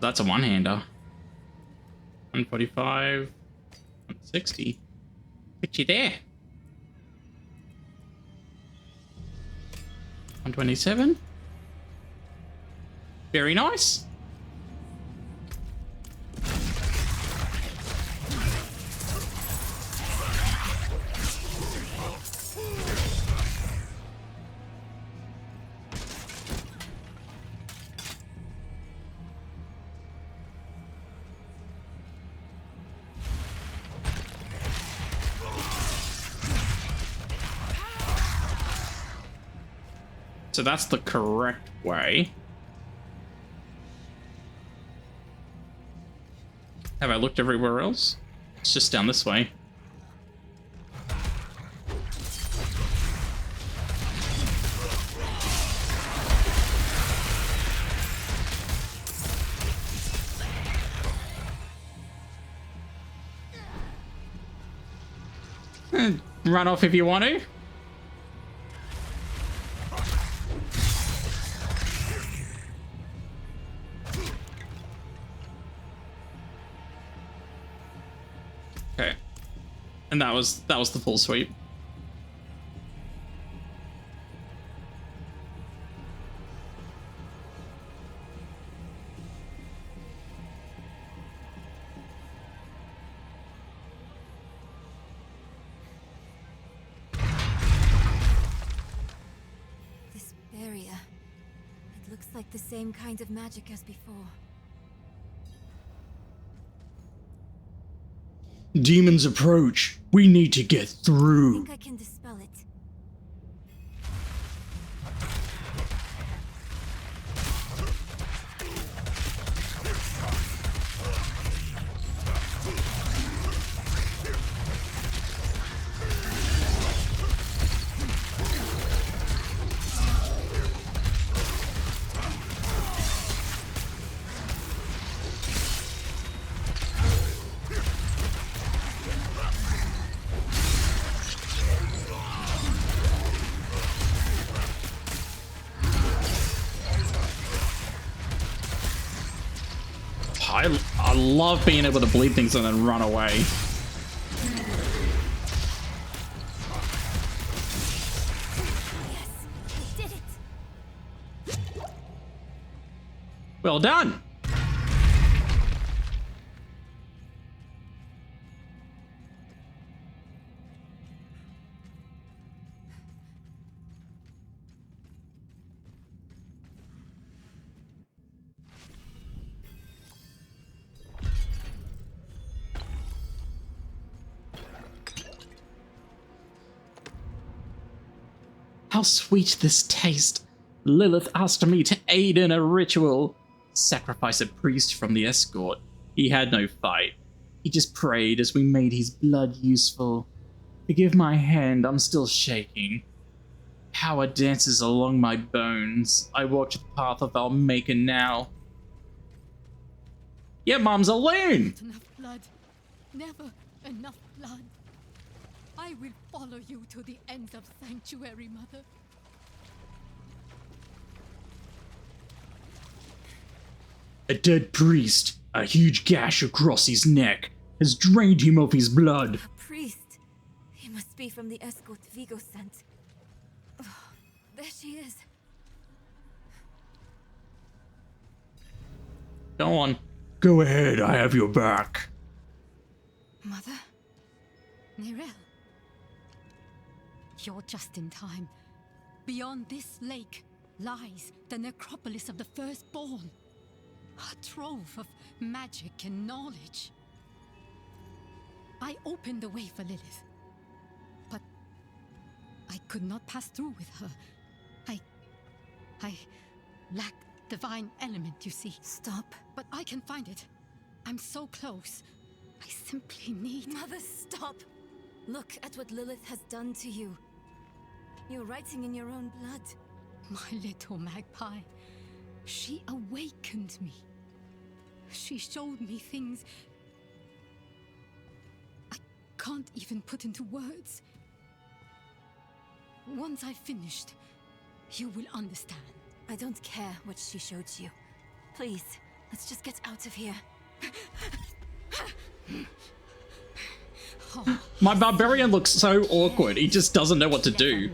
Speaker 1: That's a one-hander. 145, 160. Put you there. 127. Very nice. So that's the correct way. Have I looked everywhere else? It's just down this way. run off if you want to. Okay. And that was the full sweep.
Speaker 16: This barrier. It looks like the same kind of magic as before.
Speaker 1: Demons approach. We need to get
Speaker 16: I
Speaker 1: through.
Speaker 16: think I can dispel it.
Speaker 1: I love being able to bleed things and then run away. Well done. How sweet this taste. Lilith asked me to aid in a ritual. Sacrifice a priest from the escort. He had no fight. He just prayed as we made his blood useful. Forgive my hand, I'm still shaking. Power dances along my bones. I walk the path of our maker now. Yeah, Mom's a loon!
Speaker 17: Not enough blood. Never enough blood. I will follow you to the ends of Sanctuary, Mother.
Speaker 1: A dead priest, a huge gash across his neck, has drained him of his blood.
Speaker 16: A priest. He must be from the escort Vigo sent. Oh, there she is.
Speaker 1: Go on. Go ahead, I have your back.
Speaker 17: Mother? Nirel. You're just in time. Beyond this lake lies the necropolis of the Firstborn. A trove of magic and knowledge. I opened the way for Lilith, but I could not pass through with her. I lack divine element, you see.
Speaker 16: Stop.
Speaker 17: But I can find it. I'm so close. I simply need...
Speaker 16: Mother, stop! Look at what Lilith has done to you. You're writing in your own blood.
Speaker 17: My little magpie. She awakened me. She showed me things I can't even put into words. Once I've finished, you will understand.
Speaker 16: I don't care what she showed you. Please, let's just get out of here.
Speaker 1: My barbarian looks so awkward. He just doesn't know what to do.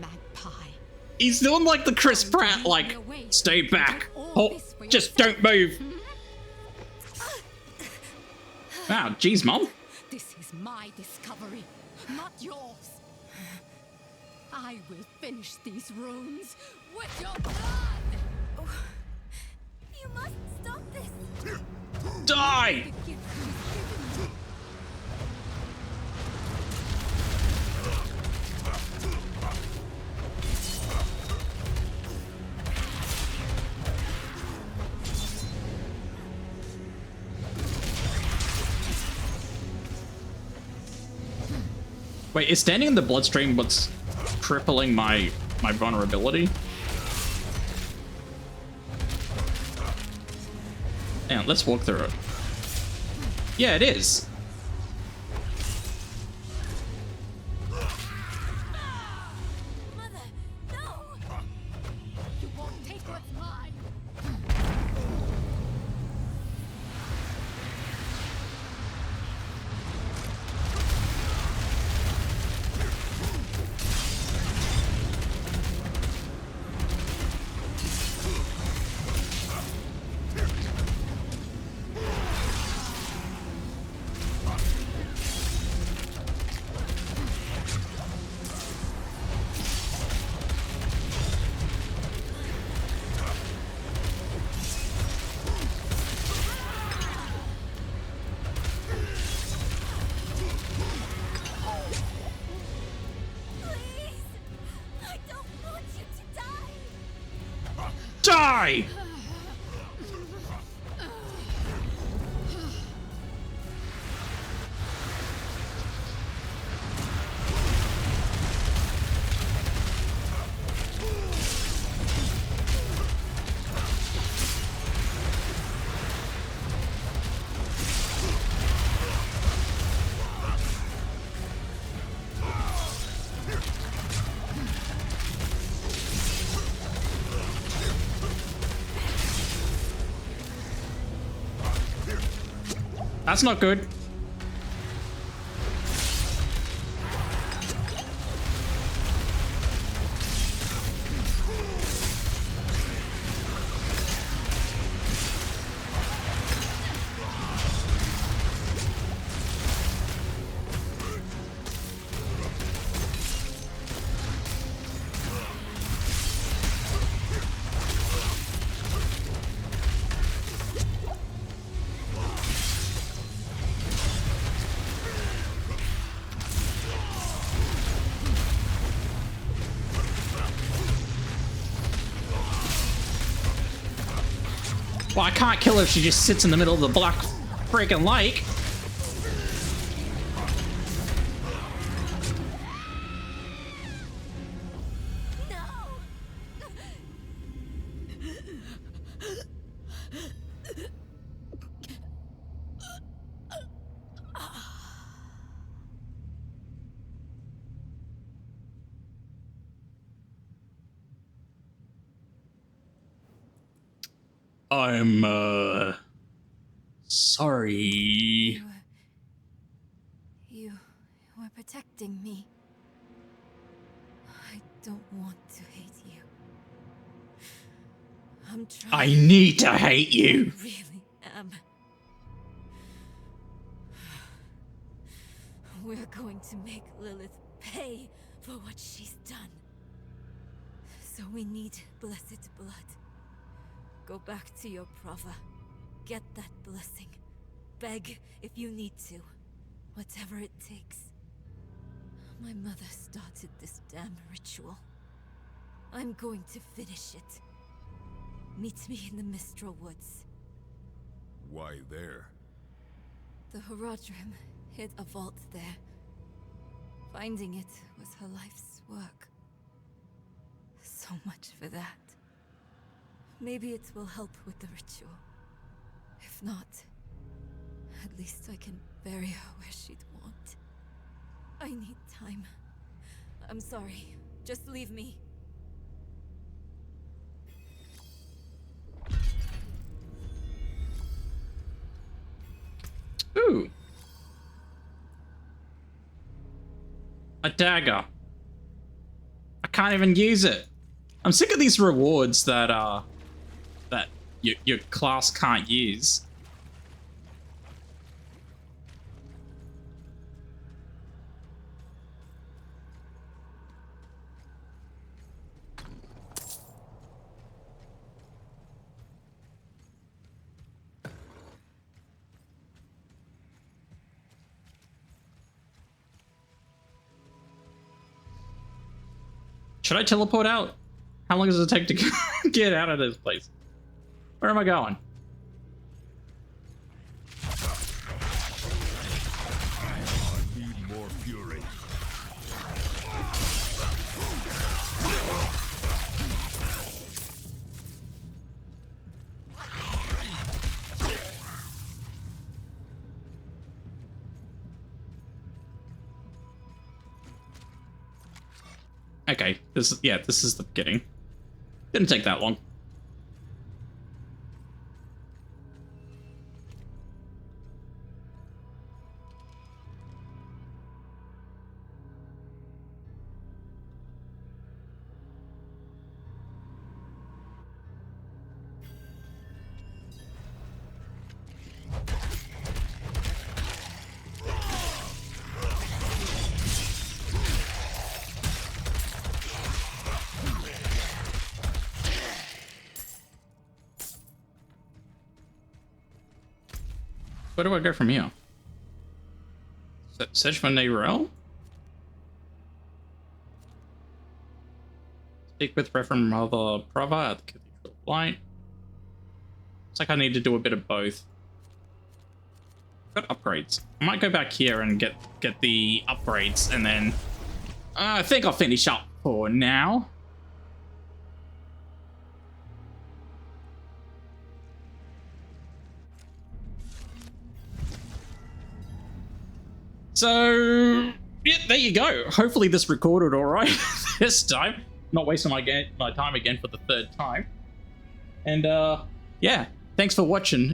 Speaker 1: He's doing like the Chris Pratt, like, stay back. Oh, just don't move. Wow, geez, Mom.
Speaker 17: This is my discovery, not yours. I will finish these runes with your blood.
Speaker 16: Oh, you must stop this.
Speaker 1: Die! Wait, is standing in the bloodstream what's crippling my vulnerability? Yeah, let's walk through it. Yeah, it is. Die! That's not good. Well, I can't kill her if she just sits in the middle of the black freaking lake. I'm, sorry.
Speaker 16: You were protecting me. I don't want to hate you. I'm trying.
Speaker 1: I need to hate you.
Speaker 16: I really am. We're going to make Lilith pay for what she's done. So we need blessed blood. Go back to your Prava. Get that blessing. Beg if you need to. Whatever it takes. My mother started this damn ritual. I'm going to finish it. Meet me in the Mistral Woods.
Speaker 3: Why there?
Speaker 16: The Horadrim hid a vault there. Finding it was her life's work. So much for that. Maybe it will help with the ritual. If not, at least I can bury her where she'd want. I need time. I'm sorry. Just leave me.
Speaker 1: Ooh. A dagger. I can't even use it. I'm sick of these rewards that that your class can't use. Should I teleport out? How long does it take to get out of this place? Where am I going?
Speaker 3: I need more fury.
Speaker 1: Okay, this is the beginning. Didn't take that long. Where do I go from here? Search for Neyrel? Speak with Reverend Mother Prava at the cathedral. Blind. Looks like I need to do a bit of both. Got upgrades. I might go back here and get the upgrades, and then I think I'll finish up for now. So yeah, there you go. Hopefully this recorded all right this time. Not wasting my time again for the third time. And yeah, thanks for watching.